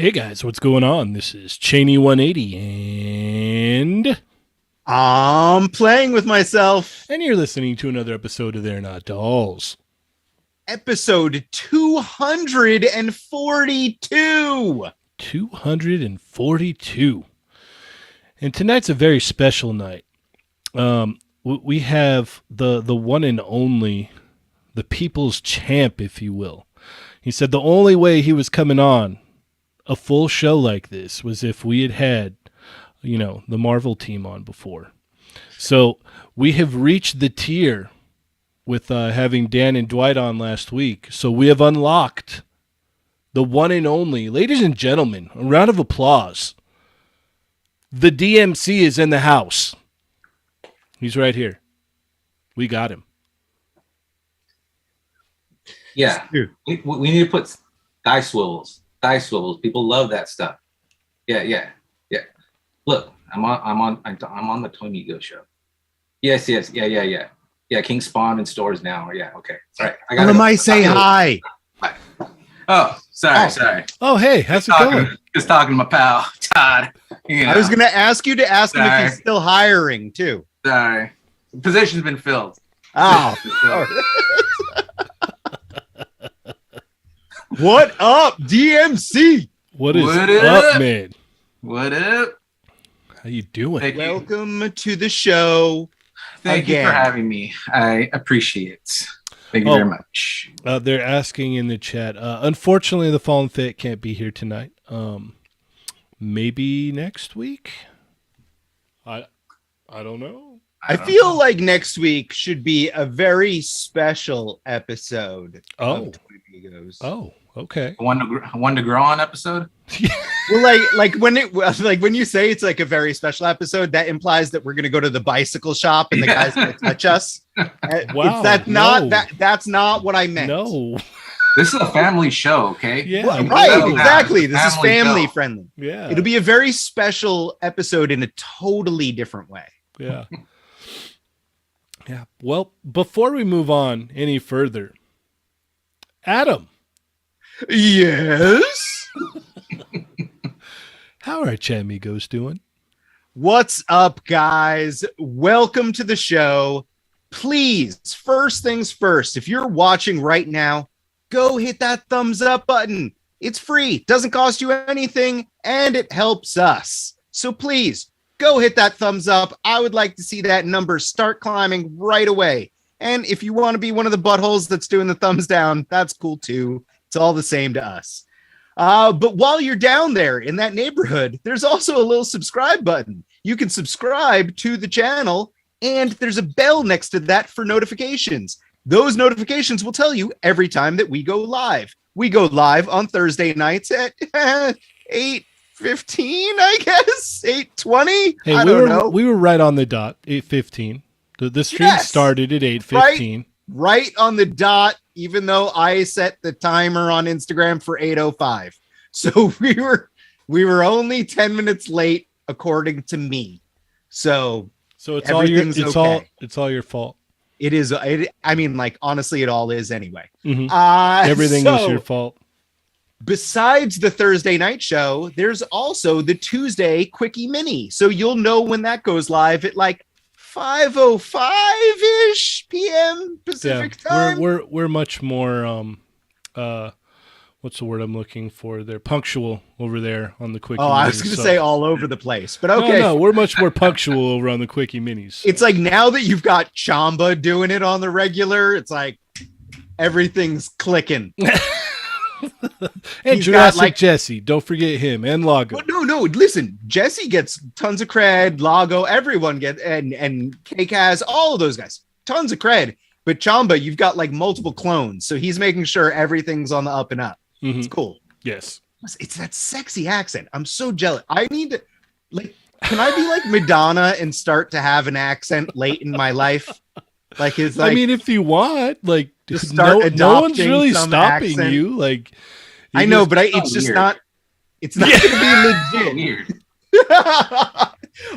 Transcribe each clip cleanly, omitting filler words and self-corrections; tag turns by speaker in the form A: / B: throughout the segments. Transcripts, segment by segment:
A: Hey guys, what's going on? This is Cheney 180 and
B: I'm playing with myself.
A: And you're listening to another episode of They're Not Dolls.
B: Episode 242.
A: 242. And tonight's a very special night. We have the one and only, the people's champ, if you will. He said the only way he was coming on a full show like this was if we had, the Marvel team on before. So we have reached the tier with having Dan and Dwight on last week. So we have unlocked the one and only, ladies and gentlemen, a round of applause. The DMC is in the house. He's right here. We got him.
C: Yeah, we need to put die swivels. People love that stuff. Yeah. Look, I'm on the Toy Migo show. Yes. Yeah. King Spawn in stores now. Yeah, okay. Sorry.
B: I say hi.
C: Oh, sorry.
A: Oh, hey, how's it going?
C: Just talking to my pal Todd.
B: I was gonna ask you to ask him if he's still hiring too.
C: Sorry, the position's been filled.
B: Oh. What up, DMC?
A: What up, man?
C: What up?
A: How you doing?
B: Welcome to the show.
C: Thank you for having me. I appreciate it. Thank you very much.
A: They're asking in the chat. Unfortunately, the Fallen Fit can't be here tonight. Maybe next week. I don't know.
B: I feel like next week should be a very special episode.
A: Oh.
B: Of Toy Migos.
A: Oh, okay.
C: One to grow on episode.
B: Well, like when you say it's like a very special episode, that implies that we're gonna go to the bicycle shop and the guy's gonna touch us.
A: Wow,
B: that's not what I meant.
A: No,
C: this is a family show, okay?
A: Yeah,
B: well, right, exactly. This is family
C: show.
B: Friendly.
A: Yeah,
B: it'll be a very special episode in a totally different way.
A: Yeah. Yeah. Well, before we move on any further, Adam.
B: Yes.
A: How are Chamigos doing?
B: What's up, guys? Welcome to the show. Please, first things first, if you're watching right now, go hit that thumbs up button. It's free, doesn't cost you anything, and it helps us. So please, go hit that thumbs up. I would like to see that number start climbing right away. And if you want to be one of the buttholes that's doing the thumbs down, that's cool too. It's all the same to us. But while you're down there in that neighborhood, there's also a little subscribe button. You can subscribe to the channel, and there's a bell next to that for notifications. Those notifications will tell you every time that we go live. We go live on Thursday nights at 8:15, I guess, 8:20.
A: Hey,
B: I don't know.
A: We were right on the dot, 8:15. The stream started at 8:15.
B: Right on the dot, even though I set the timer on Instagram for 8:05. So we were only 10 minutes late according to me. So
A: it's all your fault.
B: It is. Honestly, it all is anyway.
A: Mm-hmm. Everything is your fault.
B: Besides the Thursday night show, there's also the Tuesday Quickie Mini. So you'll know when that goes live at like 5:05-ish p.m. Pacific time.
A: We're much more what's the word I'm looking for? They're punctual over there on the Quickie.
B: I was going to say all over the place, but okay.
A: No, we're much more punctual over on the Quickie Minis. So.
B: It's like now that you've got Chamba doing it on the regular, it's like everything's clicking.
A: And Jurassic Jesse, don't forget him, and Lago.
B: Well, no, listen, Jesse gets tons of cred, Lago, everyone gets, and Cake has all of those guys, tons of cred. But Chamba, you've got like multiple clones, so he's making sure everything's on the up and up.
A: Mm-hmm.
B: It's cool.
A: Yes,
B: it's that sexy accent. I'm so jealous. I need to, can I be like Madonna and start to have an accent late in my life?
A: If you want, no one's really stopping
B: accent.
A: you.
B: I know, but it's just
C: weird.
B: not. It's not going to be legit.
C: Weird.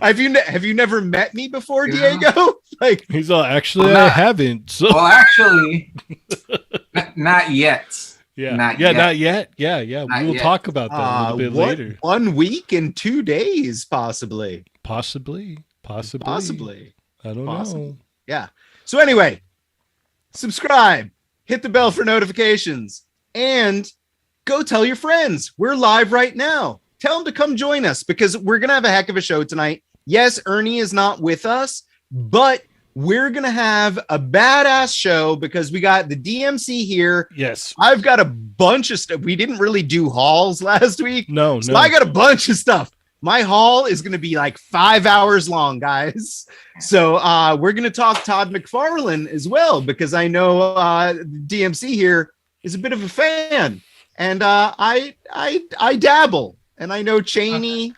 B: Have you never met me before, Diego?
A: He's all, actually, I haven't. So
C: well, actually, not yet.
A: Yeah.
C: Not
A: yeah,
C: yet.
A: not yet. Yeah.
C: Not
A: We will
C: yet.
A: talk about that a little bit later.
B: 1 week and 2 days, possibly.
A: Possibly. I don't know.
B: Yeah. So anyway, subscribe, hit the bell for notifications, and go tell your friends. We're live right now. Tell them to come join us because we're going to have a heck of a show tonight. Yes, Ernie is not with us, but we're going to have a badass show because we got the DMC here.
A: Yes.
B: I've got a bunch of stuff. We didn't really do hauls last week.
A: No.
B: So I got a bunch of stuff. My haul is going to be like 5 hours long, guys. So we're going to talk Todd McFarlane as well, because I know DMC here is a bit of a fan. And I dabble. And I know Cheney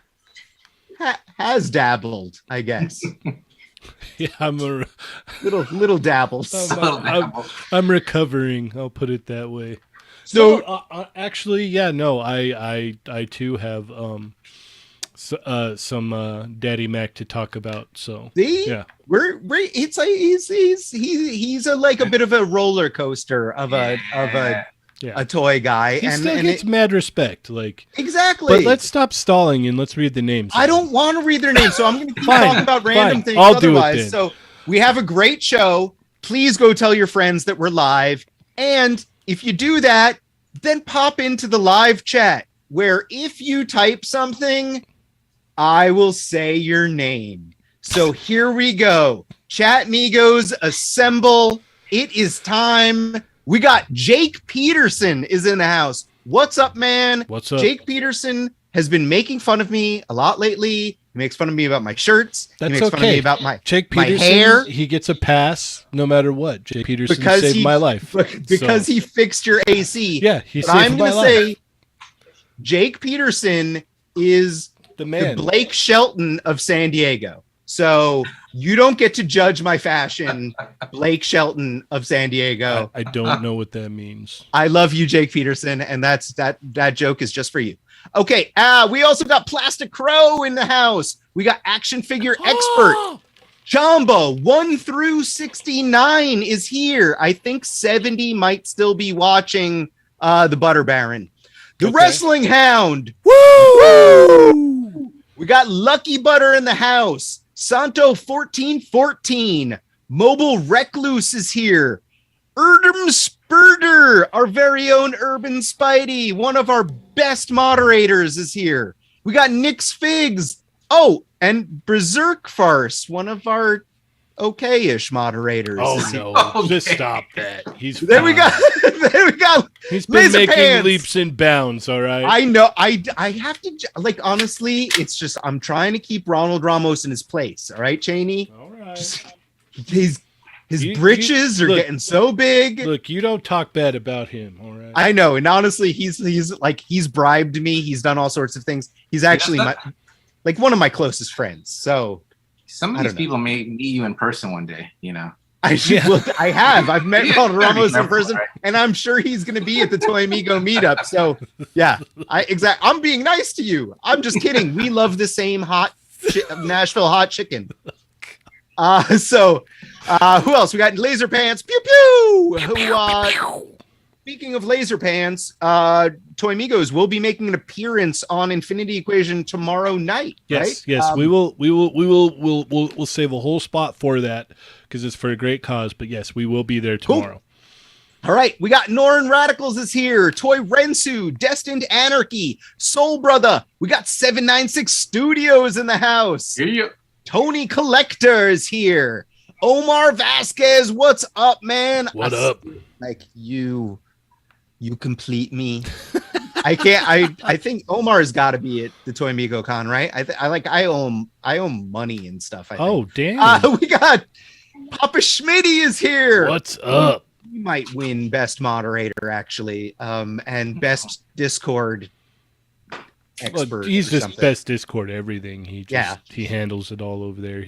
B: has dabbled, I guess.
A: Yeah, I'm a
B: little dabbles.
A: I'm recovering. I'll put it that way.
B: So
A: actually, yeah, no, I too have some Daddy Mac to talk about. So
B: see,
A: yeah,
B: we're it's like he's like a bit of a roller coaster of a toy guy,
A: he still gets mad respect, like
B: exactly.
A: But let's stop stalling and let's read the names.
B: I don't want to read their names, so I'm going to keep talking about random things.
A: I'll
B: otherwise.
A: do it then.
B: So we have a great show. Please go tell your friends that we're live, and if you do that, then pop into the live chat where if you type something, I will say your name. So here we go. Chat Migos, assemble. It is time. We got Jake Peterson is in the house. What's up, man?
A: What's up?
B: Jake Peterson has been making fun of me a lot lately. He makes fun of me about my shirts.
A: That's
B: he makes fun of me about
A: Jake
B: my
A: Peterson,
B: hair.
A: He gets a pass no matter what. Jake Peterson
B: Because
A: saved my life.
B: Because he fixed your AC.
A: Yeah, he saved
B: I'm
A: my
B: gonna
A: life.
B: say Jake Peterson is
A: The man.
B: the Blake Shelton of San Diego. So you don't get to judge my fashion, Blake Shelton of San Diego.
A: I don't know what that means.
B: I love you, Jake Peterson, and that joke is just for you. Okay, we also got Plastic Crow in the house. We got action figure expert. Jamba 1 through 69 is here. I think 70 might still be watching the Butter Baron. The Wrestling Hound. Woo! We got Lucky Butter in the house. Santo 1414. Mobile Recluse is here. Erdem Spurter, our very own Urban Spidey, one of our best moderators, is here. We got Nick's Figs. Oh, and Berserk Farce, one of our okay-ish moderators.
A: Oh no! Just stop that. He's
B: there. We got. There we go.
A: He's been
B: Laser
A: making
B: Pants.
A: leaps and bounds. All right.
B: I know. I have to like. Honestly, it's just I'm trying to keep Ronald Ramos in his place. All right, Cheney.
A: All right.
B: Just, his britches are getting so big.
A: Look, you don't talk bad about him. All right.
B: I know, and honestly, he's bribed me. He's done all sorts of things. He's actually one of my closest friends. So
C: some of these people may meet you in person one day. You know.
B: I have. I've met Ronald Ramos in person, and I'm sure he's going to be at the Toy Amigo meetup. So, yeah, I'm being nice to you. I'm just kidding. We love the same Nashville hot chicken. So, who else? We got Laser Pants. Pew pew. Speaking of Laser Pants, Toy Amigos will be making an appearance on Infinity Equation tomorrow night.
A: Yes,
B: right?
A: yes, we'll save a whole spot for that because it's for a great cause. But yes, we will be there tomorrow.
B: Cool. All right, we got Norrin Radicals is here. Toy Rensu, Destined Anarchy, Soul Brother. We got 796 Studios in the house.
C: Here you.
B: Tony Collector is here. Omar Vasquez, what's up, man?
A: What up?
B: Like you complete me. I can't. I think Omar's got to be at the Toy Migo Con, right? I owe him money and stuff.
A: Oh damn!
B: We got Papa Schmitty is here.
A: What's up?
B: You might win best moderator actually, and best Discord expert.
A: Well, he's just
B: something.
A: best Discord everything. He handles it all over there.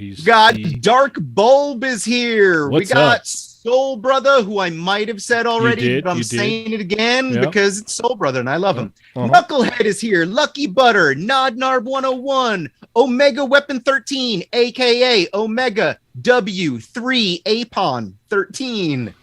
B: Dark Bulb is here.
A: What's
B: we got
A: up?
B: Soul Brother, who I might have said already, but I'm
A: you
B: saying it again
A: Yep.
B: because it's Soul Brother and I love him.
A: Uh-huh.
B: Knucklehead is here. Lucky Butter, Nodnarb 101, Omega Weapon 13, aka Omega W3 Apon 13.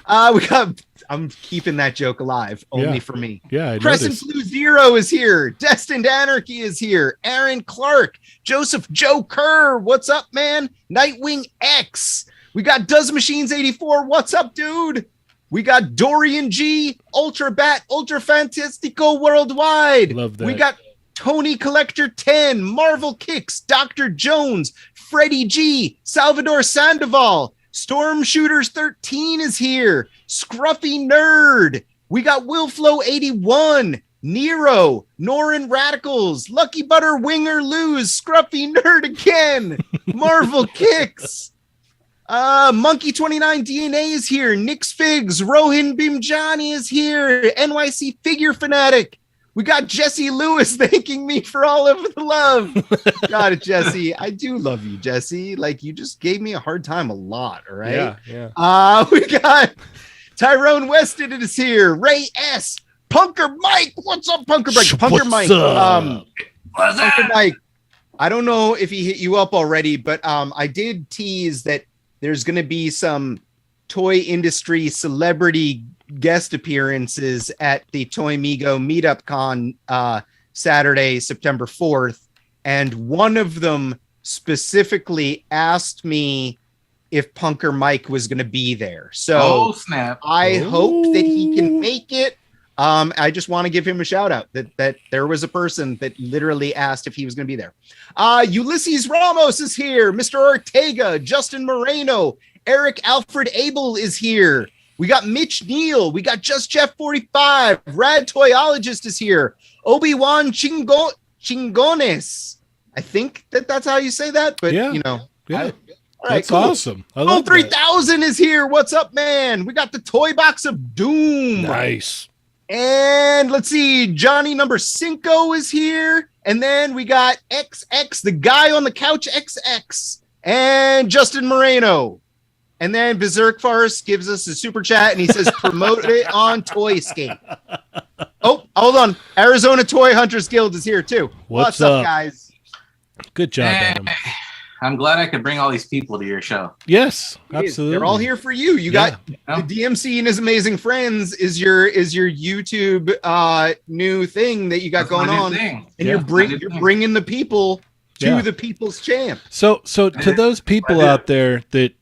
B: I'm keeping that joke alive only for me.
A: Yeah, I
B: Crescent
A: noticed.
B: Blue Zero is here. Destined Anarchy is here. Aaron Clark, Joseph Joe Kerr. What's up, man? Nightwing X. We got Does Machines 84. What's up, dude? We got Dorian G, Ultra Bat, Ultra Fantastico Worldwide.
A: Love that.
B: We got Tony Collector 10, Marvel Kicks, Dr. Jones, Freddie G, Salvador Sandoval, Storm Shooters 13 is here. Scruffy Nerd. We got Willflow 81, Nero, Norin Radicals, Lucky Butter Winger Lose, Scruffy Nerd again, Marvel Kicks. Monkey 29 DNA is here. Nix Figs, Rohin Bimjani is here. NYC Figure Fanatic. We got Jesse Lewis thanking me for all of the love. Got it, Jesse. I do love you, Jesse. Like, you just gave me a hard time a lot, all right?
A: Yeah.
B: We got Tyrone Weston is here. Ray S. Punker Mike. What's up, Punker Mike? Punker Mike.
C: What's that?
B: Punker Mike. I don't know if he hit you up already, but I did tease that there's going to be some toy industry celebrity guest appearances at the Toy Migo Meetup Con Saturday, September 4th. And one of them specifically asked me if Punker Mike was going to be there. So
C: snap.
B: I hope that he can make it. I just want to give him a shout out that there was a person that literally asked if he was going to be there. Ulysses Ramos is here. Mr. Ortega, Justin Moreno, Eric Alfred Abel is here. We got Mitch Neal. We got Just Jeff 45. Rad Toyologist is here. Obi-Wan Chingones. I think that's how you say that, but
A: Yeah.
B: you know.
A: Yeah.
B: All right,
A: That's
B: cool.
A: awesome. I love
B: 3000 is here. What's up, man? We got the Toy Box of Doom.
A: that. Nice.
B: And let's see, Johnny number Cinco is here. And then we got XX, the guy on the couch XX, and Justin Moreno. And then Berserk Farce gives us a super chat and he says, promote it on Toyscape. Oh, hold on. Arizona Toy Hunters Guild is here too.
A: What's
B: up,
A: up?
B: guys?
A: Good job, Adam.
C: I'm glad I could bring all these people to your show.
A: Yes, absolutely.
B: They're all here for you. You got the DMC and his amazing friends is your YouTube new thing that you got going on, and you're bringing the people to the people's champ.
A: So to those people out there that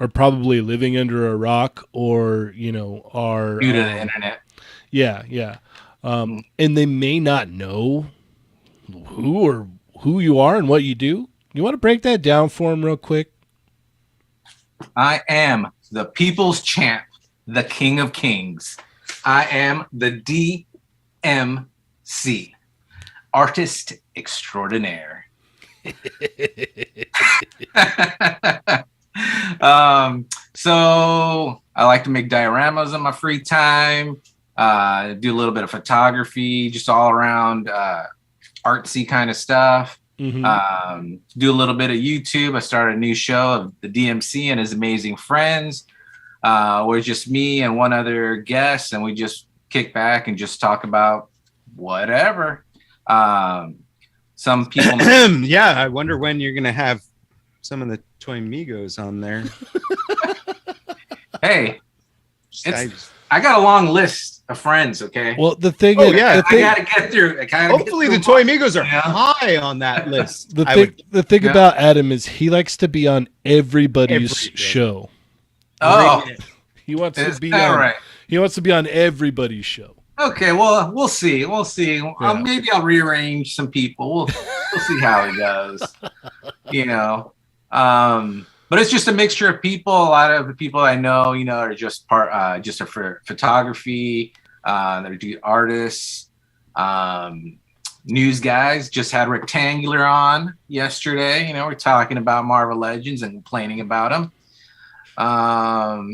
A: are probably living under a rock or are
C: due to the internet.
A: Yeah. And they may not know who you are and what you do. You want to break that down for them real quick?
C: I am the people's champ, the king of kings. I am the DMC, artist extraordinaire. So I like to make dioramas in my free time, do a little bit of photography, just all around artsy kind of stuff. Mm-hmm. Do a little bit of YouTube. I started a new show of the DMC and his amazing friends, where it's just me and one other guest, and we just kick back and just talk about whatever. Some people,
B: yeah. I wonder when you're gonna have some of the Toy Migos on there.
C: Hey, I got a long list of friends. Okay.
A: Well, the thing
C: I gotta get through.
B: Hopefully, the Toy Migos are high on that list.
A: The thing about Adam is he likes to be on everybody's show.
C: Oh,
A: he wants to be on. Right? He wants to be on everybody's show.
C: Okay, well, we'll see. Yeah. Maybe I'll rearrange some people. We'll see how it goes. But it's just a mixture of people. A lot of the people I know, are just for photography. They do artists, news guys. Just had Rectangular on yesterday. We're talking about Marvel Legends and complaining about them.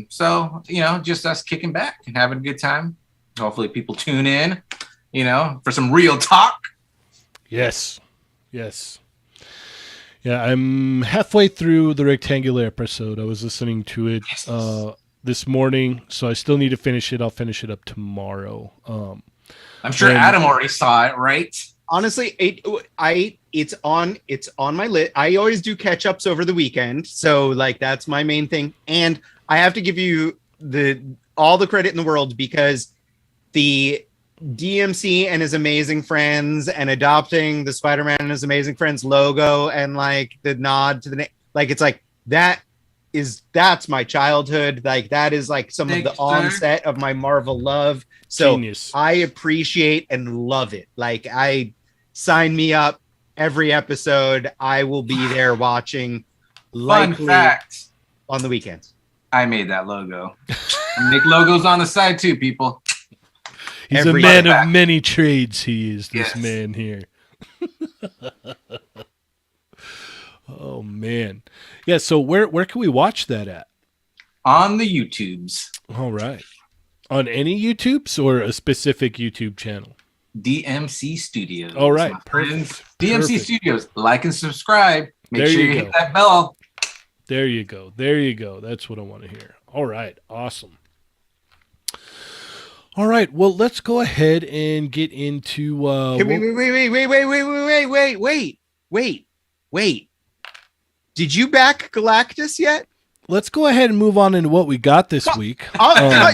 C: So just us kicking back and having a good time. Hopefully people tune in, for some real talk.
A: Yes. Yeah, I'm halfway through the Rectangular episode. I was listening to it this morning, so I still need to finish it. I'll finish it up tomorrow.
C: I'm sure Adam already saw it, right?
B: Honestly, it's on my list. I always do catch ups over the weekend, so that's my main thing. And I have to give you all the credit in the world, because the DMC and his Amazing Friends and adopting the Spider-Man and his Amazing Friends logo and like the nod to the name, like it's like that's my childhood. Like that is like some of the onset of my Marvel love. So
A: Genius.
B: I appreciate and love it. Like sign me up every episode. I will be there watching.
D: Fun fact.
B: On the weekends.
D: I made that logo. I make logos on the side too, people.
A: He's a man of many trades. He is this man here. Oh man, yeah. So where can we watch that at?
D: On the YouTubes.
A: All right. On any YouTubes or a specific YouTube channel?
D: DMC Studios.
A: All right. Perfect.
D: DMC Studios. Like and subscribe. Make
A: There
D: sure
A: you
D: you
A: go.
D: hit that bell.
A: There you go. There you go. That's what I want to hear. All right. Awesome. All right. Well, let's go ahead and get into.
B: Wait. Did you back Galactus yet?
A: Let's go ahead and move on into what we got this week.
B: No.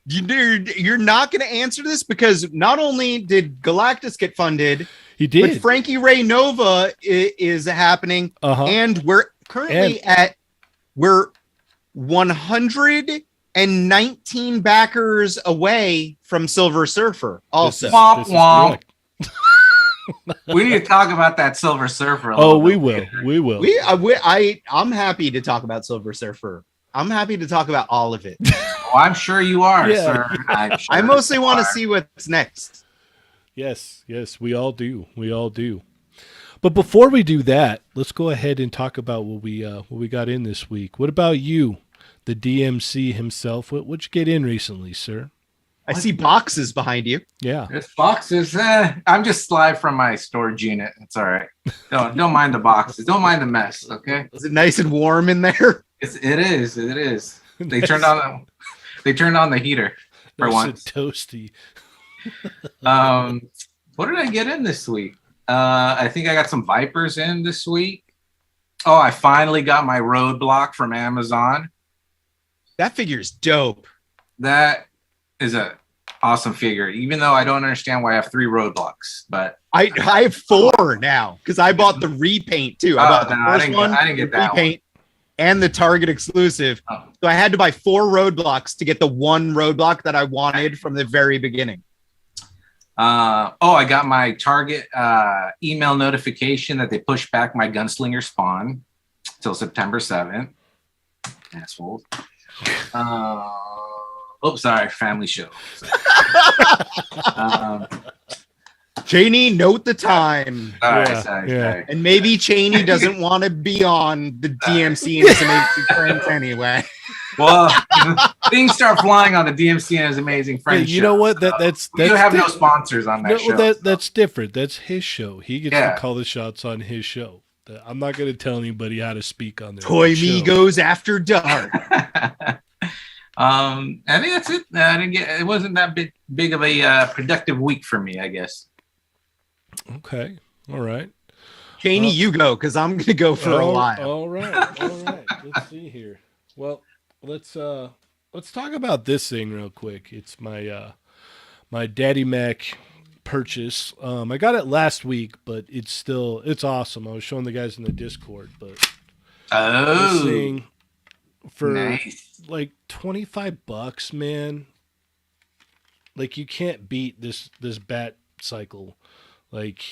B: You're not going to answer this, because not only did Galactus get funded,
A: He did.
B: but Frankie Ray Nova is happening, and we're currently we're 119 backers away from Silver Surfer. Also,
D: Womp womp. We need to talk about that Silver Surfer.
A: We will.
B: I'm happy to talk about Silver Surfer. I'm happy to talk about all of it.
D: Oh, I'm sure you are, sir.
B: I mostly want to see what's next.
A: Yes, we all do. But before we do that, let's go ahead and talk about what we got in this week. What about you, the DMC himself? What'd you get in recently, sir?
B: I see boxes behind you.
A: Yeah,
D: this box is. I'm just live from my storage unit. It's all right. Don't mind the boxes. Don't mind the mess. Okay.
B: Is it nice and warm in there?
D: It is. They turned on the heater for
A: nice
D: once.
A: and toasty.
D: What did I get in this week? I think I got some Vipers in this week. Oh, I finally got my Roadblock from Amazon.
B: That figure's dope.
D: That is a awesome figure, even though I don't understand why I have 3 Roadblocks, but
B: I have 4 now, because I bought the repaint too. I bought the first one,
D: I didn't get that
B: repaint, and the Target exclusive.
D: Oh.
B: So I had to buy 4 Roadblocks to get the one Roadblock that I wanted from the very beginning.
D: I got my Target email notification that they pushed back my Gunslinger spawn till September 7th. Assholes. Sorry, family show.
B: Cheney, note the time.
D: Sorry.
B: And maybe Cheney doesn't want to be on the DMC and his Amazing Friends anyway.
D: Well, things start flying on the DMC and his Amazing Friends.
A: Hey, you know what? That's
D: you have no sponsors on that show.
A: That's different. That's his show. He gets to call the shots on his show. I'm not going to tell anybody how to speak on their
B: Toy
A: show.
B: Migos After Dark.
D: I think that's it. It wasn't that big of a productive week for me, I guess.
A: Okay. All right.
B: Cheney, you go, because I'm going to go for a while.
A: All right. Let's see here. Well, let's talk about this thing real quick. It's my my Daddy Mac purchase. I got it last week, but it's awesome. I was showing the guys in the Discord, but this thing for like $25, man. Like, you can't beat this bat cycle. Like,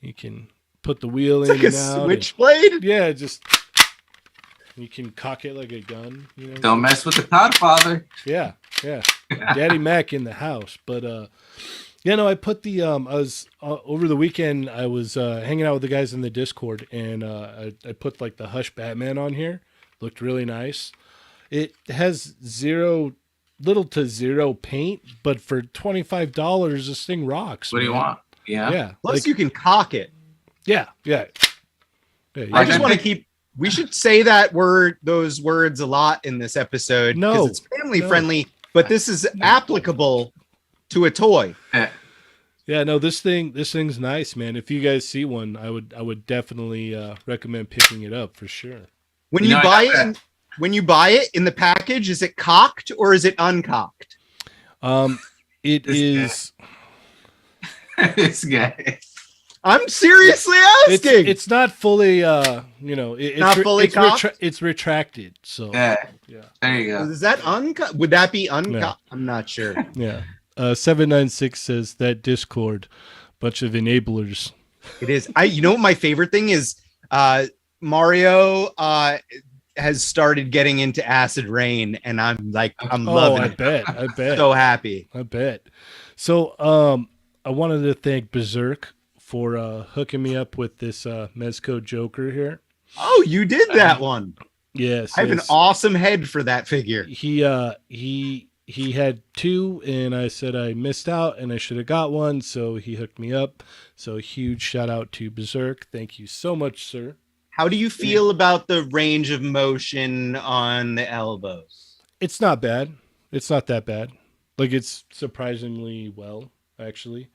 A: you can put the wheel in
B: like
A: and
B: a
A: out.
B: switchblade?
A: Yeah, just you can cock it like a gun. You know?
D: Don't mess with the Podfather.
A: Yeah. Daddy Mac in the house. But I put the I was over the weekend. I was hanging out with the guys in the Discord, and I put like the Hush Batman on here. Looked really nice. It has little to zero paint, but for $25, this thing rocks.
D: What do you want?
A: Yeah.
B: Plus, you can cock it.
A: Yeah.
B: I just want to keep. We should say those words a lot in this episode.
A: No,
B: it's family friendly, but this is applicable to a toy.
A: Yeah, no, this thing's nice, man. If you guys see one, I would definitely recommend picking it up for sure.
B: When
C: You
B: you
C: know,
B: buy
C: I
B: it,
C: got
B: when you buy it in the package, is it cocked or is it uncocked?
A: It
C: This
A: is.
C: this guy.
B: I'm seriously
A: It's
B: asking.
A: it's not fully. It's
B: Not fully cocked?
A: it's retracted. So
C: Yeah,
A: yeah.
C: there you go.
B: Is that uncocked? Would that be uncocked? I'm not sure.
A: Yeah. 796 says that Discord, bunch of enablers.
B: It is. You know what my favorite thing is? Mario has started getting into Acid Rain, and I'm loving
A: I
B: it.
A: bet.
B: So happy.
A: I bet. So I wanted to thank Berserk for hooking me up with this Mezco Joker here.
B: Oh, you did that one.
A: Yes.
B: I have an awesome head for that figure.
A: He had two, and I said I missed out, and I should have got one, so he hooked me up. So huge shout out to Berserk. Thank you so much, sir.
B: How do you feel about the range of motion on the elbows?
A: It's not bad. It's not that bad. Like, it's surprisingly well, actually.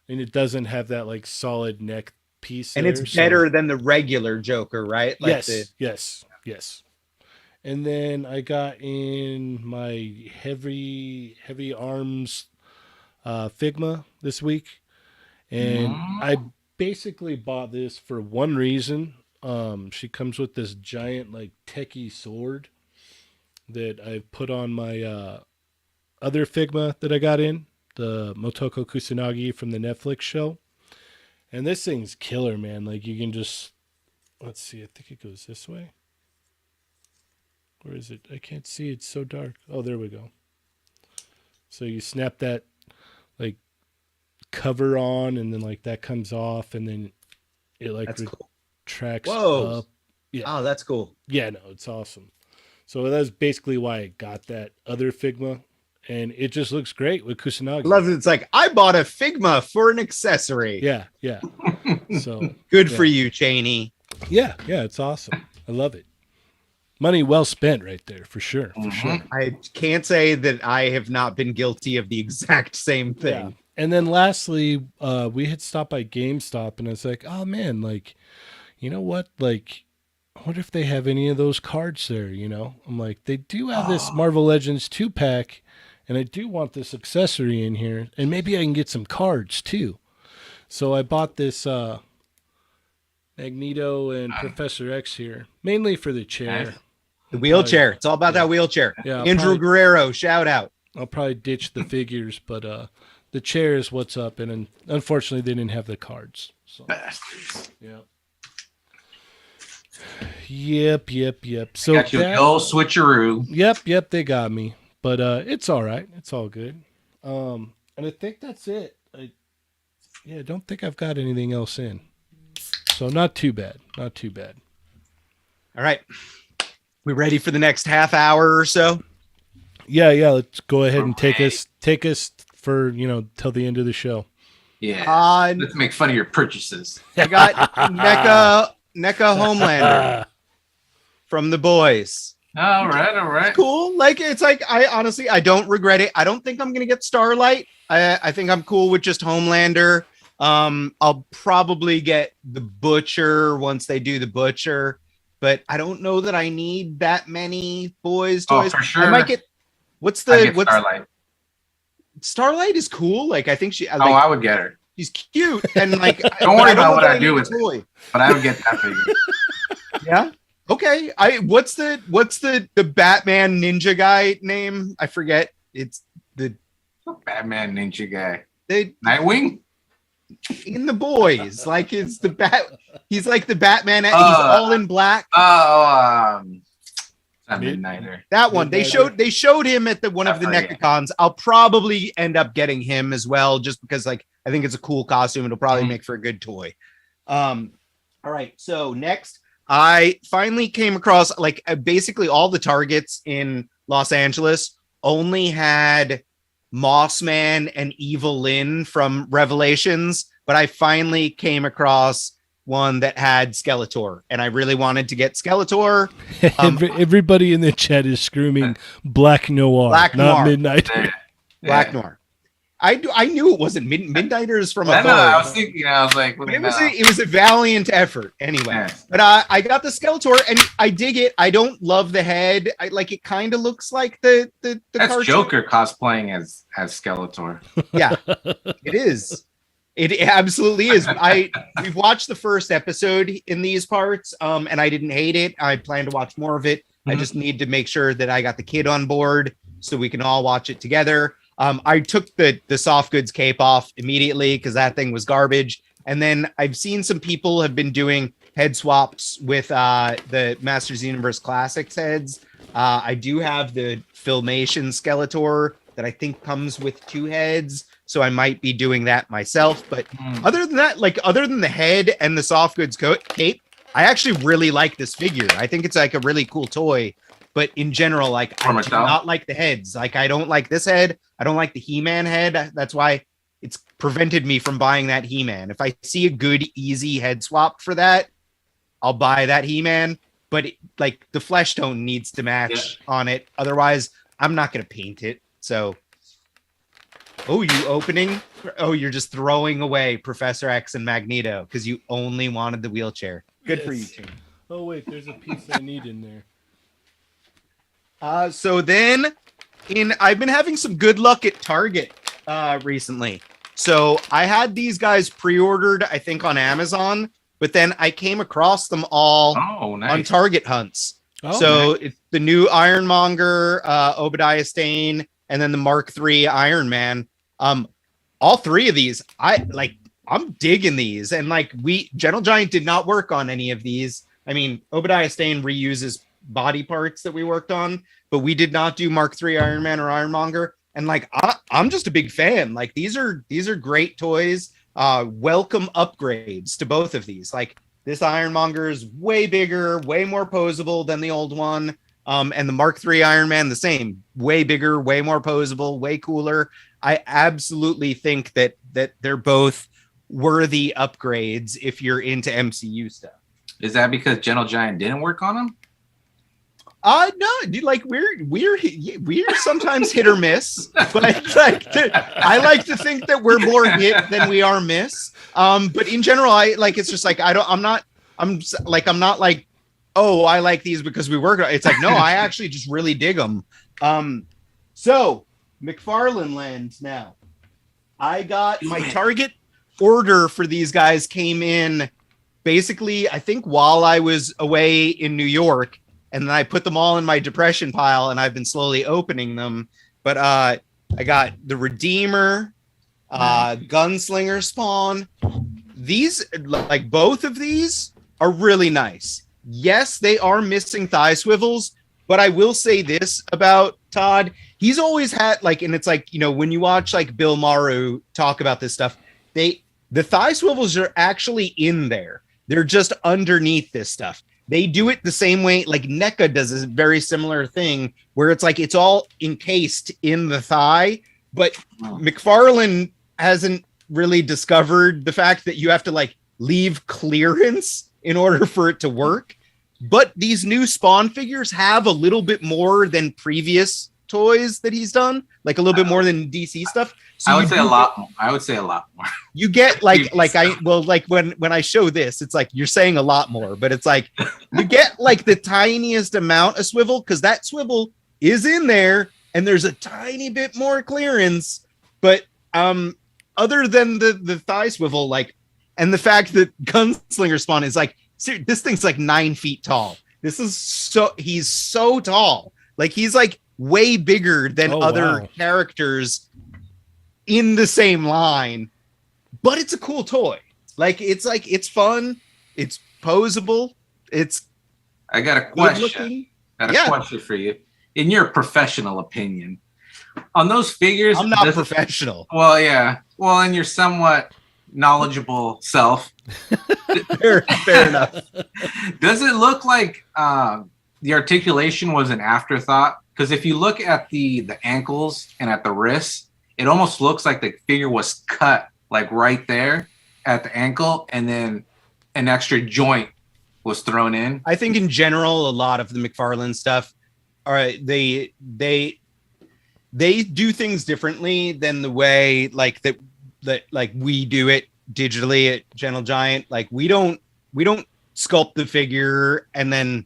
A: And it doesn't have that like solid neck piece.
B: And
A: there,
B: it's
A: so-
B: better than the regular Joker, right?
A: Yes. And then I got in my heavy arms Figma this week. And I basically bought this for one reason. She comes with this giant like techie sword that I put on my other Figma that I got in, the Motoko Kusanagi from the Netflix show. And this thing's killer, man. Like, you can just, let's see, I think it goes this way. Where is it? I can't see. It's so dark. Oh, there we go. So you snap that like cover on, and then like that comes off, and then it like
B: That's cool.
A: retracts
B: Whoa.
A: up. Yeah.
B: Oh, that's cool.
A: Yeah, no, it's awesome. So that's basically why I got that other Figma, and it just looks great with Kusanagi.
B: I love it. It's like, I bought a Figma for an accessory.
A: Yeah. So
B: Good
A: yeah.
B: for you, Cheney.
A: Yeah, it's awesome. I love it. Money well spent right there, for sure.
B: I can't say that I have not been guilty of the exact same thing.
A: Yeah. And then lastly, we had stopped by GameStop, and I was like, oh man, like, you know what? Like, I wonder if they have any of those cards there, you know? I'm like, they do have this Marvel Legends 2-pack, and I do want this accessory in here, and maybe I can get some cards too. So I bought this Magneto and Professor X here, mainly for the chair.
B: The wheelchair. It's all about that wheelchair.
A: Yeah,
B: Andrew Guerrero, shout out.
A: I'll probably ditch the figures, but the chair is what's up, and unfortunately they didn't have the cards. So yeah. Yep. So
C: Got you a old switcheroo.
A: Yep, they got me. But it's all right. It's all good. And I think that's it. I don't think I've got anything else in. So not too bad.
B: All right. We ready for the next half hour or so?
A: Yeah, let's go ahead and take us for, till the end of the show.
C: Yeah. Let's make fun of your purchases.
B: I got NECA Homelander from the boys.
C: All right.
B: Cool. Like, it's like, I honestly don't regret it. I don't think I'm gonna get Starlight. I think I'm cool with just Homelander. I'll probably get the Butcher once they do the Butcher, but I don't know that I need that many boys toys.
C: For sure.
B: I might get
C: Starlight.
B: Starlight is cool. Like, I think she. Like,
C: I would get her.
B: she's cute, and like,
C: Don't worry about
B: know
C: what
B: that
C: I do
B: need
C: with
B: a toy.
C: it, but I would get that figure.
B: Yeah. Okay. What's the Batman ninja guy name? I forget. It's the
C: Batman ninja guy.
B: they
C: Nightwing?
B: in the boys. Like, it's the bat. He's like the Batman. He's all in black.
C: That Midnighter.
B: That one. They showed him at one of the
C: Right.
B: NECA-cons. I'll probably end up getting him as well, just because like I think it's a cool costume. It'll probably make for a good toy. All right. So next, I finally came across like basically all the Targets in Los Angeles only had Mossman and Evil Lyn from Revelations, but I finally came across one that had Skeletor, and I really wanted to get Skeletor.
A: Everybody in the chat is screaming Black Noir,
B: Black
A: not
B: Noir.
A: Midnight.
B: Black Noir. I knew it wasn't Midnighters from
D: I
B: above.
D: know. I was thinking. I was like,
B: But it was a valiant effort anyway.
D: Yeah.
B: But I got the Skeletor and I dig it. I don't love the head. I like it. Kind of looks like the
D: That's
B: cartoon.
D: Joker cosplaying as Skeletor.
B: Yeah, it is. It absolutely is. We've watched the first episode in these parts, and I didn't hate it. I plan to watch more of it. I
D: Mhm.
B: just need to make sure that I got the kid on board so we can all watch it together. I took the soft goods cape off immediately because that thing was garbage. And then I've seen some people have been doing head swaps with the Masters Universe Classics heads. I do have the Filmation Skeletor that I think comes with 2 heads. So I might be doing that myself. But other than that, like other than the head and the soft goods cape, I actually really like this figure. I think it's like a really cool toy. But in general, like I do not like the heads. Like I don't like this head. I don't like the He-Man head. That's why it's prevented me from buying that He-Man. If I see a good, easy head swap for that, I'll buy that He-Man. But like the flesh tone needs to match on it. Otherwise, I'm not going to paint it. So, oh, you opening? Oh, you're just throwing away Professor X and Magneto because you only wanted the wheelchair. Good for you, Tim.
A: Oh wait, there's a piece I need in there.
B: So then I've been having some good luck at Target recently. So I had these guys pre-ordered, I think on Amazon, but then I came across them all on Target hunts.
A: Oh,
B: so it's the new Ironmonger, Obadiah Stane, and then the Mark III Iron Man. All 3 of these, I'm digging these. And like Gentle Giant did not work on any of these. I mean, Obadiah Stane reuses body parts that we worked on, but we did not do Mark III Iron Man or Ironmonger. And like I'm just a big fan. Like these are great toys. Welcome upgrades to both of these. Like this Ironmonger is way bigger, way more posable than the old one. And the Mark III Iron Man the same, way bigger, way more posable, way cooler. I absolutely think that they're both worthy upgrades if you're into MCU stuff.
D: Is that because Gentle Giant didn't work on them?
B: No, dude, like we're sometimes hit or miss, but I like to think that we're more hit than we are miss. But in general, it's just like I'm not like, oh, I like these because we work. It's like, no, I actually just really dig them. So McFarlane Land now. I got my Target order for these guys came in basically, I think while I was away in New York. And then I put them all in my depression pile, and I've been slowly opening them. But I got the Redeemer, Gunslinger Spawn. These, like both of these, are really nice. Yes, they are missing thigh swivels, but I will say this about Todd. He's always had and it's like, when you watch like Bill Maru talk about this stuff, the thigh swivels are actually in there. They're just underneath this stuff. They do it the same way, like NECA does a very similar thing where it's like it's all encased in the thigh, but McFarlane hasn't really discovered the fact that you have to like leave clearance in order for it to work. But these new Spawn figures have a little bit more than previous toys that he's done, like a little bit more than DC stuff. So
D: I would say a lot more. I would say a lot more.
B: You get when I show this, it's like you're saying a lot more, but it's like you get like the tiniest amount of swivel because that swivel is in there and there's a tiny bit more clearance. But other than the thigh swivel, and the fact that Gunslinger Spawn is like, this thing's like 9 feet tall. He's so tall. Like he's like way bigger than other characters in the same line, but it's a cool toy. It's fun. It's posable.
D: I got a question. Question for you. In your professional opinion, on those figures,
B: I'm not professional.
D: Well, yeah. Well, in your somewhat knowledgeable self,
B: fair enough.
D: Does it look like the articulation was an afterthought? Because if you look at the ankles and at the wrists, it almost looks like the figure was cut like right there at the ankle, and then an extra joint was thrown in.
B: I think in general, a lot of the McFarlane stuff, all right, they they do things differently than the way like that like we do it digitally at Gentle Giant. Like we don't sculpt the figure and then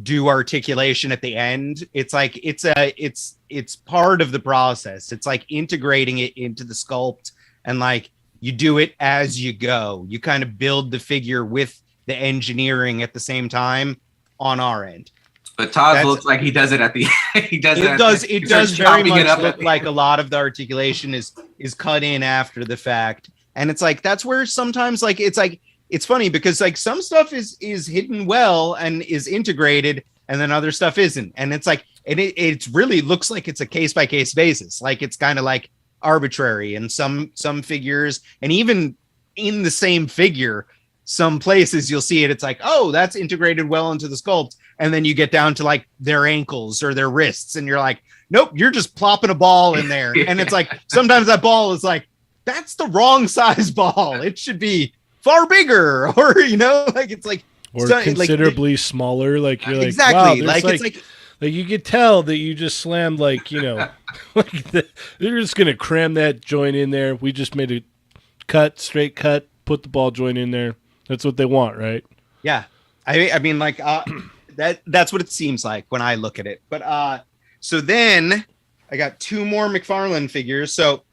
B: do articulation at the end. It's like it's part of the process. It's like integrating it into the sculpt, and like you do it as you go. You kind of build the figure with the engineering at the same time on our end.
D: But Todd looks like he does it at the he does it.
B: It does very much look like a lot of the articulation is cut in after the fact. And it's like that's where sometimes like it's funny because like some stuff is hidden well and is integrated, and then other stuff isn't. And it's like it really looks like it's a case by case basis. Like it's kind of like arbitrary, and some figures, and even in the same figure, some places you'll see it. It's like, oh, that's integrated well into the sculpt. And then you get down to like their ankles or their wrists, and you're like, nope, you're just plopping a ball in there. And it's like sometimes that ball is like, that's the wrong size ball. It should be far bigger, or you know, like it's like
A: or considerably smaller. Like you're like,
B: exactly,
A: wow,
B: like
A: it's like you could tell that you just slammed like, you know, like they're just gonna cram that joint in there. We just made a straight cut, put the ball joint in there. That's what they want, right?
B: Yeah, I mean, like that's what it seems like when I look at it. But so then I got two more McFarlane figures. So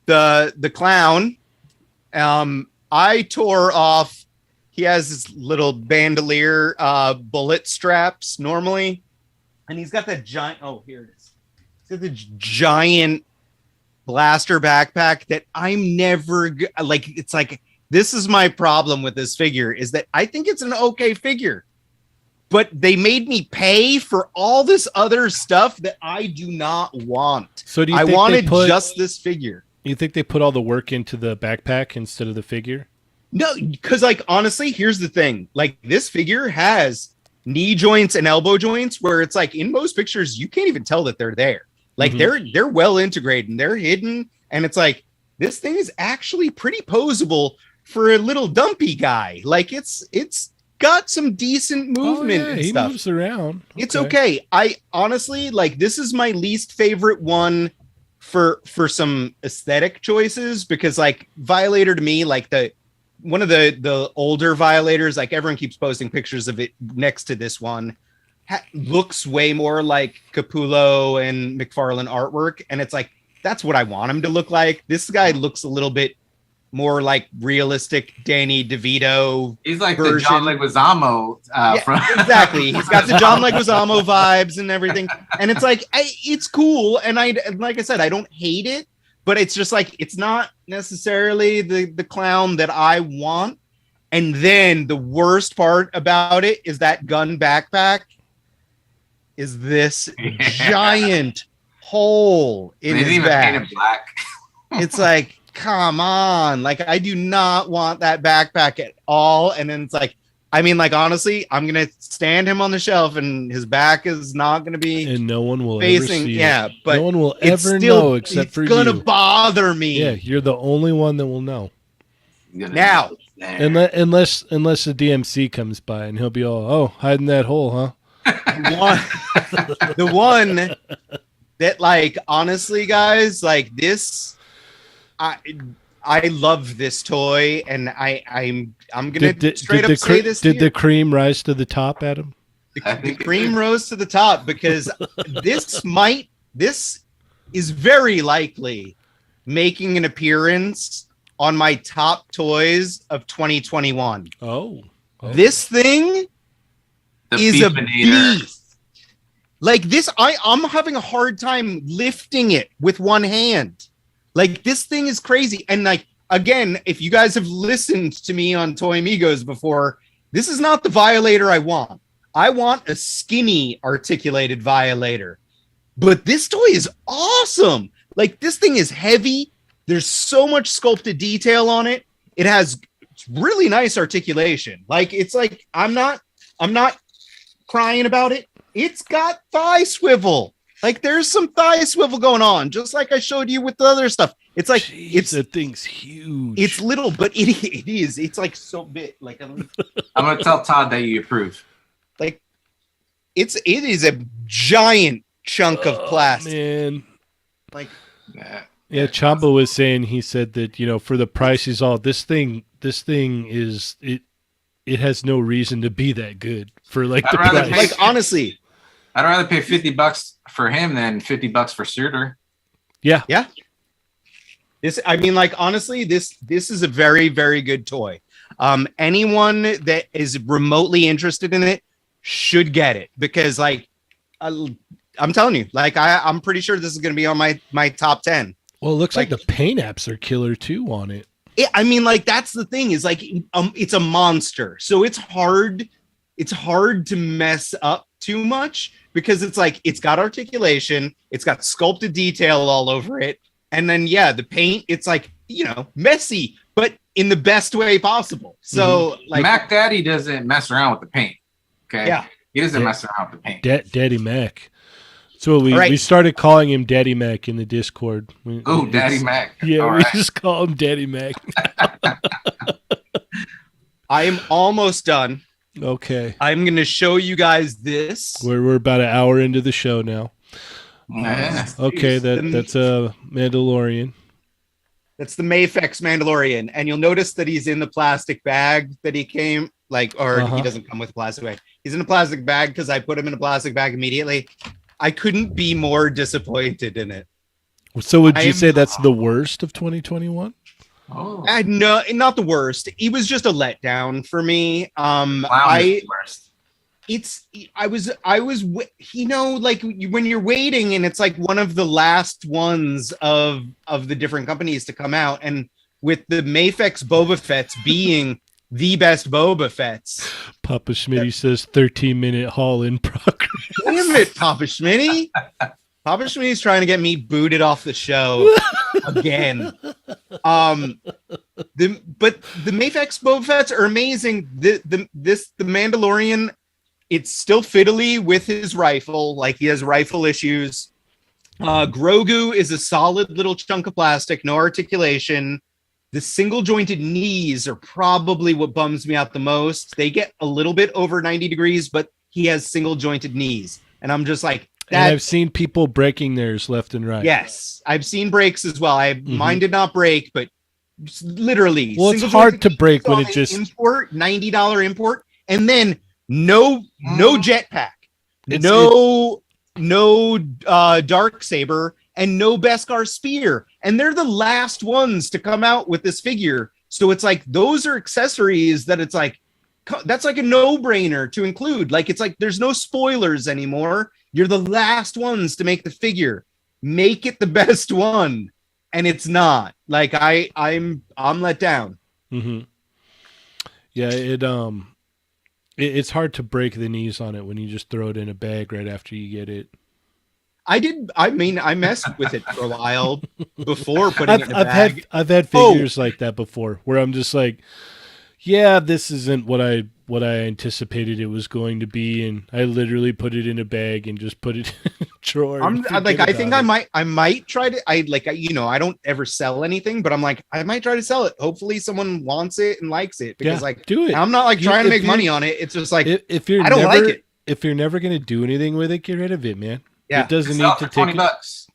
B: the clown, I tore off. He has this little bandolier bullet straps normally, and he's got that giant. Oh, here it is. He's got the giant blaster backpack that I'm never like. It's like, this is my problem with this figure, is that I think it's an okay figure, but they made me pay for all this other stuff that I do not want.
A: So do you
B: I
A: think
B: wanted just this figure.
A: You think they put all the work into the backpack instead of the figure?
B: No, because like honestly, here's the thing. Like this figure has knee joints and elbow joints where it's like in most pictures you can't even tell that they're there. Like they're well integrated and they're hidden, and it's like this thing is actually pretty posable for a little dumpy guy. Like it's got some decent movement and
A: he
B: stuff.
A: Moves around.
B: It's okay. I honestly like this is my least favorite one for some aesthetic choices, because like Violator to me, like one of the older Violators, like everyone keeps posting pictures of it next to this one, looks way more like Capullo and McFarlane artwork, and it's like that's what I want him to look like. This guy looks a little bit more like realistic Danny DeVito.
D: He's like
B: version.
D: the John Leguizamo
B: exactly. He's got the John Leguizamo vibes and everything, and it's like it's cool. And like I said, I don't hate it, but it's just like it's not necessarily the clown that I want. And then the worst part about it is that gun backpack is this giant hole in his back.
D: Paint it black.
B: It's like, come on, like I do not want that backpack at all. And then it's like, I mean, like honestly, I'm gonna stand him on the shelf and his back is not gonna be,
A: and no one will
B: facing,
A: ever see
B: it. But
A: no one will ever know except for you.
B: It's gonna bother me.
A: Yeah, you're the only one that will know.
B: Now,
A: unless the DMC comes by and he'll be all, oh, hide in that hole, huh?
B: The one that, like, honestly, guys, like this, I love this toy, and I'm gonna straight up say this.
A: Did the cream rise to the top, Adam?
B: The cream rose to the top, because this is very likely making an appearance on my top toys of 2021.
A: Oh.
B: This thing is a beast. Like this, I'm having a hard time lifting it with one hand. Like this thing is crazy. And like, again, if you guys have listened to me on Toy Migos before, this is not the Violator I want. I want a skinny articulated Violator. But this toy is awesome. Like this thing is heavy. There's so much sculpted detail on it. It has really nice articulation. Like it's like I'm not crying about it. It's got thigh swivel. Like there's some thigh swivel going on, just like I showed you with the other stuff. It's like
A: that thing's huge.
B: It's little, but it is. It's like so big. Like I'm
D: gonna tell Todd that you approve.
B: Like it is a giant chunk of plastic.
A: Man.
B: Like,
A: Yeah, Chamba was saying, he said that, for the price he's all, this thing is, it has no reason to be that good for like the
D: I'd rather
A: price.
B: like honestly,
D: I'd rather pay $50 for him than $50 for Surtur.
A: Yeah.
B: Honestly, this is a very, very good toy. Anyone that is remotely interested in it should get it, because I'm telling you, I'm pretty sure this is going to be on my top 10.
A: Well, it looks like the paint apps are killer too on it.
B: That's the thing is it's a monster. So it's hard to mess up too much, because it's got articulation, it's got sculpted detail all over it. And then, the paint, it's messy, but in the best way possible. So
D: Mac Daddy doesn't mess around with the paint. Okay.
B: Yeah.
D: He doesn't mess around with the paint.
A: Daddy Mac. So we started calling him Daddy Mac in the Discord.
D: Daddy Mac.
A: Yeah,
D: all
A: we
D: right.
A: just call him Daddy Mac.
B: I am almost done.
A: Okay.
B: I'm going to show you guys this.
A: We're about an hour into the show now.
D: Yeah.
A: Okay, that's a Mandalorian.
B: That's the Mafex Mandalorian, and you'll notice that he's in the plastic bag that he came he doesn't come with a plastic bag. He's in a plastic bag because I put him in a plastic bag immediately. I couldn't be more disappointed in it.
A: So would you say that's the worst of 2021?
D: Oh.
B: No, not the worst. It was just a letdown for me.
D: Worst.
B: I was when you're waiting and it's like one of the last ones of the different companies to come out, and with the Mafex Boba Fett's being the best Boba Fett's.
A: Papa Schmitty says 13-minute haul in progress.
B: Damn it, Papa Schmitty. Papa Schmitty's trying to get me booted off the show again. But the Mafex Boba Fett's are amazing. The Mandalorian, it's still fiddly with his rifle, like he has rifle issues. Grogu is a solid little chunk of plastic, no articulation. The single jointed knees are probably what bums me out the most. They get a little bit over 90 degrees, but he has single jointed knees. And I'm just like,
A: and I've seen people breaking theirs left and right.
B: Yes, I've seen breaks as well. Mine did not break, but literally.
A: Well, it's hard to break when it just
B: import $90 import, and then no jetpack, no dark saber, and no Beskar spear, and they're the last ones to come out with this figure. So it's like those are accessories that it's like that's like a no-brainer to include. Like it's like there's no spoilers anymore. You're the last ones to make the figure. Make it the best one, and it's not. Like I'm let down.
A: Mm-hmm. Yeah, it's hard to break the knees on it when you just throw it in a bag right after you get it.
B: I messed with it for a while before putting it in a bag.
A: I've had figures like that before where I'm just like, yeah, this isn't what I anticipated it was going to be, and I literally put it in a bag and just put it in a drawer.
B: I might try to. I don't ever sell anything, but I'm like, I might try to sell it. Hopefully, someone wants it and likes it, because
A: do it.
B: I'm not trying to make money on it. It's just like I don't like it.
A: If you're never going to do anything with it, get rid of it, man.
B: Yeah,
A: it doesn't need to take
D: $20.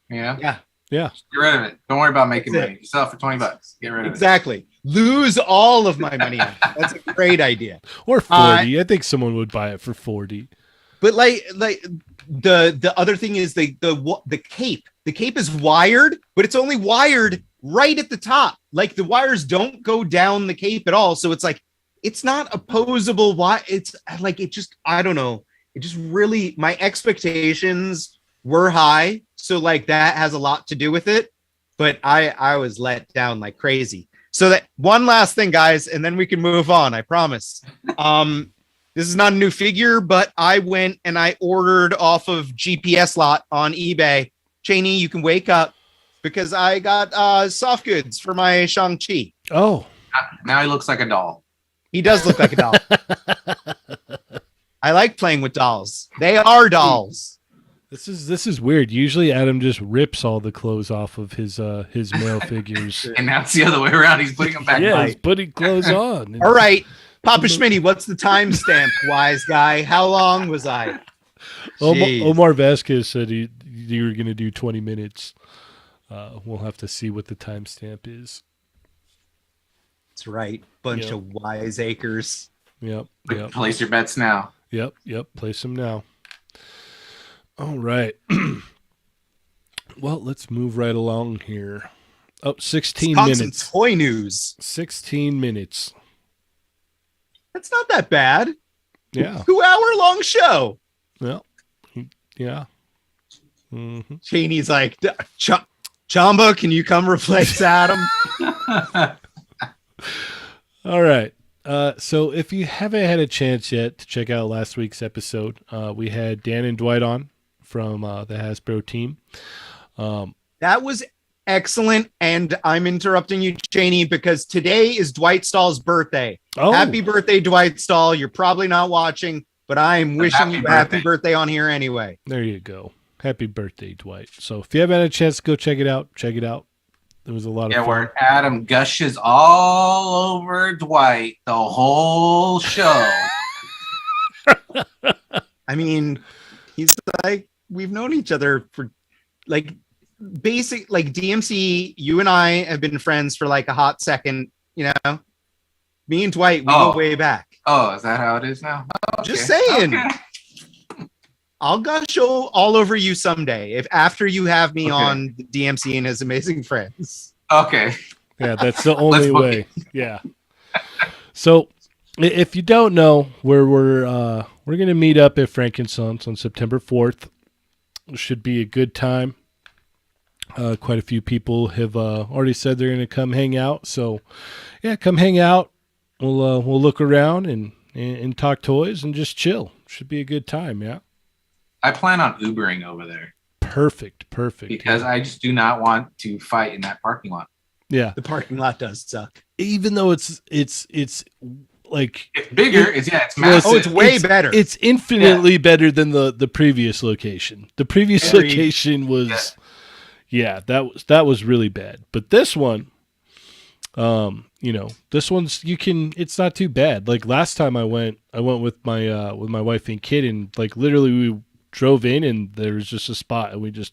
D: Yeah.
A: Just
D: get rid of it. Don't worry about making money. You sell it for $20. Get rid of it.
B: Exactly. Lose all of my money. That's a great idea.
A: Or 40. I think someone would buy it for 40.
B: But like the other thing is the cape. The cape is wired, but it's only wired right at the top. Like the wires don't go down the cape at all. So it's like it's not opposable. Why? It's like I don't know. It just really, my expectations were high. So like that has a lot to do with it, but I was let down like crazy. So that one last thing, guys, and then we can move on. I promise. This is not a new figure, but I went and I ordered off of GPS Lot on eBay. Cheney, you can wake up, because I got soft goods for my Shang-Chi.
A: Oh,
D: now he looks like a doll.
B: He does look like a doll. I like playing with dolls. They are dolls.
A: This is weird. Usually Adam just rips all the clothes off of his male figures.
D: And now it's the other way around. He's putting them back.
A: Yeah, he's putting clothes on.
B: All right. Papa Schmitty, what's the timestamp, wise guy? How long was I?
A: Omar Vasquez said you were going to do 20 minutes. We'll have to see what the timestamp is.
B: That's right. Bunch of wiseacres.
A: Yep.
D: Place your bets now.
A: Yep. Place them now. All right. Well, let's move right along here. Oh, 16 minutes.
B: Some toy news.
A: 16 minutes.
B: That's not that bad.
A: Yeah.
B: 2-hour-long show.
A: Well, yeah. Mm-hmm.
B: Cheney's like, Chamba, can you come replace Adam?
A: All right. So if you haven't had a chance yet to check out last week's episode, we had Dan and Dwight on from the Hasbro team.
B: That was excellent. And I'm interrupting you, Cheney, because today is Dwight Stahl's birthday.
A: Oh.
B: Happy birthday, Dwight Stahl. You're probably not watching, but I am wishing you a happy birthday on here anyway.
A: There you go. Happy birthday, Dwight. So if you haven't had a chance to go check it out. There was a lot of fun.
D: Where Adam gushes all over Dwight the whole show.
B: I mean, he's like, we've known each other for like DMC. You and I have been friends for like a hot second, you know. Me and Dwight, we go way back.
D: Oh, is that how it is now? Okay.
B: Just saying.
D: Okay.
B: I'll gush all over you someday if after you have me on DMC and his amazing friends.
D: Okay.
A: Yeah, that's the only way. Yeah. So, if you don't know where we're going to meet up at Frankensons on September 4th. It should be a good time. Quite a few people have already said they're going to come hang out. So, yeah, come hang out. We'll look around and talk toys and just chill. Should be a good time. Yeah.
D: I plan on Ubering over there.
A: Perfect.
D: Because I just do not want to fight in that parking lot.
A: Yeah.
B: The parking lot does suck.
A: Even though it's like
D: it's bigger, it's massive.
B: Oh, it's way better.
A: It's infinitely better than the previous location. The previous location was that was really bad. But this one, this one's it's not too bad. Like last time I went with my wife and kid, and like literally we drove in and there was just a spot and we just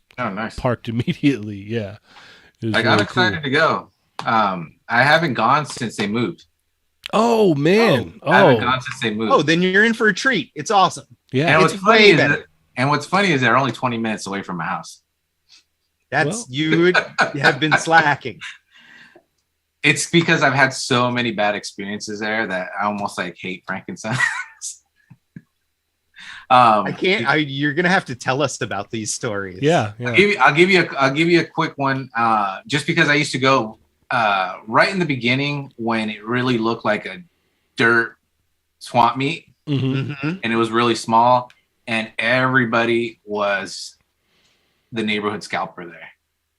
A: parked immediately. Yeah.
D: Like I'm excited to go. I haven't gone since they moved.
A: Oh man.
D: I haven't gone since they moved.
B: Oh, then you're in for a treat. It's awesome.
A: Yeah.
D: And what's funny is they're only 20 minutes away from my house.
B: You have been slacking.
D: It's because I've had so many bad experiences there that I almost like hate Frankenstein.
B: I can't. You're gonna have to tell us about these stories.
A: Yeah.
D: I'll give you a quick one. Just because I used to go right in the beginning when it really looked like a dirt swamp meet, and it was really small, and everybody was the neighborhood scalper there.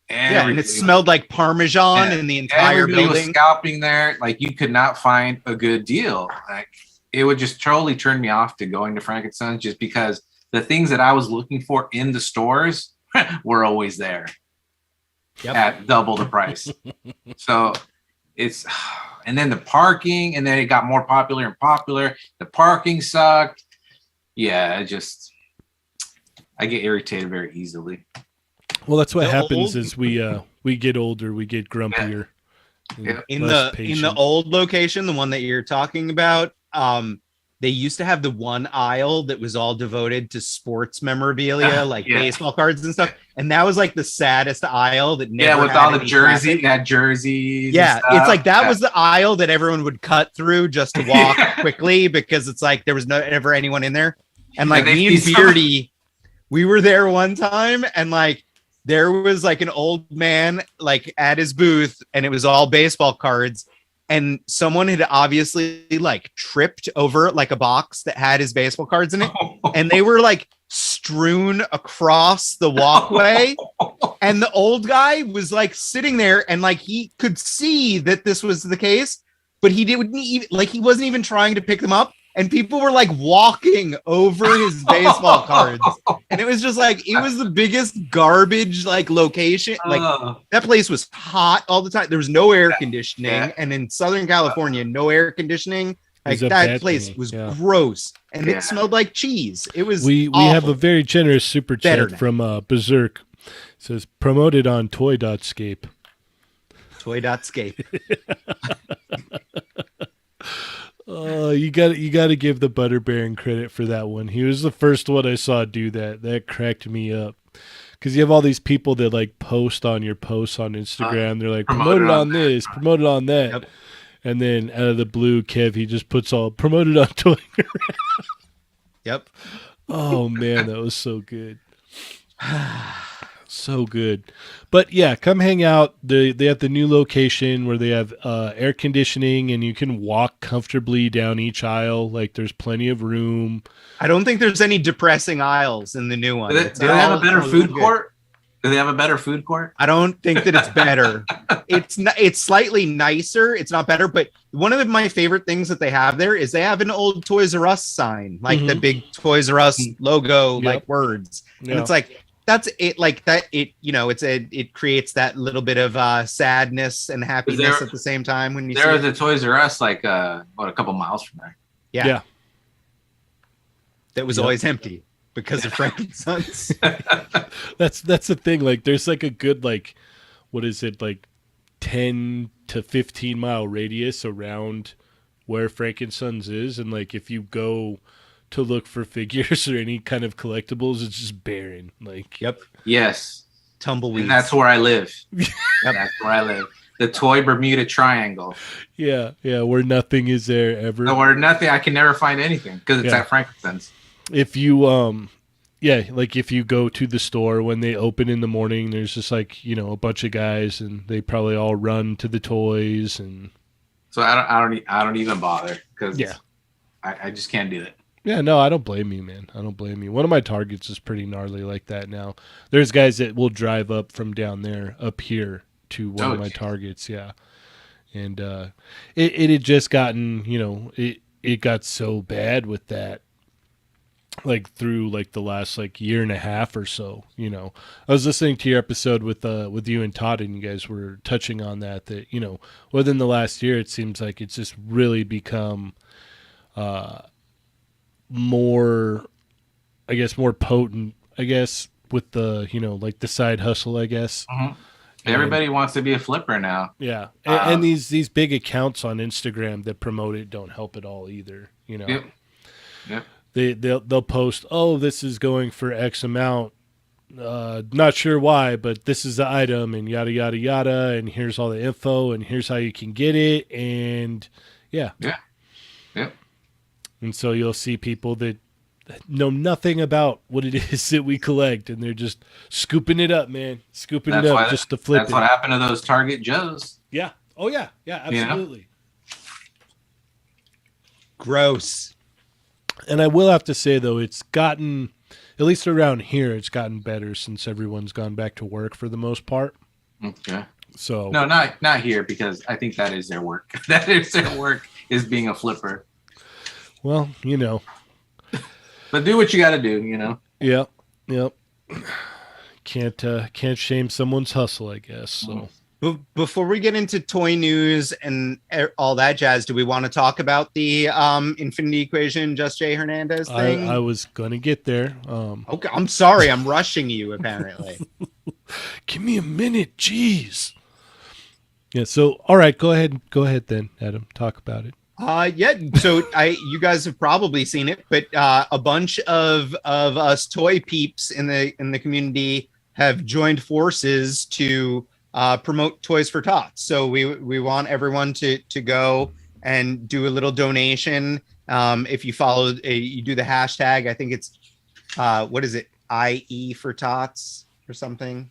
B: And it smelled like Parmesan in the entire building.
D: Was scalping there. Like you could not find a good deal. Like it would just totally turn me off to going to Frankenstein's just because the things that I was looking for in the stores were always there at double the price. So and then the parking, and then it got more popular and popular. The parking sucked. Yeah, I get irritated very easily.
A: Well, that's what happens as we get older, we get grumpier.
B: In the old location, the one that you're talking about, they used to have the one aisle that was all devoted to sports memorabilia, like baseball cards and stuff. And that was like the saddest aisle that never
D: with all the jerseys. Yeah,
B: it's like that was the aisle that everyone would cut through just to walk quickly because it's like there was never anyone in there. And like me and Beardy, we were there one time, and like there was like an old man like at his booth, and it was all baseball cards. And someone had obviously like tripped over like a box that had his baseball cards in it. And they were like strewn across the walkway. And the old guy was like sitting there, and like he could see that this was the case, but he didn't even like, he wasn't even trying to pick them up. And people were like walking over his baseball cards. And it was just like, it was the biggest garbage like location. Like that place was hot all the time. There was no air conditioning. And in Southern California, no air conditioning Like that place was gross, and it smelled like cheese. It was.
A: We have a very generous super chat from Berserk. It says promoted on Toy.scape.
B: Toy.scape.
A: Oh, you got to give the Butter Baron credit for that one. He was the first one I saw do that. That cracked me up. Because you have all these people that like post on your posts on Instagram. They're like, promoted on this, promoted on that. Yep. And then out of the blue, Kev, he just puts all promoted on Toy.
B: Yep.
A: Oh, man, that was so good. So good. But yeah, come hang out. They have the new location where they have air conditioning and you can walk comfortably down each aisle. Like there's plenty of room.
B: I don't think there's any depressing aisles in the new one.
D: Do they have a better food court? Do they have a better food court?
B: I don't think that it's better. It's slightly nicer. It's not better, but one of my favorite things that they have there is they have an old Toys R Us sign, like the big Toys R Us logo, like words. And it's like, that's it, like that. It it creates that little bit of sadness and happiness at the same time when you.
D: There is a Toys R Us like a couple miles from there.
B: Yeah. That was always empty because of Frankenstein's.
A: That's the thing. Like, there's like a good like, what is it, like 10 to 15 mile radius around where Frankenstein's is, and like if you go to look for figures or any kind of collectibles, it's just barren. Like,
D: yes,
B: tumbleweeds.
D: And that's where I live. That's where I live. The Toy Bermuda Triangle.
A: Yeah, where nothing is there ever.
D: No, where nothing. I can never find anything because it's at Frankenstein's.
A: If you like if you go to the store when they open in the morning, there's just like a bunch of guys, and they probably all run to the toys, and
D: so I don't even bother because I just can't do it.
A: Yeah, no, I don't blame you, man. I don't blame you. One of my Targets is pretty gnarly like that now. There's guys that will drive up from down there up here to one of my Targets, and it had just gotten, it got so bad with that. Like through like the last like year and a half or so, I was listening to your episode with you and Todd, and you guys were touching on that within the last year, it seems like it's just really become more potent, with the, like the side hustle, I guess.
D: Mm-hmm. Everybody wants to be a flipper now.
A: Yeah. And these big accounts on Instagram that promote it don't help at all either,
D: Yep.
A: They'll post, oh, this is going for X amount. Not sure why, but this is the item, and yada yada yada, and here's all the info, and here's how you can get it, and and so you'll see people that know nothing about what it is that we collect, and they're just scooping it up, man, just to flip.
D: That's what happened to those Target Joes.
A: Yeah. Oh yeah, absolutely.
B: Gross.
A: And I will have to say, though, it's gotten, at least around here, it's gotten better since everyone's gone back to work for the most part.
D: Okay.
A: So
D: no, not here, because I think that is their work. That is their work, is being a flipper.
A: Well,
D: But do what you got to do,
A: Yep. Can't shame someone's hustle, I guess. So.
B: Before we get into toy news and all that jazz, do we want to talk about the Infinity Equation, Just Jay Hernandez thing?
A: I was going to get there.
B: Okay, I'm sorry. I'm rushing you, apparently.
A: Give me a minute. Jeez. Yeah, so, all right, go ahead then, Adam. Talk about it.
B: So you guys have probably seen it, but a bunch of us toy peeps in the community have joined forces to promote Toys for Tots. So we want everyone to go and do a little donation. If you follow, you do the hashtag. I think it's what is it? IE for Tots or something.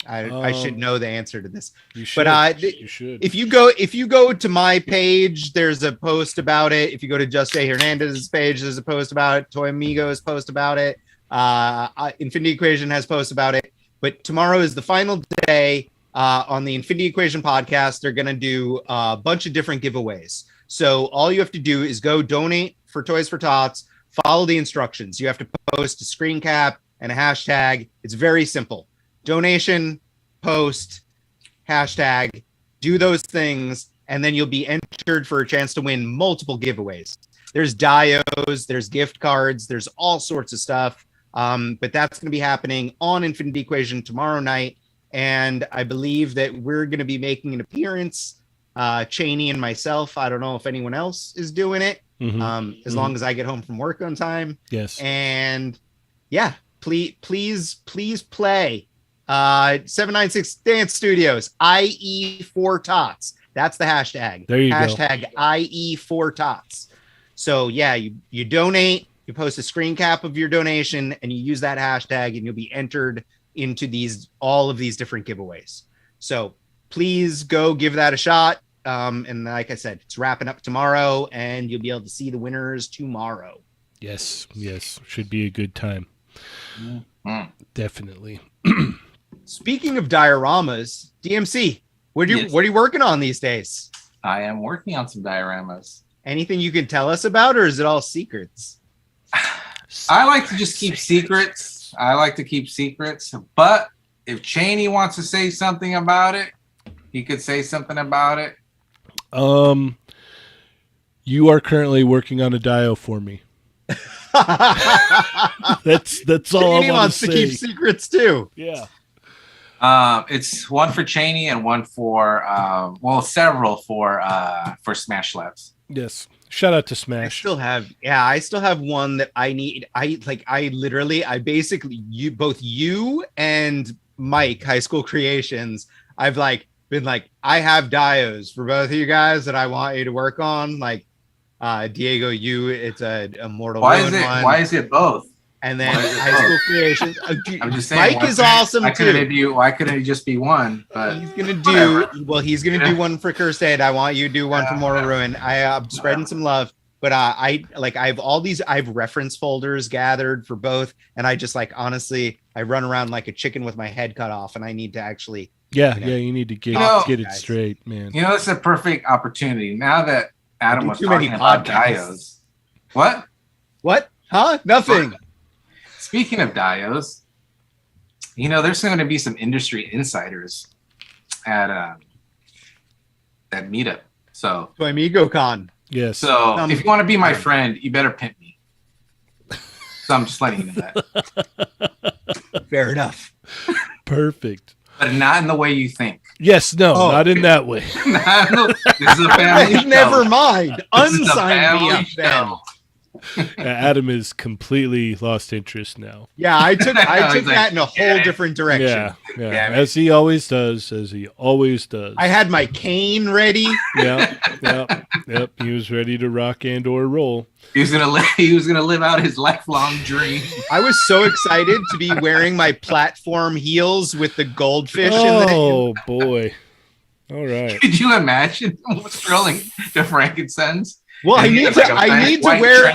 B: I should know the answer to this.
A: You should.
B: But
A: you should.
B: If you go to my page, there's a post about it. If you go to Just Jay Hernandez's page, there's a post about it. Toy Migo's post about it. Infinity Equation has posts about it. But tomorrow is the final day. On the Infinity Equation podcast, they're going to do a bunch of different giveaways. So all you have to do is go donate for Toys for Tots, follow the instructions. You have to post a screen cap and a hashtag. It's very simple. Donation, post, hashtag, do those things, and then you'll be entered for a chance to win multiple giveaways. There's dios, there's gift cards, there's all sorts of stuff. But that's going to be happening on Infinity Equation tomorrow night. And I believe that we're going to be making an appearance, Cheney and myself. I don't know if anyone else is doing it, as long as I get home from work on time.
A: Yes.
B: And yeah, please play 796 Dance Studios, IE4 Tots. That's the hashtag.
A: There you go.
B: Hashtag IE4 Tots. So yeah, you donate, you post a screen cap of your donation, and you use that hashtag, and you'll be entered into all of these different giveaways. So please go give that a shot. And like I said, it's wrapping up tomorrow, and you'll be able to see the winners tomorrow.
A: Yes. Should be a good time. Definitely.
B: Speaking of dioramas, DMC, what are you working on these days?
D: I am working on some dioramas.
B: Anything you can tell us about, or is it all secrets?
D: I like to just keep secrets. But if Cheney wants to say something about it, he could say something about it.
A: You are currently working on a dio for me. That's all
B: Cheney
A: I want
B: wants
A: to
B: to
A: say.
B: keep secrets too.
A: Yeah.
D: It's one for Cheney and one for several for Smash Labs.
A: Yes. Shout out to
B: I
A: Smash.
B: still have one that I need. I basically, you and Mike, High School Creations, I've been I have dios for both of you guys that I want you to work on. Diego, it's a Mortal Wound one.
D: Why is it both?
B: And then High School Creations.
D: I'm just saying,
B: Mike is awesome too.
D: Why couldn't it just be one? But
B: he's gonna do one for Cursed. I want you to do one for Mortal Ruin. I'm spreading some love, but I have all these. I have reference folders gathered for both, and I just honestly, I run around like a chicken with my head cut off, and I need to actually.
A: You need to get it straight, man.
D: It's a perfect opportunity now that Adam was
B: too
D: talking
B: many
D: about
B: podcasts.
D: dios.
B: What? Huh? Nothing.
D: Speaking of dios, there's going to be some industry insiders at that meetup. So
B: Migo Con.
A: Yes.
D: So if you want to be my friend, you better pimp me. So I'm just letting you know that.
B: Fair enough.
A: Perfect.
D: But not in the way you think.
A: Yes, no, not in that way.
D: This is a family show.
B: Never mind.
D: This is a
B: Unsigned me
D: family
B: up then.
D: show.
A: Adam is completely lost interest now.
B: Yeah, I took
D: He's
B: that in a whole different direction.
A: Yeah. As he always does.
B: I had my cane ready.
A: Yep. He was ready to rock and or roll.
D: He was gonna live out his lifelong dream.
B: I was so excited to be wearing my platform heels with the goldfish.
A: Oh boy! All right.
D: Could you imagine scrolling to Frankenstein's?
B: Well, I need to wear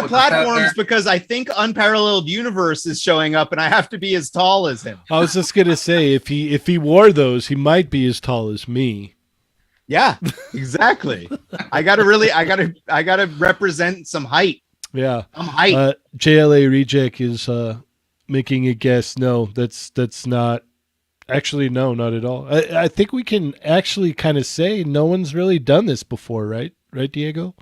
B: platforms because I think Unparalleled Universe is showing up, and I have to be as tall as him.
A: I was just gonna say if he wore those, he might be as tall as me.
B: Yeah, exactly. I gotta represent some height.
A: Yeah,
B: some height.
A: JLA Reject is making a guess. No, that's not. Actually, no, not at all. I think we can actually kind of say no one's really done this before, right? Right, Diego?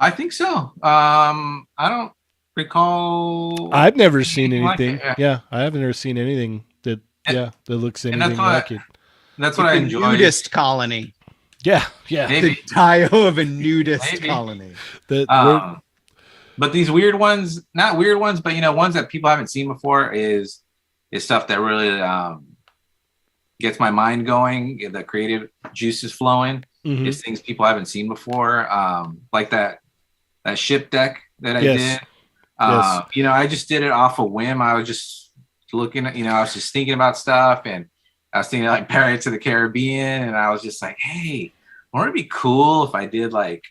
D: I think so. I don't recall.
A: I've never seen anything.
D: Like it,
A: I haven't ever seen anything that looks anything like it.
D: That's what I enjoy.
B: Nudist colony.
A: Yeah.
D: Maybe.
B: The Dio of a nudist colony.
D: But these weird ones, not weird ones, but ones that people haven't seen before is stuff that really gets my mind going, the creative juices flowing.
A: Mm-hmm.
D: It's things people haven't seen before, like that ship deck that I did.
A: Yes.
D: I just did it off a whim. I was just looking at, I was just thinking about stuff, and I was thinking like Pirates of the Caribbean, and I was just like, hey, wouldn't it be cool if I did like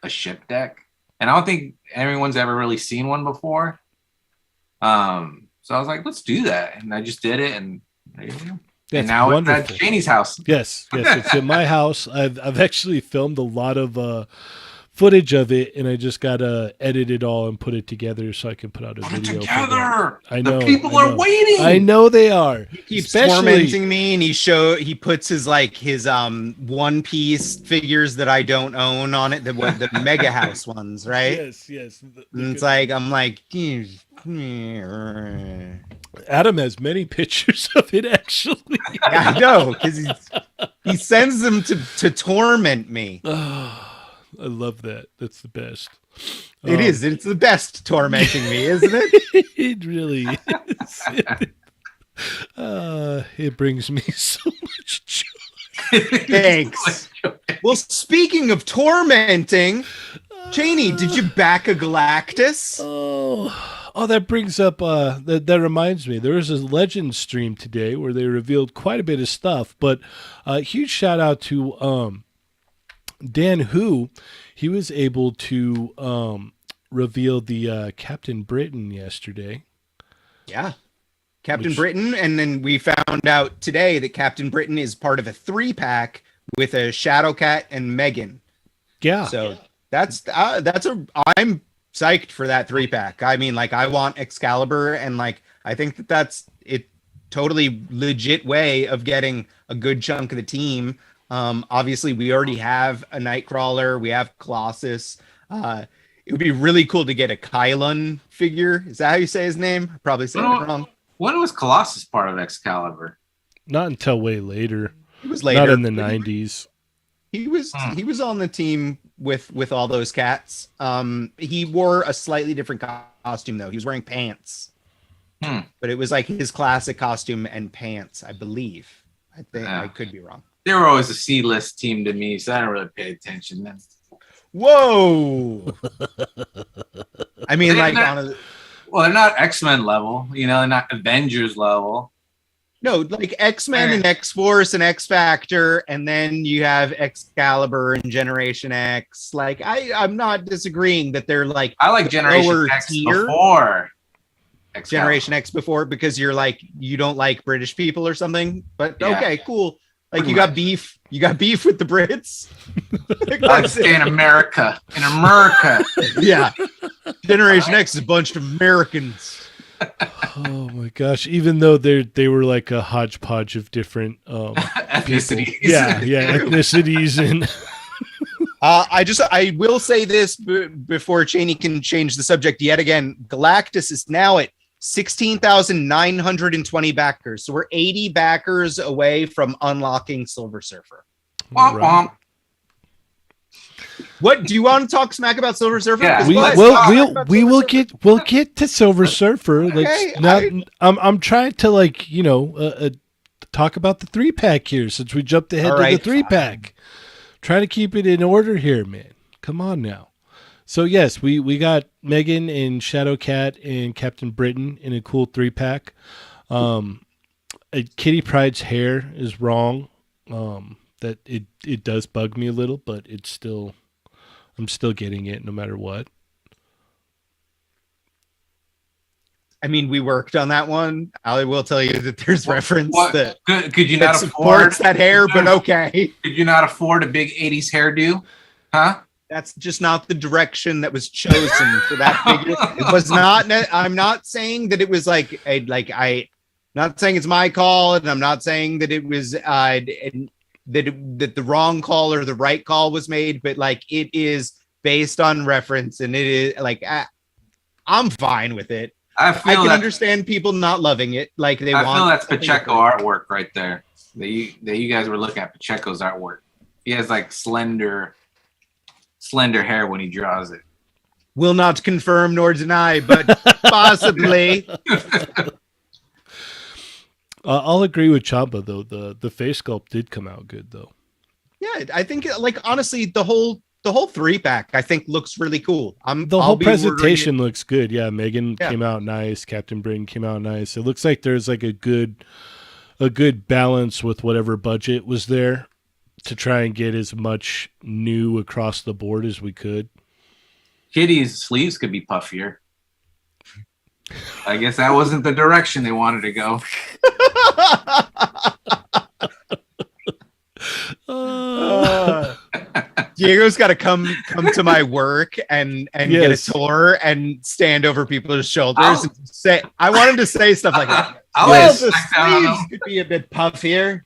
D: a ship deck? And I don't think everyone's ever really seen one before. So I was like, let's do that. And I just did it. And there you go. And now
A: wonderful.
D: It's at Janie's house.
A: Yes, it's in my house. I've actually filmed a lot of footage of it, and I just gotta edit it all and put it together so I can put out a
D: Put it
A: video.
D: together.
A: I know.
D: The people
A: I
D: are
A: know.
D: waiting.
A: I know they are.
B: He keeps
A: Especially-
B: tormenting me, and he puts his One Piece figures that I don't own on it, the Mega House ones, right?
A: Yes.
B: And it's like I'm like,
A: Adam has many pictures of it actually.
B: I know, because he sends them to torment me.
A: I love that. That's the best.
B: It is. It's the best tormenting me, isn't it?
A: It really is. It brings me so much joy.
B: Thanks. Well, speaking of tormenting, Cheney, did you back a Galactus?
A: Oh, that brings up that reminds me. There was a Legends stream today where they revealed quite a bit of stuff, but huge shout out to Dan Who. He was able to reveal the Captain Britain yesterday.
B: Yeah. Captain Britain, and then we found out today that Captain Britain is part of a 3-pack with a Shadowcat and Megan.
A: Yeah.
B: So I'm psyched for that 3-pack. I mean, like, I want Excalibur, and like I think that's it. Totally legit way of getting a good chunk of the team. Obviously, we already have a Nightcrawler. We have Colossus. It would be really cool to get a Kylun figure. Is that how you say his name? I probably said it wrong.
D: When was Colossus part of Excalibur?
A: Not until way later.
B: It was later.
A: Not in the 90s.
B: He was on the team with all those cats. He wore a slightly different costume though. He was wearing pants. But it was like his classic costume and pants, I believe. I think I could be wrong.
D: They were always a C-list team to me, so I don't really pay attention then.
B: Whoa! I mean, like
D: well, they're not X-Men level, they're not Avengers level.
B: No, like X-Men and X-Force and X-Factor, and then you have Excalibur and Generation X. Like, I'm not disagreeing that they're like
D: I like Generation X before Excalibur.
B: Generation X before, because you're like, you don't like British people or something. But okay, cool. Like, you got beef with the Brits.
D: I'd say in America.
B: Yeah. Generation X is a bunch of Americans.
A: Oh my gosh! Even though they were like a hodgepodge of different
D: ethnicities.
A: Yeah, ethnicities and.
B: I will say this before Cheney can change the subject yet again. Galactus is now at 16,920 backers, so we're 80 backers away from unlocking Silver Surfer.
D: Womp womp.
B: What do you want to talk smack about Silver Surfer?
D: Yeah,
A: we'll get to Silver Surfer.
B: Okay,
A: I'm trying to talk about the 3-pack here since we jumped ahead to the 3-pack. Try to keep it in order here, man. Come on now. So yes, we got Megan and Shadowcat and Captain Britain in a cool 3-pack. Kitty Pryde's hair is wrong. That it does bug me a little, but I'm still getting it no matter what.
B: I mean, we worked on that one. I will tell you that there's reference that
D: could you not afford
B: that hair, but okay.
D: Could you not afford a big 80s hairdo? Huh?
B: That's just not the direction that was chosen for that figure. It was not. I'm not saying that it was not saying it's my call, and I'm not saying that it was that the wrong call or the right call was made, but like, it is based on reference, and it is like, I'm fine with it. I can understand people not loving it. Like, I
D: feel that's Pacheco artwork right there. That you guys were looking at Pacheco's artwork. He has like slender hair when he draws it.
B: Will not confirm nor deny, but possibly.
A: I'll agree with Chamba though. The face sculpt did come out good though.
B: Yeah, I think honestly the whole 3-pack I think looks really cool.
A: The whole presentation looks good. Yeah, Megan came out nice. Captain Britain came out nice. It looks like there's like a good balance with whatever budget was there to try and get as much new across the board as we could.
D: Kitty's sleeves could be puffier. I guess that wasn't the direction they wanted to go.
B: Diego's got to come to my work and get a
A: Yes.
B: tour and stand over people's shoulders and say, I want him to say stuff like that.
D: I'll
B: Well,
D: let
B: the
D: smack down on
B: sleeves
D: them.
B: could be a bit puffier.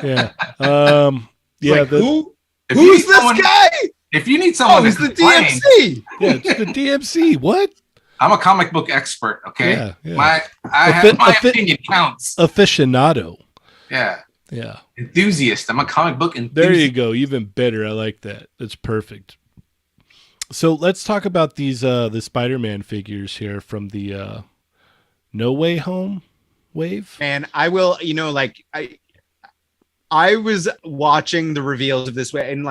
A: Yeah.
B: It's like,
A: the-
D: If you
B: who's
D: need
B: this
D: someone-
B: guy?
D: If you need someone
B: Oh, it's
D: to
B: the
D: explain,
B: DMC.
A: yeah, it's the DMC. What?
D: I'm a comic book expert. Okay,
A: Yeah, yeah.
D: my opinion counts.
A: Aficionado.
D: Yeah,
A: Yeah.
D: enthusiast. I'm a comic book enthusiast.
A: There you go. Even better. I like that. That's perfect. So let's talk about these the Spider-Man figures here from the No Way Home wave.
B: And I will, like I was watching the reveals of this way, and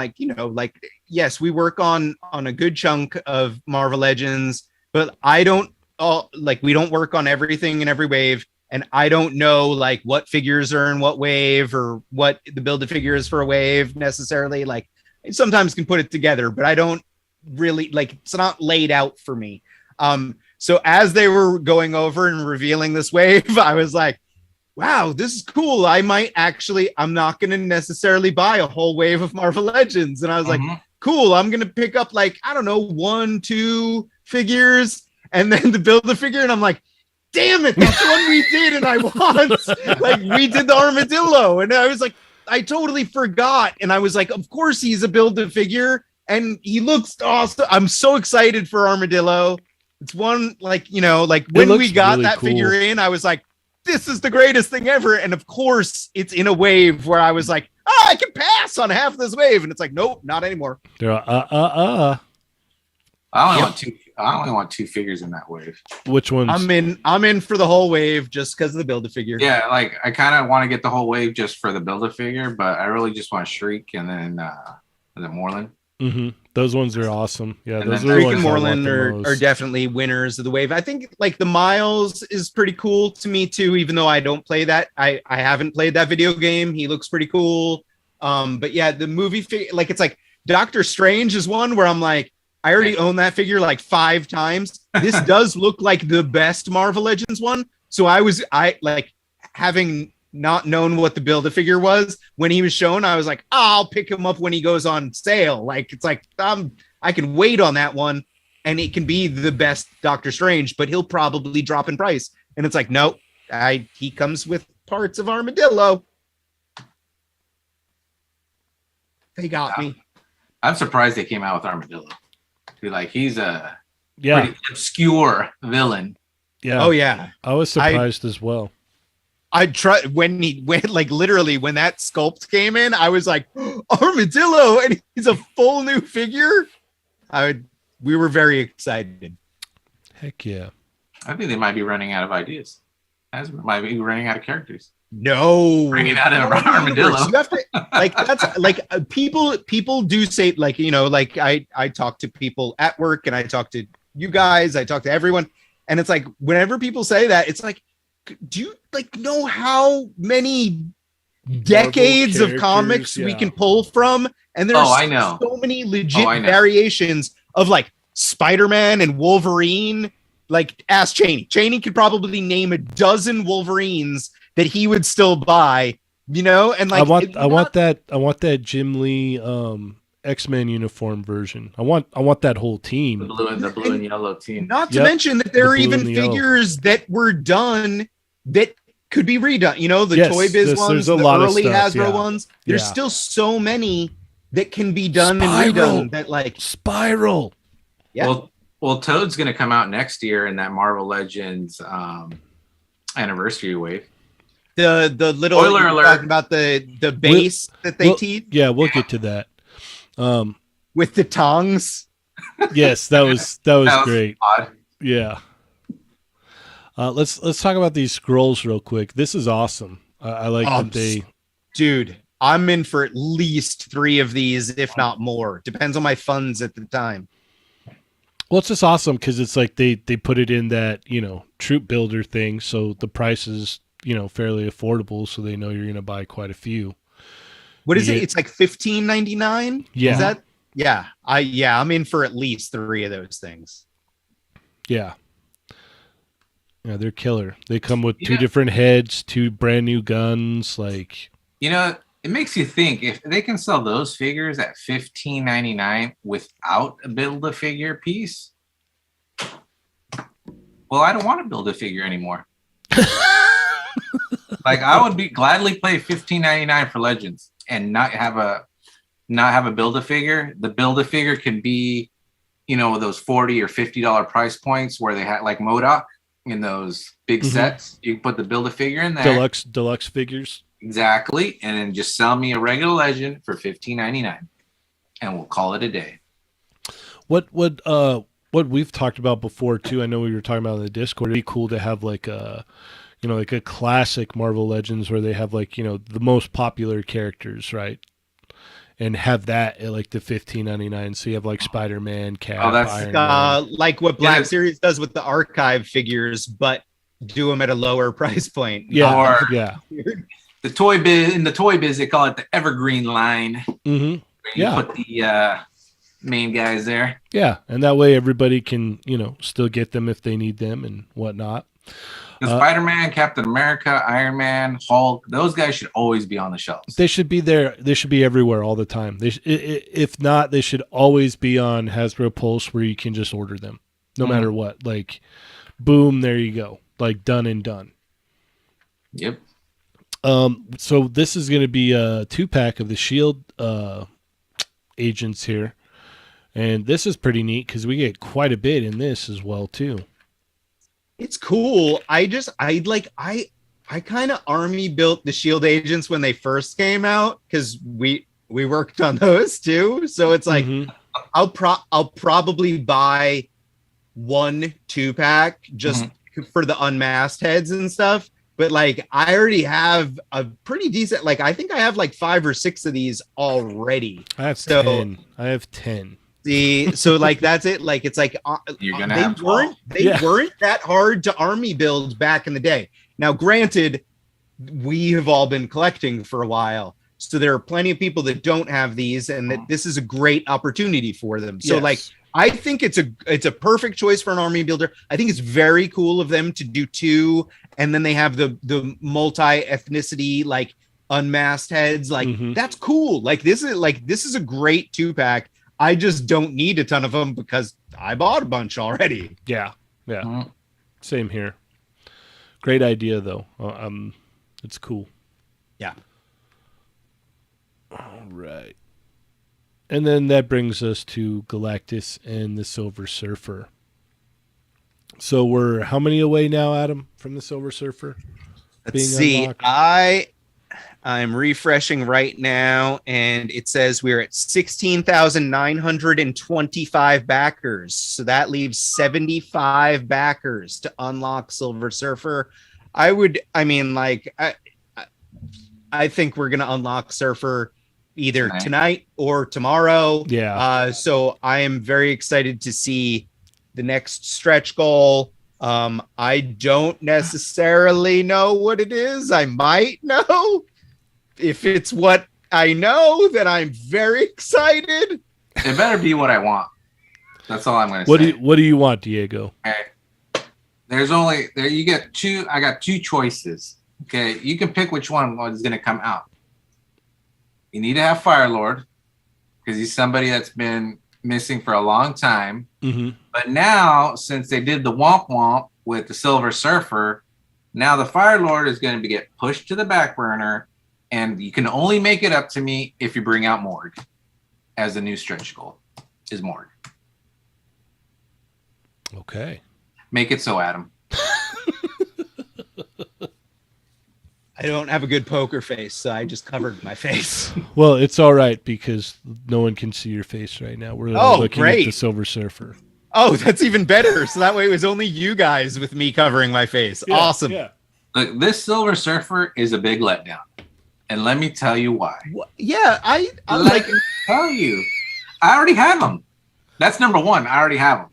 B: yes, we work on a good chunk of Marvel Legends, but we don't work on everything in every wave, and I don't know like what figures are in what wave or what the build a figure is for a wave necessarily. Like I sometimes can put it together, but I don't really it's not laid out for me. So as they were going over and revealing this wave, I was like, wow, this is cool. I'm not going to necessarily buy a whole wave of Marvel Legends. And I was like, cool. I'm going to pick up 1, 2 figures and then to build the figure. And I'm like, damn it. That's one we did. And I want, we did the armadillo. And I was like, I totally forgot. And I was like, of course he's a build a figure and he looks awesome. I'm so excited for armadillo. It's one when we got
A: really
B: that
A: cool.
B: figure in, I was like, this is the greatest thing ever. And of course it's in a wave where I was like, I can pass on half this wave. And it's like, nope, not anymore.
A: They're
D: I only want two figures in that wave.
A: Which ones?
B: I'm in for the whole wave just because of the build a figure.
D: Yeah, I kind of want to get the whole wave just for the build a figure, but I really just want Shriek and then Moreland.
A: Mm-hmm. Those ones are awesome. Yeah,
D: And
A: those
D: then
A: are the
B: Drake
A: ones
B: and
A: I want
B: Moreland
A: the
B: are
A: most.
B: definitely winners of the wave. I think the Miles is pretty cool to me too, even though I don't play that. I haven't played that video game. He looks pretty cool. But yeah, the movie it's like Doctor Strange is one where I'm like, I already own that figure 5 times. This does look like the best Marvel Legends one. So having not known what the build a figure was when he was shown, I was like, I'll pick him up when he goes on sale. I can wait on that one and it can be the best Doctor Strange, but he'll probably drop in price. And it's like, no, he comes with parts of Armadillo. They got me.
D: I'm surprised they came out with Armadillo. He's a
A: Yeah,
D: pretty obscure villain.
A: yeah.
B: Oh yeah.
A: I was surprised as well.
B: I tried when literally when that sculpt came in, I was like, Armadillo, and he's a full new figure. We were very excited.
A: Heck yeah.
D: I think they might be running out of ideas. Might be running out of characters.
B: No,
D: Bring it out in Armadillo.
B: You have to people do say I talk to people at work and I talk to you guys, I talk to everyone, and it's like whenever people say that, it's like, do you know how many decades of comics we can pull from? And there's
D: I know.
B: so many legit variations of Spider-Man and Wolverine. Ask Cheney. Cheney could probably name a dozen Wolverines that he would still buy, and
A: I want that Jim Lee X-Men uniform version. I want that whole team.
D: The blue and yellow team.
B: Not to mention that there are
A: blue
B: even
A: and the yellow.
B: figures that were done that could be redone. The
A: Yes,
B: Toy Biz ones,
A: there's a
B: the
A: lot of
B: early
A: stuff,
B: Hasbro
A: yeah.
B: ones. There's
A: Yeah.
B: still so many that can be done
A: Spiral.
B: and redone. That
A: Spiral.
B: yeah.
D: Well, Toad's going to come out next year in that Marvel Legends anniversary wave.
B: The little
D: Spoiler alert.
B: talking about the base that they teed
A: Yeah, we'll get to that.
B: with the tongs.
A: Yes, that was great.
D: Odd.
A: Yeah. Let's talk about these scrolls real quick. This is awesome. I like that they.
B: Dude, I'm in for at least 3 of these, if not more. Depends on my funds at the time.
A: Well, it's just awesome because it's like they put it in that troop builder thing, so the price is fairly affordable, so they know you're going to buy quite a few.
B: What is it? It's like $15.99.
A: Yeah.
B: Is that? Yeah. I'm in for at least 3 of those things.
A: Yeah. Yeah, they're killer. They come with 2 different heads, 2 brand new guns.
D: it makes you think if they can sell those figures at $15.99 without a build-a-figure piece. Well, I don't want to build a figure anymore. Like I would gladly play $15.99 for Legends and not have a build-a-figure. The build-a-figure can be, those $40 or $50 price points where they had like MODOK in those big sets. You can put the build-a-figure in there.
A: Deluxe figures.
D: Exactly. And then just sell me a regular Legend for $15.99 and we'll call it a day.
A: What we've talked about before too, I know we were talking about in the Discord, it'd be cool to have like a classic Marvel Legends where they have like, the most popular characters, right? And have that at like the $15.99. So you have like Spider-Man, Cap, Iron Man.
B: Like what Black Series does with the archive figures, but do them at a lower price point.
A: Yeah.
D: The toy biz, they call it the Evergreen line.
A: Mm-hmm.
D: You put the main guys there.
A: Yeah, and that way everybody can, still get them if they need them and whatnot.
D: Spider-Man, Captain America, Iron Man, Hulk, those guys should always be on the shelves.
A: They should be there. They should be everywhere all the time. If not, they should always be on Hasbro Pulse where you can just order them no matter what. Like, boom, there you go. Like, done and done.
D: Yep.
A: So this is going to be a 2-pack of the Shield agents here. And this is pretty neat because we get quite a bit in this as well, too.
B: It's cool. I kind of army built the Shield agents when they first came out because we worked on those too. So it's like I'll probably buy 1 2-pack just for the unmasked heads and stuff. But like I already have a pretty decent. Like I think I have like 5 or 6 of these already.
A: I have 10. I have 10.
B: So like that's it. Like it's like
D: you're gonna have
B: they weren't that hard to army build back in the day. Now, granted, we have all been collecting for a while, so there are plenty of people that don't have these, and that this is a great opportunity for them. So like I think it's a perfect choice for an army builder. I think it's very cool of them to do 2, and then they have the multi-ethnicity like unmasked heads. Like that's cool. Like this is a great 2-pack. I just don't need a ton of them because I bought a bunch already.
A: Yeah. Same here. Great idea, though. It's cool.
B: Yeah.
A: All right. And then that brings us to Galactus and the Silver Surfer. So we're how many away now, Adam, from the Silver Surfer?
B: Let's see.
A: Unlocked?
B: I'm refreshing right now, and it says we're at 16,925 backers. So that leaves 75 backers to unlock Silver Surfer. I think we're gonna unlock Surfer either tonight or tomorrow.
A: Yeah.
B: So I am very excited to see the next stretch goal. I don't necessarily know what it is. I might know. If it's what I know, then I'm very excited.
D: It better be what I want. That's all I'm going to say.
A: What do you want, Diego?
D: Okay. You get 2. I got 2 choices. Okay. You can pick which one is going to come out. You need to have Firelord because he's somebody that's been missing for a long time. But now, since they did the womp womp with the Silver Surfer, now the Firelord is going to get pushed to the back burner. And you can only make it up to me if you bring out Morg as the new stretch goal is Morg.
A: Okay.
D: Make it so, Adam.
B: I don't have a good poker face, so I just covered my face.
A: Well, it's all right because no one can see your face right now. We're looking at the Silver Surfer.
B: Oh, that's even better. So that way it was only you guys with me covering my face.
A: Yeah,
B: awesome.
A: Yeah.
D: Look, this Silver Surfer is a big letdown. And let me tell you why.
B: Yeah, I
D: tell you. I already have them. That's number 1. I already have them.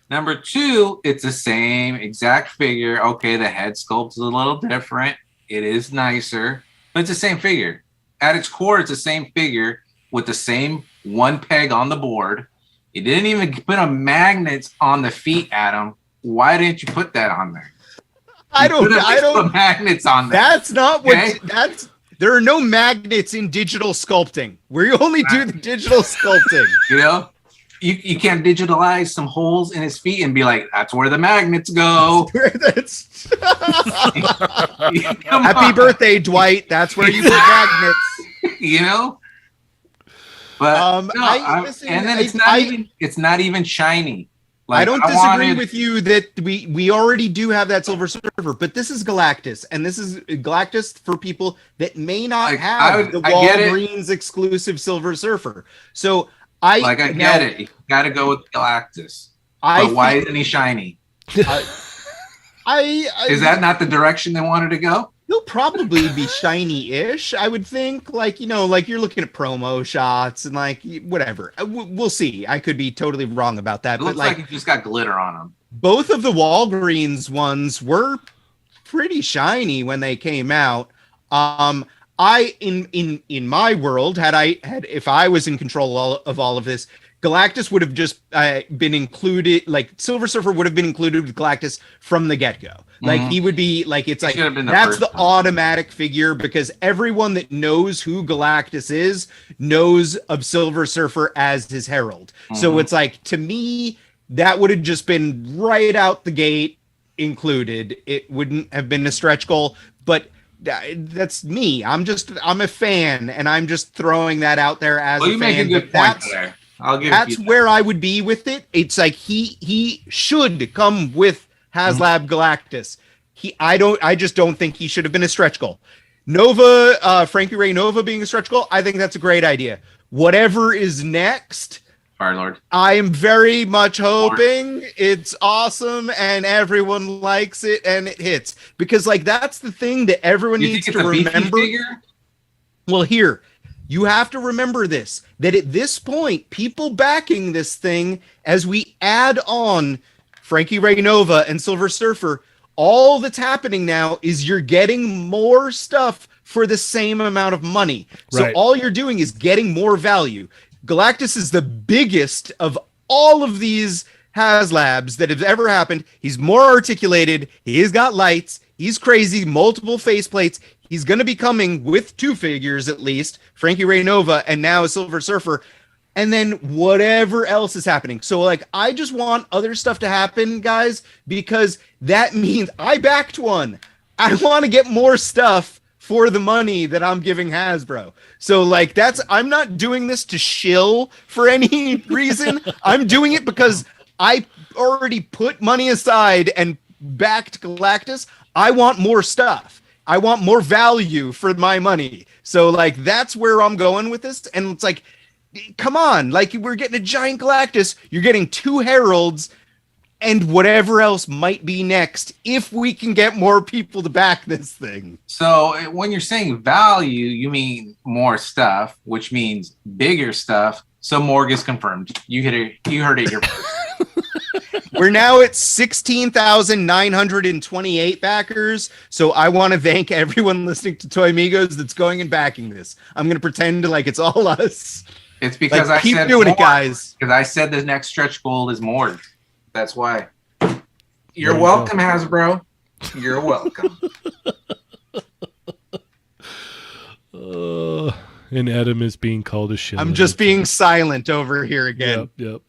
D: Number 2, it's the same exact figure. Okay, the head sculpt is a little different. It is nicer, but it's the same figure. At its core, it's the same figure with the same 1 peg on the board. You didn't even put a magnets on the feet, Adam. Why didn't you put that on there?
B: I don't
D: put magnets on there.
B: That's not what There are no magnets in digital sculpting. We only do the digital sculpting.
D: You know, you can't digitalize some holes in his feet and be like, that's where the magnets go.
B: That's
D: Come
B: happy
D: on.
B: birthday, Dwight. That's where you put magnets.
D: You know. But
B: listen,
D: and then it's not even shiny.
B: I don't disagree with you that we already do have that Silver Surfer, but this is Galactus, and this is Galactus for people that may not have the Walgreens exclusive Silver Surfer. So I
D: get it. You got to go with Galactus. But why isn't he shiny? Is that not the direction they wanted to go?
B: He'll probably be shiny-ish, I would think. Like, you know, like you're looking at promo shots and like whatever. We'll see. I could be totally wrong about that.
D: It looks like he just got glitter on him.
B: Both of the Walgreens ones were pretty shiny when they came out. In my world, if I was in control of all of this, Galactus would have just been included. Like Silver Surfer would have been included with Galactus from the get-go. Like he would be like, it's like that's the automatic figure, because everyone that knows who Galactus is knows of Silver Surfer as his herald. So it's like, to me, that would have just been right out the gate included. It wouldn't have been a stretch goal, but that's me. I'm a fan, and I'm just throwing that out there as a fan.
D: You make a good point there.
B: That's where I would be with it. It's like he should come with HasLab Galactus. I just don't think he should have been a stretch goal. Nova, Frankie Ray Nova being a stretch goal, I think that's a great idea. Whatever is next,
D: Fire-Lord,
B: I am very much hoping it's awesome and everyone likes it and it hits. Because like that's the thing that everyone needs to remember. Well, here, you have to remember this, that at this point, people backing this thing, as we add on Frankie Ray Nova and Silver Surfer, all that's happening now is you're getting more stuff for the same amount of money. So all you're doing is getting more value. Galactus is the biggest of all of these HasLabs that have ever happened. He's more articulated. He's got lights. He's crazy, multiple faceplates. He's going to be coming with 2 figures at least, Frankie Ray Nova and now Silver Surfer. And then whatever else is happening. So like, I just want other stuff to happen, guys, because that means I backed one. I want to get more stuff for the money that I'm giving Hasbro. So like, I'm not doing this to shill for any reason. I'm doing it because I already put money aside and backed Galactus. I want more stuff. I want more value for my money. So like, that's where I'm going with this. And it's like, come on, like we're getting a giant Galactus, you're getting 2 heralds, and whatever else might be next, if we can get more people to back this thing.
D: So when you're saying value, you mean more stuff, which means bigger stuff. So Morg is confirmed. You heard it here first.
B: We're now at 16,928 backers. So I want to thank everyone listening to Toy Migos that's going and backing this. I'm going to pretend like it's all us.
D: It's because
B: like,
D: I
B: keep
D: said
B: doing
D: more,
B: it, guys.
D: Because I said the next stretch goal is more. That's why. You're welcome, Hasbro. You're welcome.
A: And Adam is being called a shit.
B: I'm just being silent over here again.
A: Yep.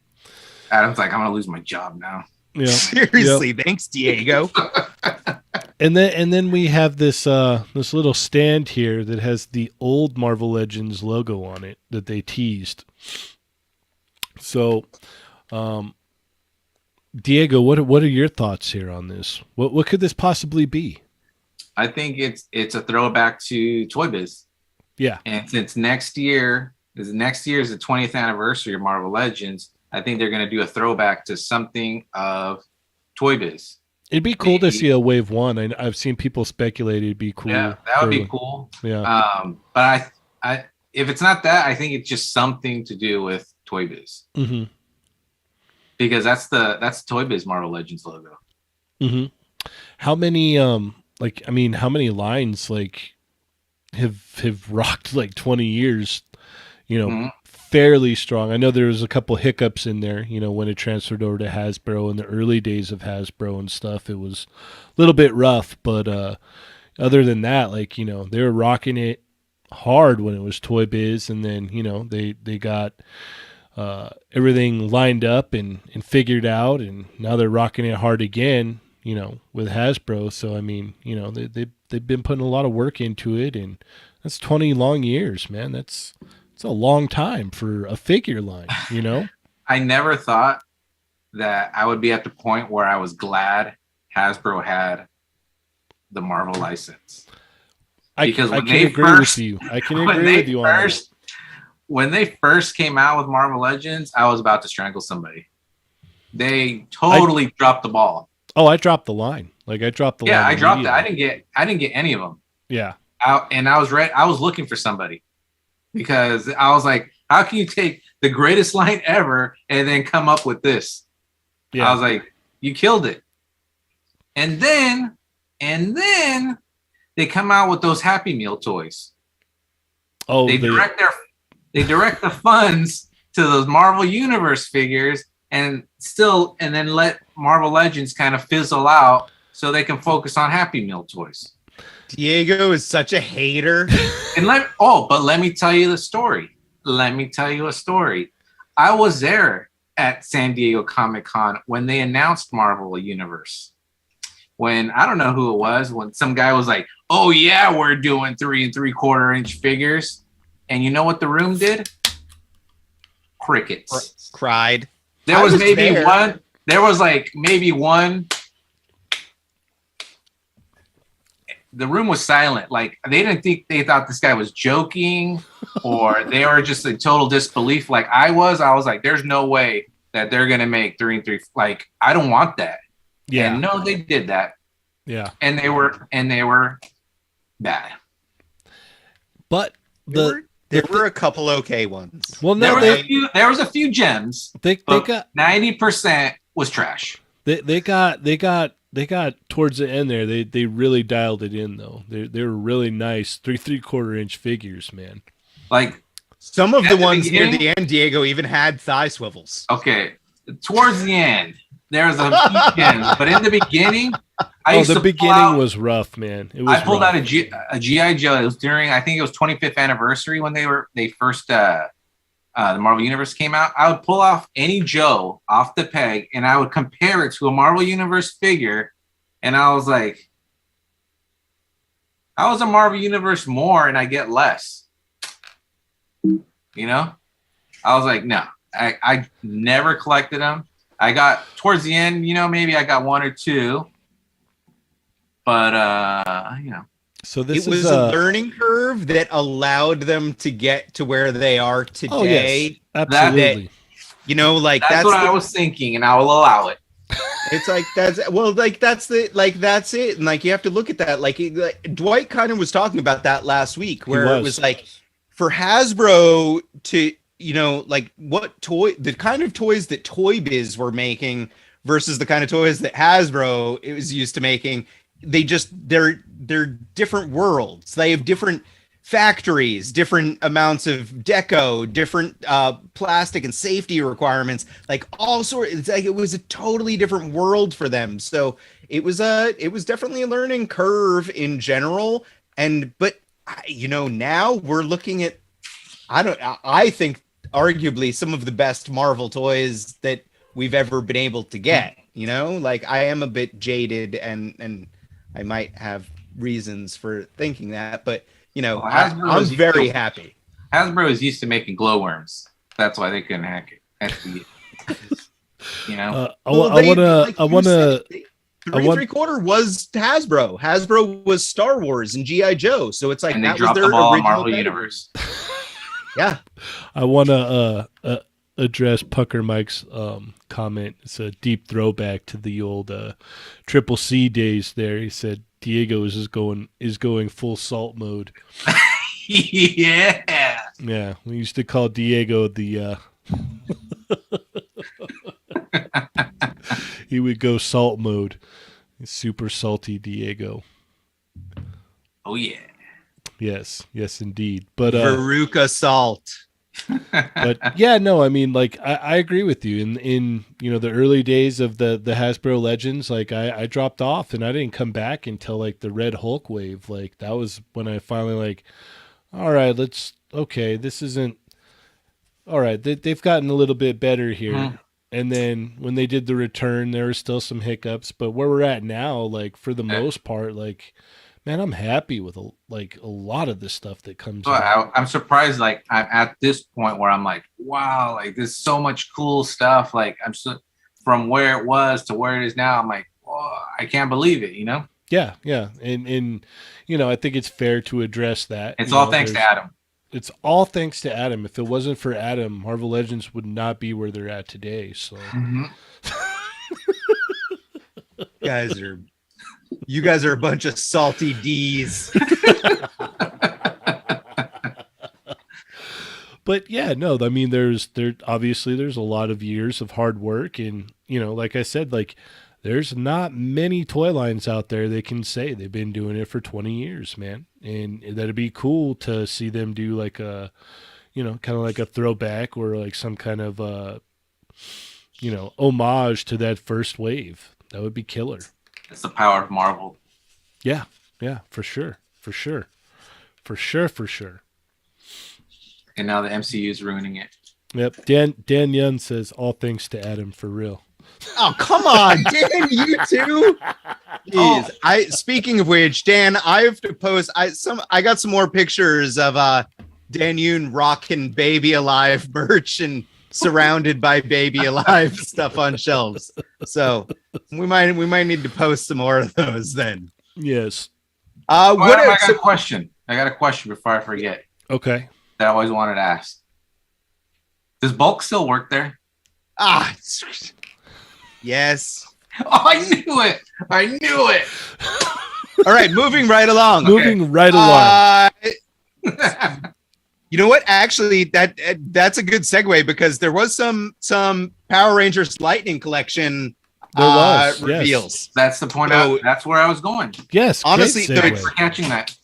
D: Adam's like, I'm gonna lose my job now.
A: Yeah.
B: Seriously, thanks, Diego.
A: And then we have this little stand here that has the old Marvel Legends logo on it that they teased. So, Diego, what are your thoughts here on this? What could this possibly be?
D: I think it's a throwback to Toy Biz.
A: Yeah.
D: And since next year is the 20th anniversary of Marvel Legends, I think they're going to do a throwback to something of Toy Biz.
A: It'd be cool to see a Wave 1. I've seen people speculate it'd be cool.
D: Yeah, that would be cool.
A: Yeah.
D: But I if it's not that, I think it's just something to do with Toy Biz.
A: Mm-hmm.
D: Because that's Toy Biz Marvel Legends logo.
A: Mm-hmm. How many how many lines have rocked 20 years, fairly strong. I know there was a couple hiccups in there, when it transferred over to Hasbro in the early days of Hasbro and stuff. It was a little bit rough, but other than that, they were rocking it hard when it was Toy Biz, and then they got everything lined up and figured out, and now they're rocking it hard again, with Hasbro. So I mean, they've been putting a lot of work into it, and that's 20 long years, man. It's a long time for a figure line,
D: I never thought that I would be at the point where I was glad Hasbro had the Marvel license. Because
A: I can agree with you. I can agree with you on that.
D: When they first came out with Marvel Legends, I was about to strangle somebody. They totally dropped the ball.
A: Oh, I dropped the line. I dropped the line.
D: Yeah, I dropped it. I didn't get any of them.
A: Yeah.
D: I was looking for somebody because I was like, how can you take the greatest line ever and then come up with this? Yeah. I was like, you killed it. And then they come out with those Happy Meal toys.
A: Oh,
D: they direct the funds to those Marvel Universe figures and then let Marvel Legends kind of fizzle out so they can focus on Happy Meal toys.
B: Diego is such a hater.
D: But let me tell you the story. Let me tell you a story. I was there at San Diego Comic-Con when they announced Marvel Universe. When I don't know who it was, when some guy was like, "Oh yeah, we're doing 3 3/4 inch figures," and you know what the room did? Crickets.
B: Cried.
D: There was maybe one. The room was silent. Like they thought this guy was joking, or they were just in total disbelief. Like I was like, "There's no way that they're gonna make 3 3." Like I don't want that. Yeah. And no, they did that.
A: Yeah.
D: And they were bad.
A: But
B: there were a couple okay ones.
A: Well, no,
D: there was a few gems.
A: They got
D: 90% was trash.
A: They got towards the end there. They really dialed it in though. They were really nice 3 3/4 inch figures, man.
D: Like
B: some of the ones near the end, Diego even had thigh swivels.
D: Okay, towards the end. There was a weekend, but in the beginning,
A: the beginning was rough, man.
D: I pulled out a GI Joe. It was during, I think it was 25th anniversary when they first the Marvel Universe came out. I would pull off any Joe off the peg, and I would compare it to a Marvel Universe figure, and I was like, "How is a Marvel Universe more, and I get less?" I was like, "No, I never collected them." I got towards the end, maybe I got 1 or 2, but
B: So this was a learning curve that allowed them to get to where they are today.
A: Oh, yes. Absolutely.
B: That's
D: what I was thinking, and I will allow it.
B: It's like that's it, and you have to look at that. Dwight kind of was talking about that last week, where it was like for Hasbro to. The kind of toys that Toy Biz were making versus the kind of toys that Hasbro was used to making. They're different worlds. They have different factories, different amounts of deco, different plastic and safety requirements, all sorts. It's like it was a totally different world for them. So it was definitely a learning curve in general. But now we're looking at, I think arguably some of the best Marvel toys that we've ever been able to get. I am a bit jaded and I might have reasons for thinking that, but I'm very happy.
D: Hasbro is used to making glowworms. That's why they couldn't hack it.
A: I want to.
B: 3 3/4 was Hasbro. Hasbro was Star Wars and GI Joe, so it's like
D: and
B: that
D: they dropped
B: was their
D: the ball
B: original
D: on Marvel Universe.
B: Yeah.
A: I want to address Pucker Mike's comment. It's a deep throwback to the old Triple C days there. He said Diego is going full salt mode.
D: Yeah.
A: Yeah, we used to call Diego the he would go salt mode. Super salty Diego.
D: Oh yeah.
A: Yes, indeed. But
B: Veruca salt.
A: But yeah, no, I mean, I agree with you. In the early days of the Hasbro Legends, I dropped off and I didn't come back until the Red Hulk wave. That was when I finally all right, this isn't, all right, they've gotten a little bit better here.
D: Mhm.
A: And then when they did the return, there were still some hiccups, but where we're at now, like for the most part, like, man, I'm happy with a lot of the stuff that comes
D: So
A: out.
D: I'm surprised. Like I'm at this point where I'm like, wow, like there's so much cool stuff. Like from where it was to where it is now. I'm like, oh, I can't believe it. You know,
A: Yeah, yeah. And I think it's fair to address that.
D: it's all thanks to Adam.
A: It's all thanks to Adam. If it wasn't for Adam, Marvel Legends would not be where they're at today. So
B: You guys are a bunch of salty D's.
A: But yeah, no, I mean, there's obviously there's a lot of years of hard work, and like I said, like there's not many toy lines out there that can say they've been doing it for 20 years, man. And that'd be cool to see them do like a, kind of like a throwback or like some kind of, homage to that first wave. That would be killer.
D: It's the power of Marvel.
A: Yeah, yeah, for sure.
D: And now the MCU is ruining it.
A: Yep. Dan Yun says all thanks to Adam for real.
B: Oh, come on, Dan, you too. Jeez. Speaking of which, Dan, I have to post I got some more pictures of Dan Yoon rocking Baby Alive merch and surrounded by Baby Alive stuff on shelves. So we might need to post some more of those then.
A: Yes.
D: I got a question. I got a question before I forget.
A: Okay.
D: That I always wanted to ask. Does Bulk still work there?
B: Yes.
D: Oh, I knew it.
B: All right, moving right along.
A: Moving right along.
B: You know what? Actually, that's a good segue because there was some Power Rangers Lightning Collection reveals.
A: Yes.
D: That's the point. That's where I was going.
A: Yes.
B: Honestly,
D: Thanks for catching that.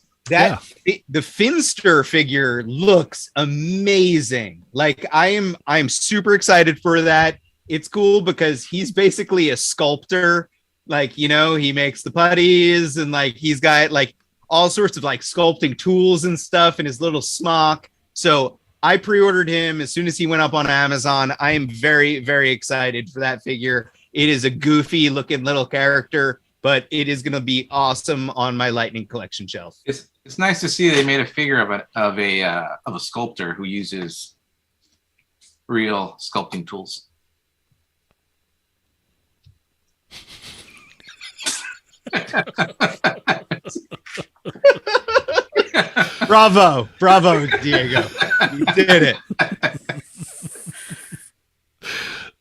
B: The Finster figure looks amazing. Like I'm super excited for that. It's cool because he's basically a sculptor. Like, he makes the putties and like he's got like all sorts of like sculpting tools and stuff in his little smock. So I pre-ordered him as soon as he went up on Amazon. I am very, very excited for that figure. It is a goofy looking little character, but it is going to be awesome on my Lightning Collection shelf.
D: It's nice to see they made a figure of a sculptor who uses real sculpting tools.
B: Bravo, Diego. You did it.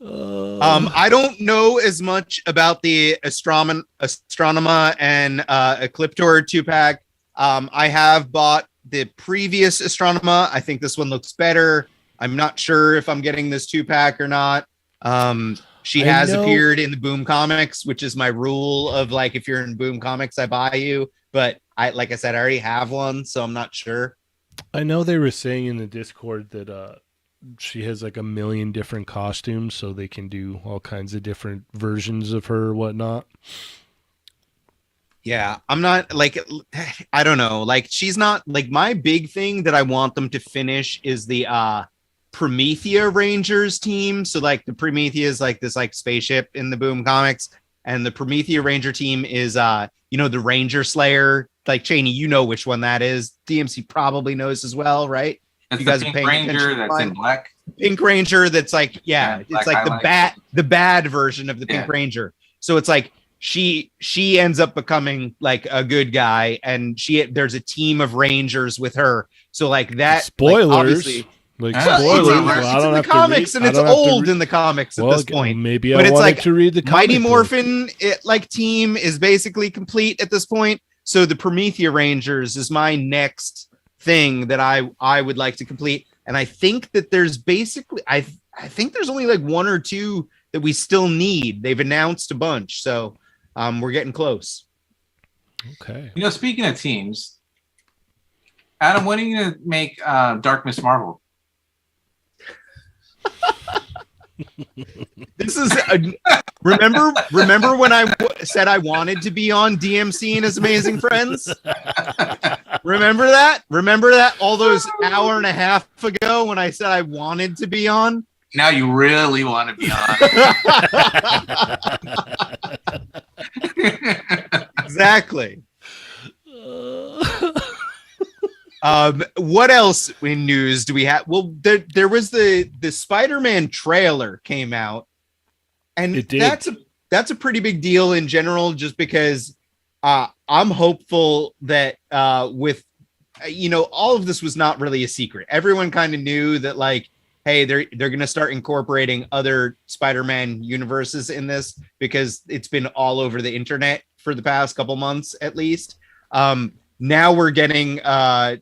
B: I don't know as much about the Astronema and Ecliptor 2-pack. I have bought the previous Astronema. I think this one looks better. I'm not sure if I'm getting this 2-pack or not. She has appeared in the Boom Comics, which is my rule of like, if you're in Boom Comics, I buy you. But like I said, I already have one, so I'm not sure.
A: I know they were saying in the Discord that she has like 1 million different costumes, so they can do all kinds of different versions of her or whatnot.
B: Yeah, I'm not like, I don't know. Like, she's not like my big thing that I want them to finish is the Promethea Rangers team. So like the Promethea is like this like spaceship in the Boom Comics, and the Promethea Ranger team is the Ranger Slayer. Like, Cheney, you know which one that is. DMC probably knows as well, right?
D: That's
B: you guys
D: the
B: are
D: Pink
B: paying
D: Ranger
B: attention.
D: that's in black.
B: Pink Ranger that's like, it's like the bad version of the Pink Ranger. So it's like she ends up becoming like a good guy, and there's a team of Rangers with her. So like that,
A: spoilers.
B: Like, obviously,
A: spoilers.
B: It's in the comics, and it's old in the comics at this point.
A: Maybe I wanted to read the comic.
B: Mighty Morphin team is basically complete at this point. So the Promethea Rangers is my next thing that I would like to complete. And I think that there's basically, I think there's only like 1 or 2 that we still need. They've announced a bunch. So we're getting close.
A: Okay.
D: Speaking of teams, Adam, when are you going to make Dark Miss Marvel?
B: This is remember when I said I wanted to be on DMC and His Amazing Friends? Remember that? Remember that all those hour and a half ago when I said I wanted to be on?
D: Now you really want to be on.
B: Exactly. What else in news do we have? Well, there was the Spider-Man trailer came out, and that's a pretty big deal in general, just because I'm hopeful that with all of this was not really a secret. Everyone kind of knew that, like, hey, they're going to start incorporating other Spider-Man universes in this, because it's been all over the internet for the past couple months at least. Now we're getting that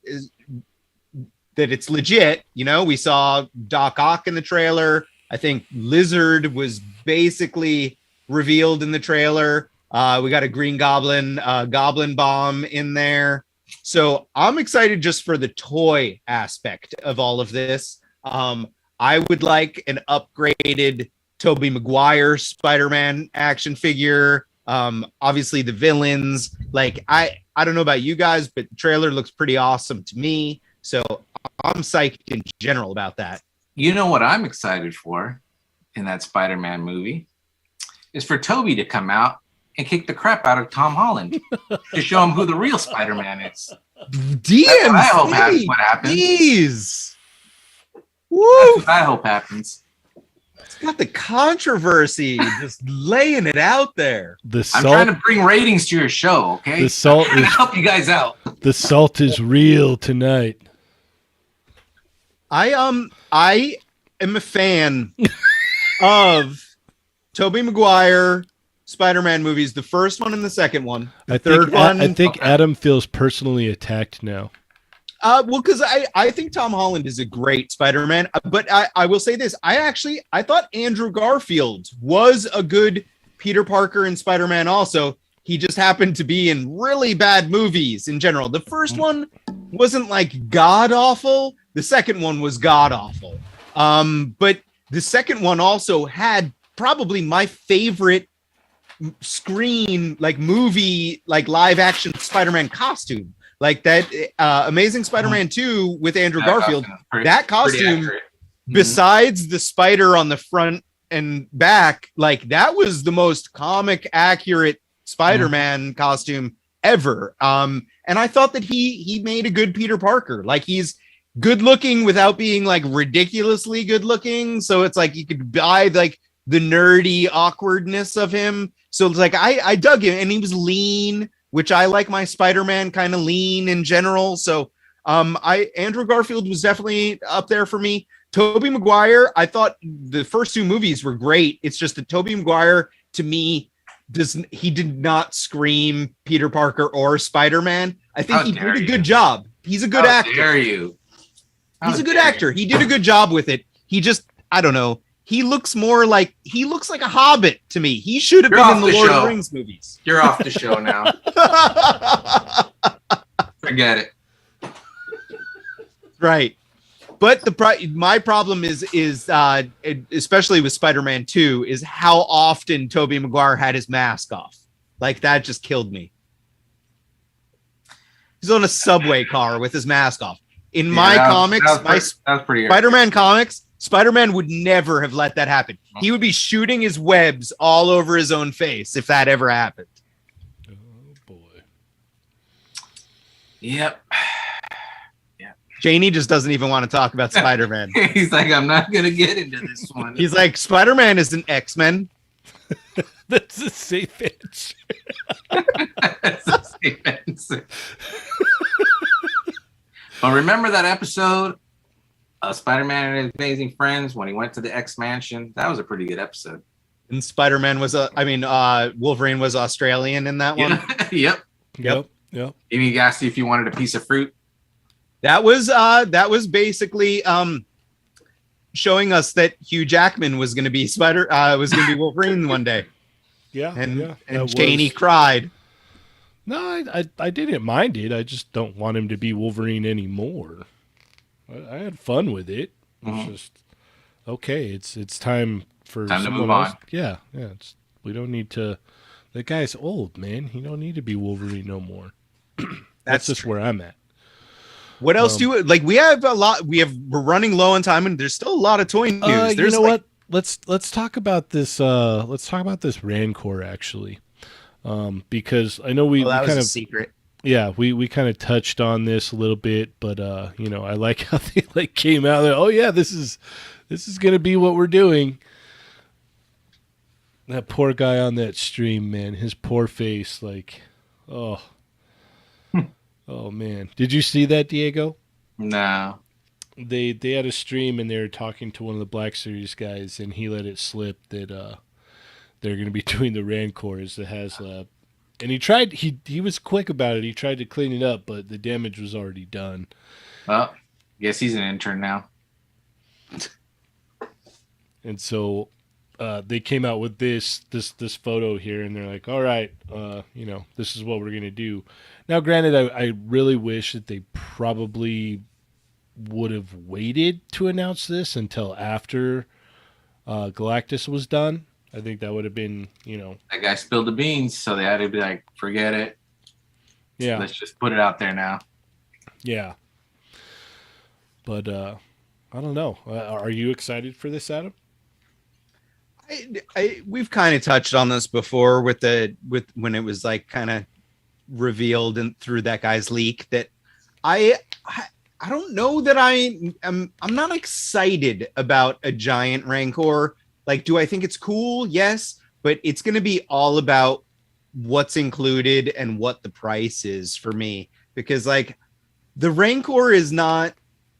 B: it's legit. We saw Doc Ock in the trailer. I think Lizard was basically revealed in the trailer. We got a Green Goblin, Goblin Bomb in there. So I'm excited just for the toy aspect of all of this. I would like an upgraded Tobey Maguire Spider-Man action figure. Obviously the villains, like I don't know about you guys, but the trailer looks pretty awesome to me. So I'm psyched in general about that.
D: You know what I'm excited for in that Spider-Man movie is for Tobey to come out and kick the crap out of Tom Holland to show him who the real Spider-Man is.
B: DMC,
D: I hope that's what happens.
B: Jeez. Woo!
D: That's what I hope happens.
B: It's got the controversy, just laying it out there.
A: The
D: I'm
A: salt,
D: trying to bring ratings to your show, okay?
A: the salt
D: I'm trying to
A: is
D: help you guys out.
A: the salt is real tonight.
B: I am a fan of Tobey Maguire Spider-Man movies, the first one and the second one. The third one.
A: I think Adam feels personally attacked now.
B: Well, because I think Tom Holland is a great Spider-Man, but I will say this. I thought Andrew Garfield was a good Peter Parker and Spider-Man also. He just happened to be in really bad movies in general. The first one wasn't like god-awful. The second one was god-awful. But the second one also had probably my favorite movie, like live action Spider-Man costume. Like that Amazing Spider-Man 2 with Andrew Garfield, that costume, besides the spider on the front and back, like that was the most comic accurate Spider-Man costume ever. And I thought that he made a good Peter Parker. Like he's good looking without being like ridiculously good looking. So it's like you could buy like the nerdy awkwardness of him. So it's like I dug him, and he was lean, which I like my Spider-Man kind of lean in general. So Andrew Garfield was definitely up there for me. Tobey Maguire, I thought the first two movies were great. It's just that Tobey Maguire, to me, he did not scream Peter Parker or Spider-Man. I think he did a good job. He's a good actor.
D: How dare you?
B: He's a good actor. He did a good job with it. He just, I don't know. He looks like a hobbit to me. He should have been in the Lord of the Rings movies.
D: You're off the show now. Forget it.
B: Right. But my problem is especially with Spider-Man 2 is how often Tobey Maguire had his mask off. Like that just killed me. He's on a subway car with his mask off. In my comics, Spider-Man comics, Spider-Man would never have let that happen. He would be shooting his webs all over his own face if that ever happened.
A: Oh boy.
D: Yep.
B: Janie just doesn't even want to talk about Spider-Man.
D: He's like, I'm not gonna get into this one.
B: He's like, Spider-Man is an X-Men.
A: That's a safe answer.
D: That's a safe answer. But remember that episode of Spider-Man and His Amazing Friends when he went to the X Mansion? That was a pretty good episode.
B: And Spider-Man Wolverine was Australian in that one.
D: Yep.
A: Yep.
D: And he asked you if you wanted a piece of fruit.
B: That was basically showing us that Hugh Jackman was going to be Wolverine one day.
A: Yeah.
B: And Janie cried.
A: No, I didn't mind it. I just don't want him to be Wolverine anymore. I had fun with it. It's just okay. It's time for
D: time to
A: someone
D: move
A: else.
D: on.
A: Yeah. We don't need to. The guy's old, man. He don't need to be Wolverine no more. That's just
B: true.
A: where I'm at.
B: What else do you like? We have a lot. We're running low on time, and there's still a lot of toy news.
A: You know what? Let's talk about this. Let's talk about this Rancor actually, because I know we
B: that was
A: kind
B: a
A: of
B: secret.
A: Yeah, we kind of touched on this a little bit, but you know, I like how they like came out there. Oh yeah, this is gonna be what we're doing. That poor guy on that stream, man, his poor face, like, oh, oh man. Did you see that, Diego?
D: No.
A: They had a stream and they were talking to one of the Black Series guys, and he let it slip that they're gonna be doing the Rancors, the HasLab. And he was quick about it. He tried to clean it up, but the damage was already done.
D: Well, guess he's an intern now.
A: And so they came out with this photo here, and they're like, all right, you know, this is what we're going to do. Now, granted, I really wish that they probably would have waited to announce this until after Galactus was done. I think that would have been, you know.
D: That guy spilled the beans, so they had to be like, forget it.
A: Yeah.
D: Let's just put it out there now.
A: Yeah. But I don't know. Are you excited for this, Adam?
B: We've kind of touched on this before with when it was like kind of revealed and through that guy's leak that I don't know that I'm not excited about a giant Rancor. Like, do I think it's cool? Yes, but it's going to be all about what's included and what the price is for me. Because like the Rancor is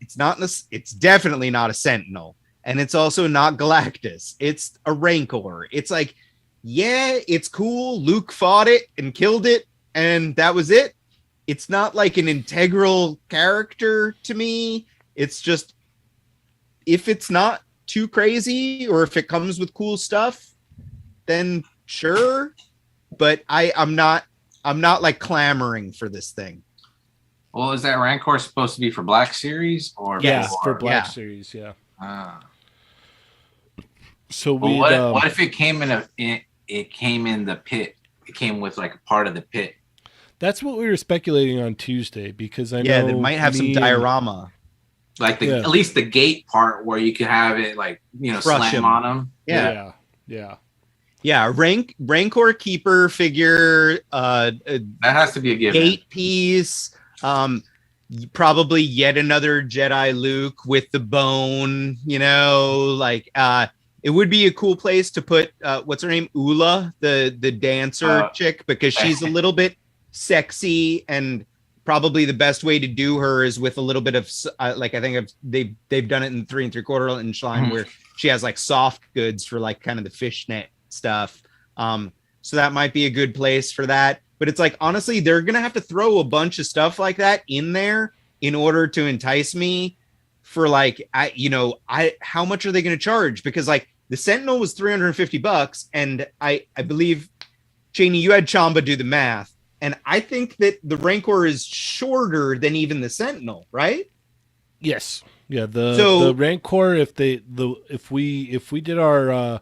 B: it's definitely not a Sentinel. And it's also not Galactus. It's a Rancor. It's like, yeah, it's cool. Luke fought it and killed it. And that was it. It's not like an integral character to me. It's just, if it's not too crazy or if it comes with cool stuff, then sure. But I'm not like clamoring for this thing.
D: Well, is that Rancor supposed to be for Black Series or
A: for Black Series? Yeah. So
D: what if it came it came in the pit? It came with like a part of the pit.
A: That's what we were speculating on Tuesday, because I know
B: they might have some diorama.
D: Like at least the gate part where you could have it like, you know,
B: Crush
D: slam
B: him.
D: on them.
A: Yeah.
B: Rancor keeper figure.
D: That has to be a given.
B: Gate piece. Probably yet another Jedi Luke with the bone. You know, like it would be a cool place to put what's her name, Ula, the dancer chick, because she's a little bit sexy, and probably the best way to do her is with a little bit of like, I think they've done it in 3 3/4 inch line where she has like soft goods for like kind of the fishnet stuff. So that might be a good place for that. But it's like, honestly, they're gonna have to throw a bunch of stuff like that in there in order to entice me for like, how much are they gonna charge? Because like the Sentinel was $350, and I believe, Cheney, you had Chamba do the math. And I think that the Rancor is shorter than even the Sentinel, right?
A: Yes. Yeah. The Rancor, if we did our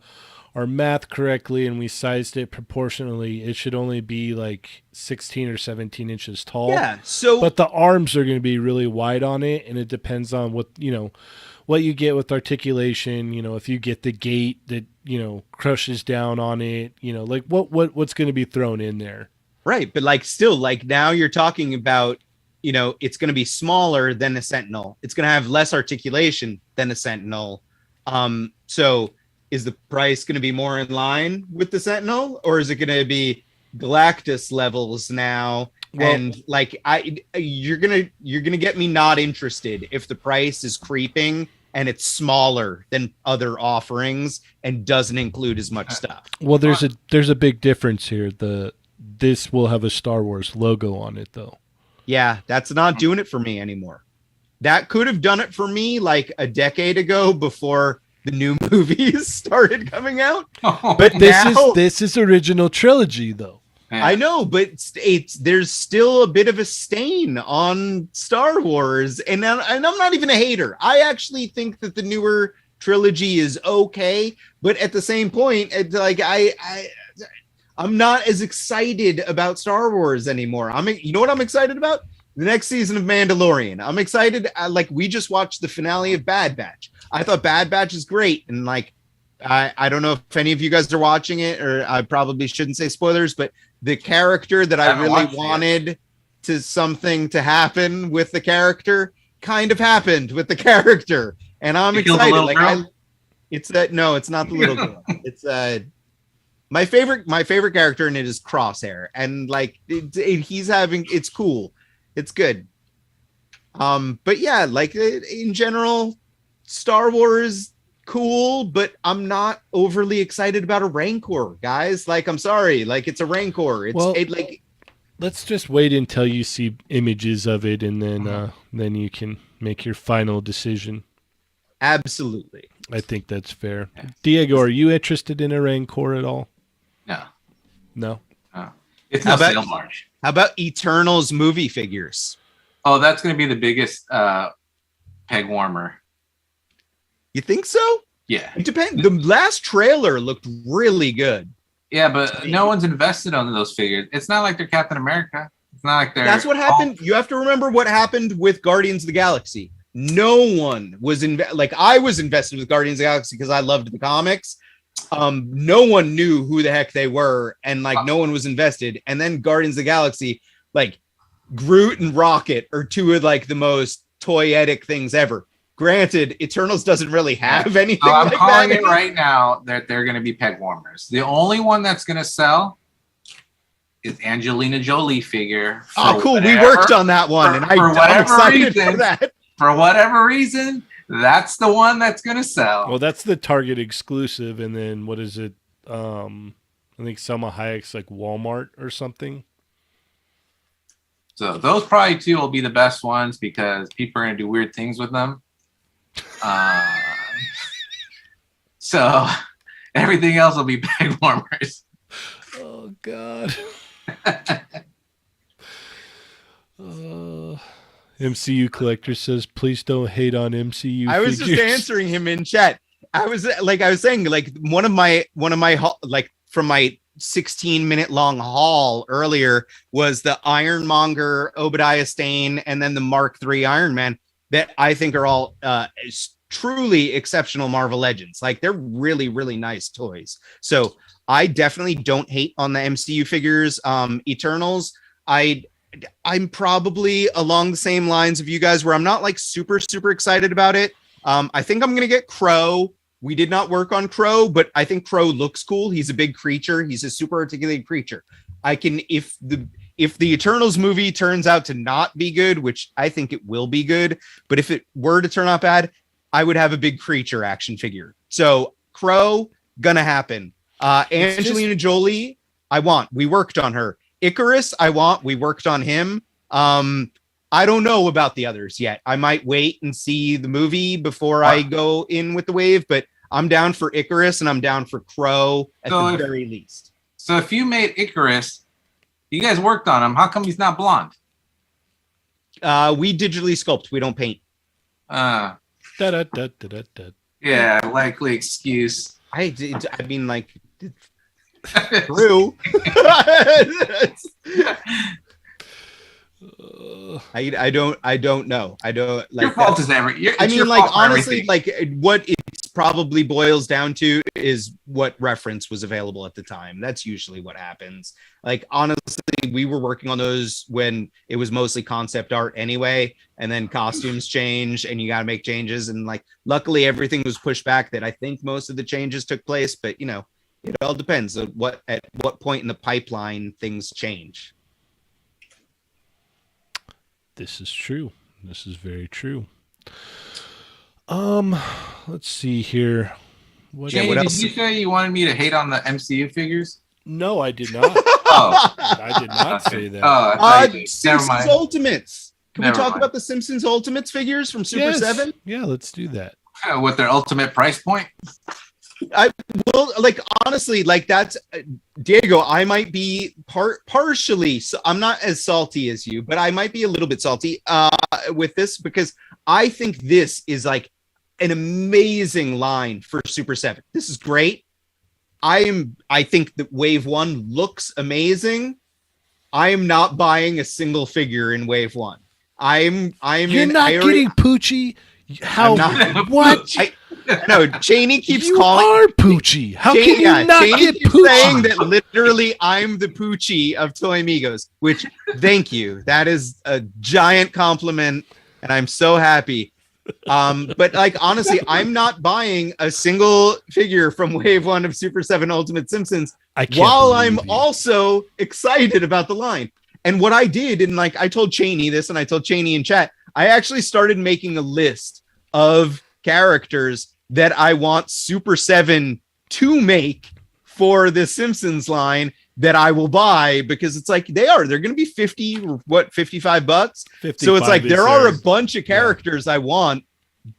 A: math correctly and we sized it proportionally, it should only be like 16 or 17 inches tall.
B: Yeah. So,
A: but the arms are going to be really wide on it, and it depends on what you get with articulation. You know, if you get the gate that crushes down on it, like what's going to be thrown in there.
B: Right. But like still, like now you're talking about, it's going to be smaller than a Sentinel. It's going to have less articulation than a Sentinel. So is the price going to be more in line with the Sentinel, or is it going to be Galactus levels now? Well, and like you're going to get me not interested if the price is creeping and it's smaller than other offerings and doesn't include as much stuff.
A: Well, there's a big difference here. This will have a Star Wars logo on it, though.
B: Yeah, that's not doing it for me anymore. That could have done it for me like a decade ago before the new movies started coming out.
A: But this is original trilogy, though.
B: Yeah. I know, but there's still a bit of a stain on Star Wars, and I'm not even a hater. I actually think that the newer trilogy is okay, but at the same point, it's like I'm not as excited about Star Wars anymore. You know what I'm excited about? The next season of Mandalorian. I'm excited. Like we just watched the finale of Bad Batch. I thought Bad Batch is great, and like I don't know if any of you guys are watching it, or I probably shouldn't say spoilers, but the character that I really wanted to something to happen with the character kind of happened with the character, and I'm excited. Like it's that no, it's not the little girl. It's my favorite character in it is Crosshair, and like he's having it's cool, it's good. But yeah, like in general, Star Wars cool, but I'm not overly excited about a Rancor, guys. Like I'm sorry, like it's a Rancor. Like
A: let's just wait until you see images of it, and then you can make your final decision.
B: Absolutely.
A: I think that's fair. Yeah. Diego, are you interested in a Rancor at all? No.
D: It's no sale march.
B: How about Eternals movie figures?
D: Oh, that's going to be the biggest peg warmer.
B: You think so?
D: Yeah.
B: It depends. The last trailer looked really good.
D: Yeah, but no one's invested on those figures. It's not like they're Captain America. It's not like they're...
B: That's what happened. You have to remember what happened with Guardians of the Galaxy. No one was I was invested with Guardians of the Galaxy because I loved the comics. No one knew who the heck they were, and like no one was invested. And then Guardians of the Galaxy, like Groot and Rocket are two of like the most toyetic things ever. Granted, Eternals doesn't really have anything.
D: I'm
B: like
D: calling
B: that.
D: it right now that they're going to be peg warmers. The only one that's going to sell is Angelina Jolie figure.
B: Oh, cool! We worked on that one, and I'm excited for that.
D: For whatever reason, that's the one that's going to sell.
A: Well, that's the Target exclusive, and then what is it? I think Selma Hayek's like Walmart or something.
D: So those probably two will be the best ones because people are going to do weird things with them. So everything else will be peg warmers.
A: Oh God. MCU Collector says, please don't hate on MCU.
B: I was
A: figures.
B: just answering him in chat. I was saying, like one of my like from my 16-minute long haul earlier was the Ironmonger, Obadiah Stane, and then the Mark III Iron Man that I think are all truly exceptional Marvel Legends. Like they're really, really nice toys. So I definitely don't hate on the MCU figures. Eternals, I'm probably along the same lines of you guys where I'm not like super, super excited about it. I think I'm going to get Crow. We did not work on Crow, but I think Crow looks cool. He's a big creature. He's a super articulated creature. If the Eternals movie turns out to not be good, which I think it will be good, but if it were to turn out bad, I would have a big creature action figure. So Crow, gonna happen. Angelina Jolie, we worked on her. Icarus, we worked on him. I don't know about the others yet. I might wait and see the movie before I go in with the wave, but I'm down for Icarus and I'm down for Crow at the very least.
D: So if you made Icarus, you guys worked on him. How come he's not blonde?
B: We digitally sculpt. We don't paint.
D: Yeah, likely excuse.
B: I mean, like, true. I don't know. I don't like.
D: Your fault is never.
B: I mean, like honestly, like what it probably boils down to is what reference was available at the time. That's usually what happens. Like honestly, we were working on those when it was mostly concept art anyway, and then costumes change, and you got to make changes. And like, luckily, everything was pushed back. That I think most of the changes took place, but you know, it all depends on at what point in the pipeline things change.
A: This is true. This is very true. Let's see here.
D: Jay,
B: what else?
D: Did you say you wanted me to hate on the MCU figures?
A: No, I did not. I did not say that.
B: Simpsons Ultimates. Can we talk about the Simpsons Ultimates figures from Super7?
A: Yeah, let's do that.
D: With their ultimate price point?
B: Like honestly, like that's Diego. I might be partially. So I'm not as salty as you, but I might be a little bit salty with this because I think this is like an amazing line for Super7. This is great. I think that Wave 1 looks amazing. I am not buying a single figure in Wave 1. I'm
A: You're
B: in,
A: not
B: I already-
A: getting Poochie. How?
B: I'm not-
A: What?
B: No, Cheney keeps
A: you
B: calling.
A: are Poochie. How
B: Cheney,
A: can you not
B: Cheney
A: get
B: keeps
A: Poochie?
B: saying that literally I'm the Poochie of Toy Migos, which thank you. That is a giant compliment, and I'm so happy. But like honestly, I'm not buying a single figure from Wave 1 of Super 7 Ultimate Simpsons
A: I can't
B: while
A: believe
B: I'm
A: you.
B: also excited about the line. And what I did, and like I told Cheney this, and I told Cheney in chat, I actually started making a list of characters that I want Super 7 to make for the Simpsons line that I will buy, because it's like they're going to be 50 or what, $55. So it's like there are a bunch of characters I want,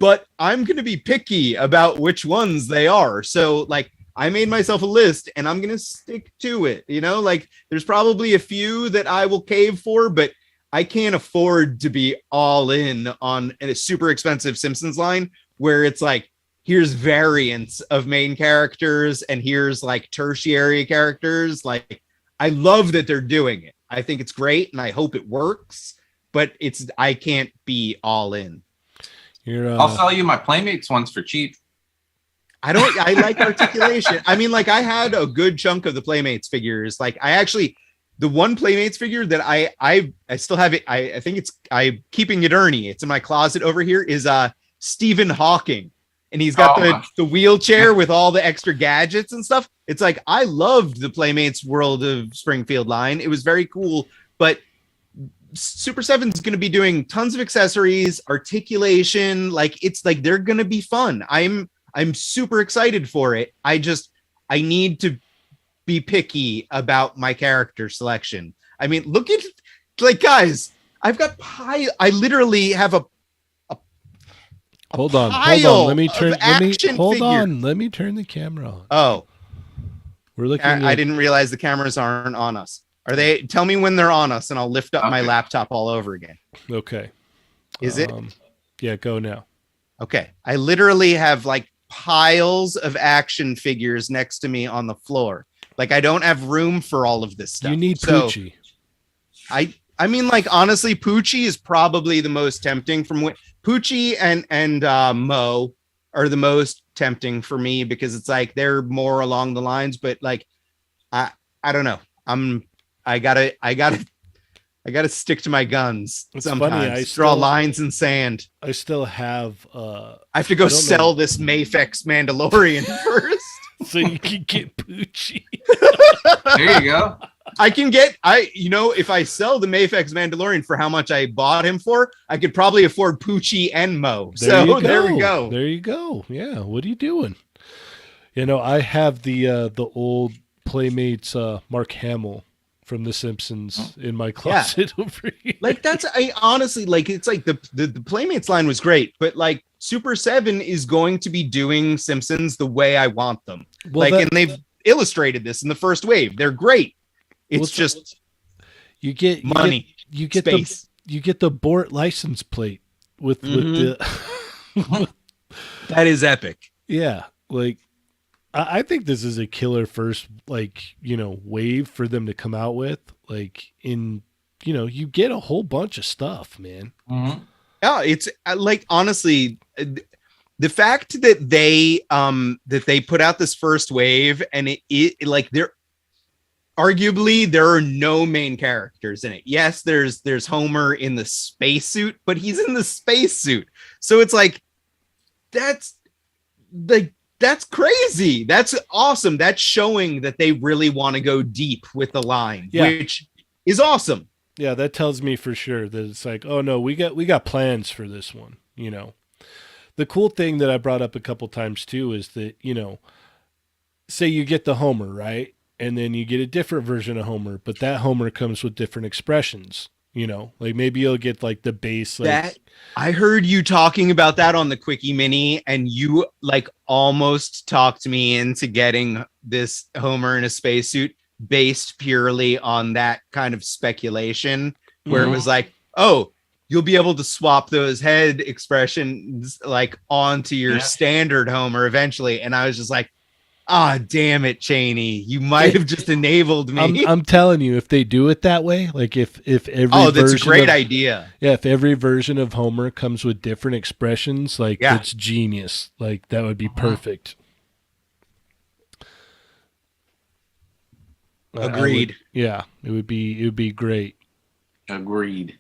B: but I'm going to be picky about which ones they are. So like I made myself a list and I'm going to stick to it. You know, like there's probably a few that I will cave for, but I can't afford to be all in on a super expensive Simpsons line where it's like, here's variants of main characters and here's like tertiary characters. Like, I love that they're doing it. I think it's great and I hope it works, but I can't be all in.
D: I'll sell you my Playmates ones for cheap.
B: I like articulation. I mean, like I had a good chunk of the Playmates figures. Like the one Playmates figure that I still have it. I think I'm keeping it Ernie. It's in my closet over here is Stephen Hawking. And he's got the wheelchair with all the extra gadgets and stuff. It's like, I loved the Playmates World of Springfield line. It was very cool, but Super 7 is going to be doing tons of accessories, articulation. Like, it's like, they're going to be fun. I'm super excited for it. I need to be picky about my character selection. I mean, look at, like, guys, I literally have a
A: Hold on. Let me turn the camera on.
B: Oh,
A: we're looking.
B: I didn't realize the cameras aren't on us. Are they? Tell me when they're on us, and I'll lift up my laptop all over again.
A: Okay.
B: Is it?
A: Yeah, go now.
B: Okay. I literally have like piles of action figures next to me on the floor. Like I don't have room for all of this stuff.
A: You need Poochie.
B: I mean, like, honestly, Poochie is probably the most tempting from Poochie and Mo are the most tempting for me because it's like they're more along the lines, but like I don't know. I gotta stick to my guns.
A: It's
B: sometimes.
A: Funny, I
B: draw lines in sand.
A: I still have
B: I have to go sell this Mayfex Mandalorian first.
A: So you can get Poochie.
D: There you go.
B: I can get, if I sell the Mayfex Mandalorian for how much I bought him for, I could probably afford Poochie and Mo. There we go.
A: There you go. Yeah. What are you doing? I have the old Playmates Mark Hamill from The Simpsons in my closet over here. Like
B: honestly, like it's like the Playmates line was great, but like Super 7 is going to be doing Simpsons the way I want them. Well, and they've illustrated this in the first wave. They're great. It's just
A: you get
B: money.
A: You get
B: space.
A: You get the Bort license plate with the
B: that is epic.
A: Yeah, like I think this is a killer first wave for them to come out with. Like you get a whole bunch of stuff, man.
B: Mm-hmm. Yeah, it's like honestly the fact that they put out this first wave and it like arguably there are no main characters in it. Yes, there's Homer in the spacesuit, but he's in the spacesuit. So it's like that's crazy. That's awesome. That's showing that they really want to go deep with the line, which is awesome.
A: Yeah, that tells me for sure that it's like, oh no, we got plans for this one, The cool thing that I brought up a couple times too is that, say you get the Homer, right? And then you get a different version of Homer, but that Homer comes with different expressions, like maybe you'll get like the base. Like,
B: that I heard you talking about that on the Quickie Mini, and you like almost talked me into getting this Homer in a spacesuit based purely on that kind of speculation, where it was like, oh, you'll be able to swap those head expressions like onto your standard Homer eventually. And I was just like, Ah, damn it, Cheney. You might have just enabled me.
A: I'm telling you, if they do it that way, like if every
B: that's a great
A: of,
B: idea.
A: Yeah, if every version of Homer comes with different expressions, like
B: Yeah.
A: it's genius. Like that would be perfect.
B: Agreed.
A: Yeah, it would be great.
D: Agreed.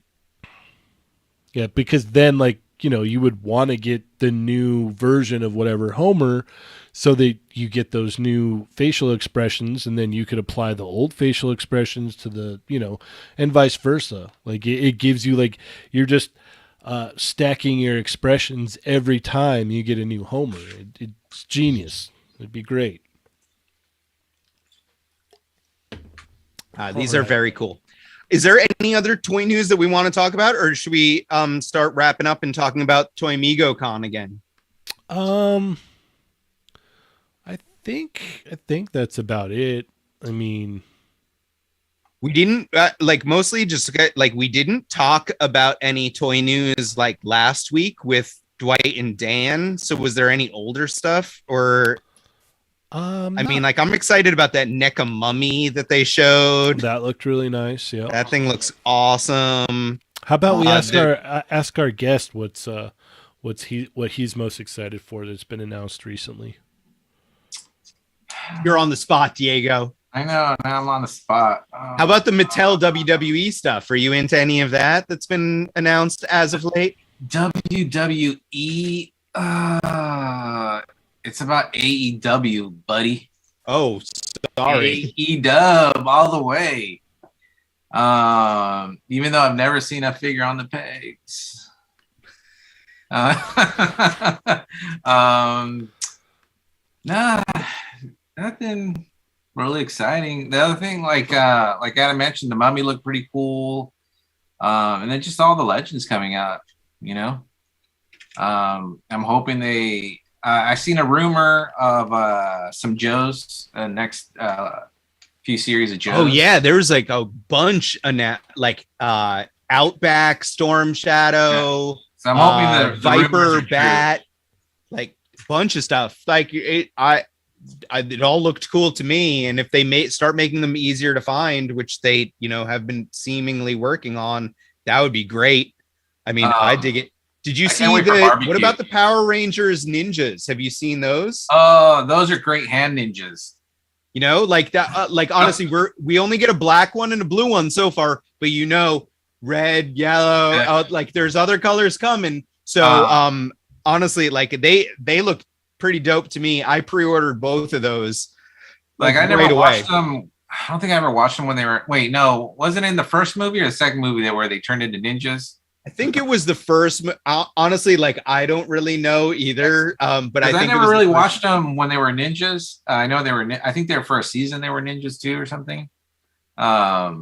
A: Yeah, because then like, you know, you would want to get the new version of whatever Homer so that you get those new facial expressions, and then you could apply the old facial expressions to the, you know, and vice versa. Like it gives you like, you're just stacking your expressions every time you get a new Homer. It's genius. It'd be great.
B: These are very cool. Is there any other toy news that we want to talk about, or should we start wrapping up and talking about Toy Migo Con again?
A: I think that's about it. I mean,
B: we didn't mostly just like we didn't talk about any toy news like last week with Dwight and Dan. So was there any older stuff or? I mean, like I'm excited about that NECA mummy that they showed.
A: That looked really nice. Yeah,
B: that thing looks awesome.
A: How about we ask our guest what he's most excited for that's been announced recently?
B: You're on the spot, Diego.
D: I know. Now I'm on the spot.
B: How about the Mattel WWE stuff? Are you into any of that that's been announced as of late?
D: WWE. It's about AEW, buddy.
B: Oh, sorry.
D: AEW all the way. Even though I've never seen a figure on the pegs. Nah, nothing really exciting. The other thing, like Adam mentioned, the mummy looked pretty cool. And then just all the legends coming out, you know. I'm hoping they. I seen a rumor of some Joes next few series of Joes.
B: Oh yeah, there's like a bunch of Outback, Storm Shadow,
D: yeah. So I'm hoping the
B: Viper, Bat, like bunch of stuff. Like it all looked cool to me. And if they start making them easier to find, which they have been seemingly working on, that would be great. I mean, I dig it. Did you see what about the Power Rangers ninjas? Have you seen those?
D: Oh, those are great hand ninjas.
B: You know, like that. Like honestly, we only get a black one and a blue one so far, but red, yellow, like there's other colors coming. So honestly, like they look pretty dope to me. I pre-ordered both of those.
D: Like I never watched them. I don't think I ever watched them when they were. Wait, no, wasn't it in the first movie or the second movie where they turned into ninjas?
B: I think it was the first. Honestly, like I don't really know either. But I think
D: I never really watched them when they were ninjas. I know they were. I think they were for a season. They were ninjas too, or something. But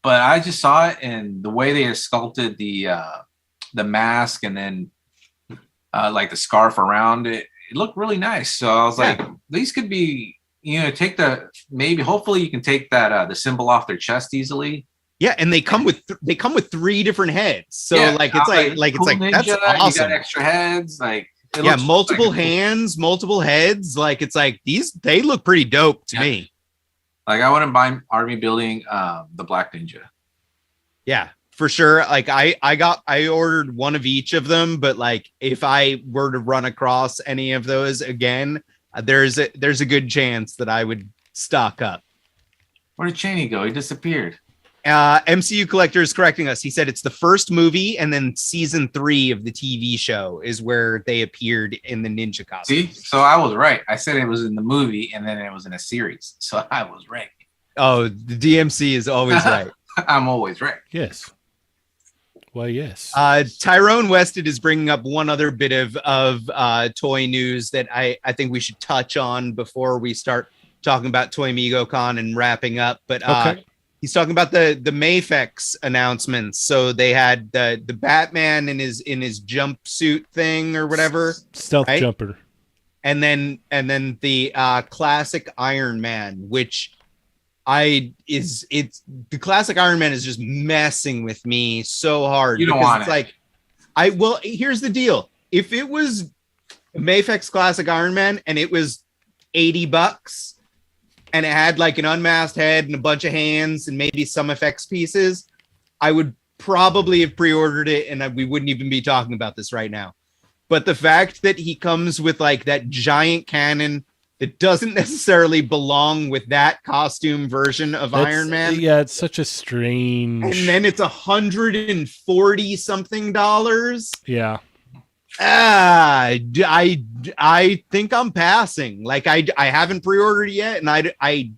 D: I just saw it, and the way they sculpted the mask, and then like the scarf around it, it looked really nice. So I was like, these could be. Hopefully you can take that the symbol off their chest easily.
B: Yeah, and they come with 3 different heads. So like it's
D: cool
B: ninja, that's awesome.
D: You got extra heads, like
B: multiple hands, multiple heads. Like it's like they look pretty dope to me.
D: Like I wouldn't mind army building the Black Ninja.
B: Yeah, for sure. Like I ordered one of each of them, but like if I were to run across any of those again, there's a good chance that I would stock up.
D: Where did Cheney go? He disappeared.
B: MCU Collector is correcting us. He said it's the first movie, and then season 3 of the TV show is where they appeared in the ninja costume.
D: See, so I was right. I said it was in the movie, and then it was in a series. So I was right.
B: Oh, the DMC is always right.
D: I'm always right.
A: Yes. Why, yes.
B: Tyrone Wested is bringing up one other bit of toy news that I think we should touch on before we start talking about Toy Migo Con and wrapping up. But
A: okay.
B: He's talking about the Mayfex announcements. So they had the Batman in his jumpsuit thing or whatever,
A: stealth jumper,
B: and then the classic Iron Man, which it's the classic Iron Man is just messing with me so hard.
D: You don't want
B: it. Like here's the deal: if it was Mayfex classic Iron Man and it was $80 and it had like an unmasked head and a bunch of hands and maybe some effects pieces, I would probably have pre-ordered it and we wouldn't even be talking about this right now. But the fact that he comes with like that giant cannon that doesn't necessarily belong with that costume version of Iron Man.
A: Yeah, it's such a strange.
B: And then it's $140 something dollars.
A: Yeah.
B: I think I'm passing. Like I haven't pre-ordered yet, and I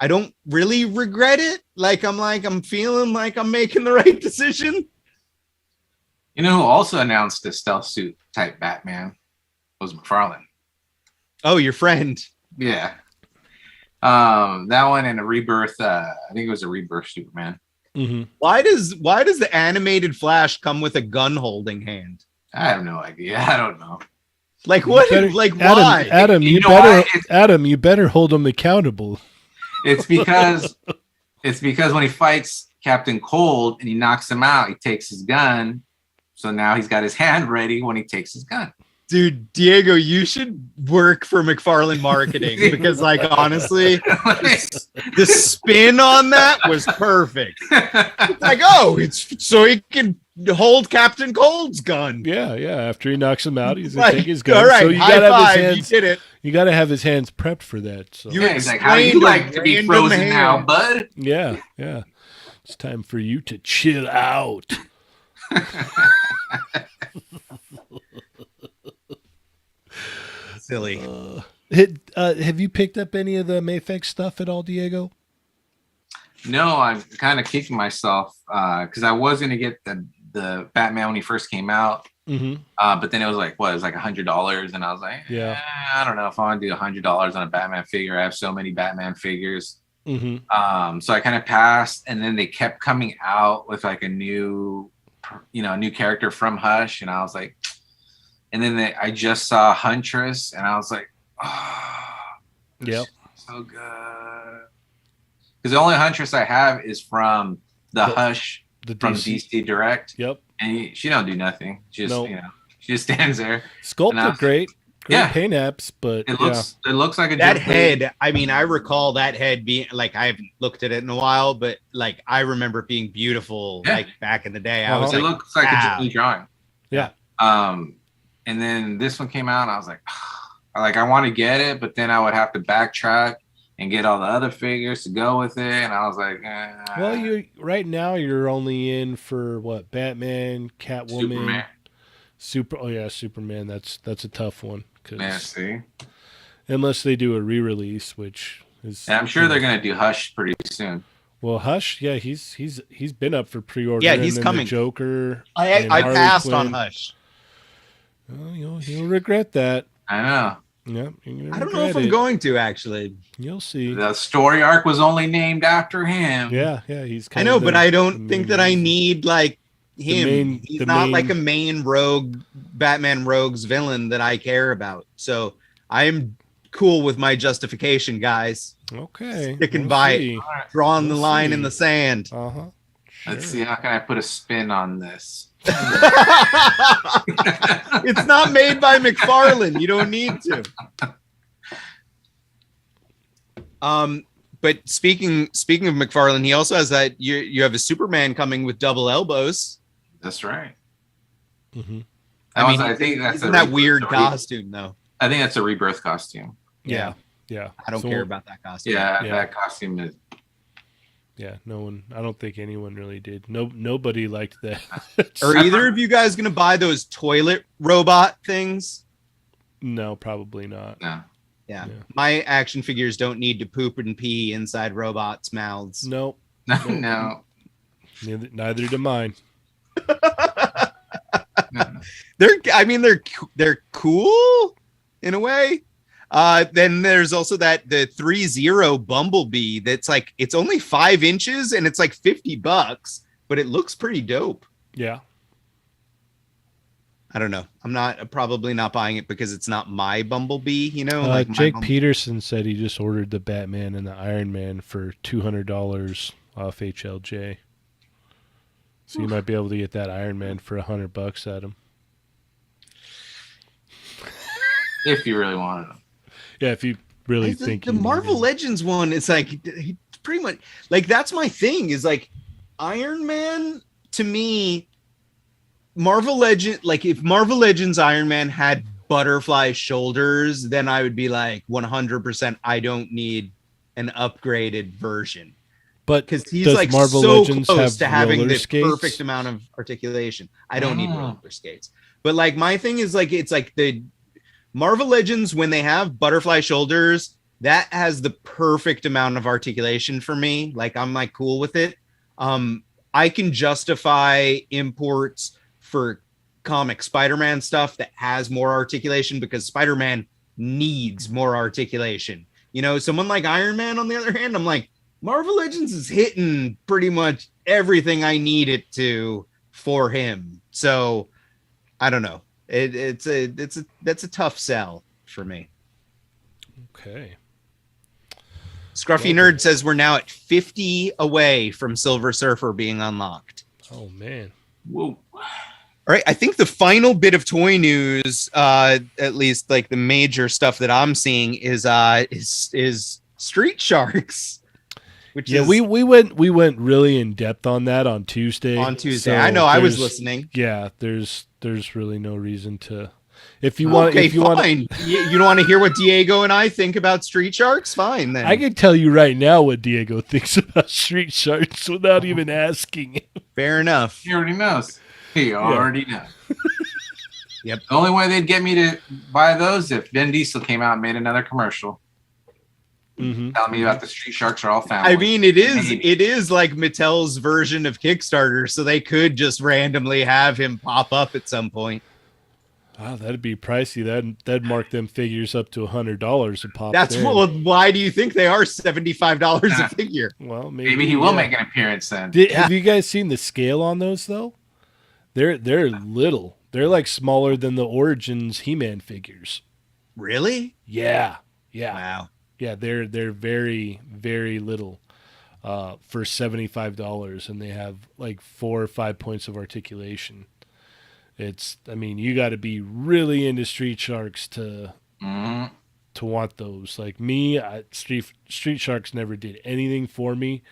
B: don't really regret it. I'm feeling like I'm making the right decision.
D: You know who also announced a stealth suit type Batman was McFarlane.
B: Oh, your friend.
D: Yeah. That one and a Rebirth. I think it was a Rebirth Superman.
A: Mm-hmm.
B: Why does the animated Flash come with a gun holding hand?
D: I have no idea. I don't know.
B: Like what? Why?
A: Adam, you better hold him accountable.
D: It's because when he fights Captain Cold and he knocks him out, he takes his gun. So now he's got his hand ready when he takes his gun.
B: Dude, Diego, you should work for McFarlane Marketing because, like, honestly, the spin on that was perfect. It's like, oh, it's so he can hold Captain Cold's gun.
A: Yeah. After he knocks him out, he's
B: like,
A: gonna take his gun.
B: All right,
A: so you
B: high
A: gotta
B: five,
A: have his hands,
B: you did it.
A: You got to have his hands prepped for that. So.
B: You
D: he's like, how do you like to be frozen
B: hand.
D: now, bud?
A: Yeah. It's time for you to chill out.
B: Silly.
A: Have you picked up any of the Mayfix stuff at all, Diego?
D: No, I'm kind of kicking myself because I was going to get the Batman when he first came out.
A: Mm-hmm.
D: But then it was like, what? It was like $100. And I was like, I don't know if I want to do $100 on a Batman figure. I have so many Batman figures.
A: Mm-hmm.
D: So I kind of passed. And then they kept coming out with like a new character from Hush. And I was like, and then I just saw Huntress. And I was like, oh,
A: yep.
D: So good. Because the only Huntress I have is from the Hush from DC Direct.
A: Yep.
D: And she don't do nothing. She just she just stands there.
A: Sculpted great paint apps, but
D: it looks like
B: that head. I mean, I recall that head being like, I haven't looked at it in a while, but like I remember it being beautiful like back in the day. I was
D: it looks like a Johnny drawing.
A: Yeah.
D: And then this one came out and I was like, I want to get it, but then I would have to backtrack and get all the other figures to go with it. And I was like,
A: well, you're only in for what? Batman, Catwoman,
D: Superman.
A: Superman. That's a tough one.
D: See,
A: unless they do a re-release, which is.
D: And I'm sure they're gonna do Hush pretty soon.
A: Well, Hush, yeah, he's been up for pre-order.
B: Yeah, he's coming.
A: The Joker.
B: I passed on Hush.
A: Oh, you'll regret that.
D: I know.
A: Yeah,
B: I don't know if I'm going to actually.
A: You'll see.
D: The story arc was only named after him.
A: Yeah, he's.
B: I know, but I don't think that I need like him. He's not like a main rogue Batman rogues villain that I care about. So I'm cool with my justification, guys.
A: Okay,
B: sticking by it, drawing the line in the sand.
A: Sure.
D: Let's see, how can I put a spin on this?
B: It's not made by McFarlane. You don't need to. But speaking of McFarlane, he also has that you have a Superman coming with double elbows.
D: That's right.
A: Mm-hmm.
D: I think that's
B: that weird costume, though.
D: I think that's a Rebirth costume.
A: Yeah.
B: I don't care about that costume.
D: Yeah, that costume is.
A: Yeah, no one. I don't think anyone really did. Nobody liked that.
B: Are either of you guys gonna buy those toilet robot things?
A: No, probably not.
D: No.
B: Yeah. My action figures don't need to poop and pee inside robots' mouths.
A: Nope.
D: No.
A: Neither do mine.
B: They're cool in a way. Then there's also the 3-0 Bumblebee that's like, it's only 5 inches and it's like $50, but it looks pretty dope.
A: Yeah.
B: I don't know. I'm probably not buying it because it's not my Bumblebee,
A: Jake Peterson said he just ordered the Batman and the Iron Man for $200 off HLJ. So you might be able to get that Iron Man for $100 at him.
D: If you really wanted them.
A: Yeah, if you really
B: the
A: think
B: the
A: you
B: Marvel
A: needed.
B: Legends one is like he pretty much like that's my thing is like Iron Man to me. Marvel Legend, like if Marvel Legends Iron Man had butterfly shoulders, then I would be like 100%. I don't need an upgraded version
A: But
B: because he's
A: does
B: like
A: Marvel
B: so
A: Legends
B: close to
A: have
B: having
A: roller
B: the perfect
A: skates?
B: amount of articulation. I don't need
D: Mm.
B: roller skates, but like my thing is like it's like the Marvel Legends when they have butterfly shoulders, that has the perfect amount of articulation for me. Like I'm like cool with it. I can justify imports for comic Spider-Man stuff that has more articulation because Spider-Man needs more articulation. You know, someone like Iron Man, on the other hand, I'm like, Marvel Legends is hitting pretty much everything I need it to for him. So I don't know. That's a tough sell for me.
A: Okay.
B: Scruffy
A: Well,
B: Nerd says we're now at 50 away from Silver Surfer being unlocked.
A: oh man.
D: Whoa.
B: All right, I think the final bit of toy news, at least like the major stuff that I'm seeing, is Street Sharks, which
A: Yeah,
B: is
A: we went really in depth on that on Tuesday.
B: on Tuesday.
A: so
B: I know I was
A: there's-
B: listening.
A: Yeah, there's really no reason to. If you want,
B: Okay,
A: if you want,
B: fine. You don't want to hear what Diego and I think about Street Sharks? Fine then.
A: I can tell you right now what Diego thinks about Street Sharks without even asking him.
B: Fair enough.
D: He already knows. He already knows.
B: Yep.
D: The only way they'd get me to buy those if Vin Diesel came out and made another commercial
A: Mm-hmm.
D: telling me about the Street Sharks are all family.
B: I mean, it is like Mattel's version of Kickstarter, so they could just randomly have him pop up at some point.
A: Wow, that'd be pricey. That'd mark them figures up to $100 a pop.
B: That's
A: then.
B: why do you think they are $75
D: Yeah.
B: a figure?
A: Well,
D: Maybe he will
A: yeah.
D: make an appearance then.
A: Have you guys seen the scale on those though? They're little. They're like smaller than the Origins He-Man figures.
B: Really?
A: Yeah.
B: Wow.
A: Yeah, they're very, very little for $75, and they have like 4 or 5 points of articulation. I mean, you got to be really into Street Sharks to
D: Mhm.
A: want those. Like me, Street Sharks never did anything for me.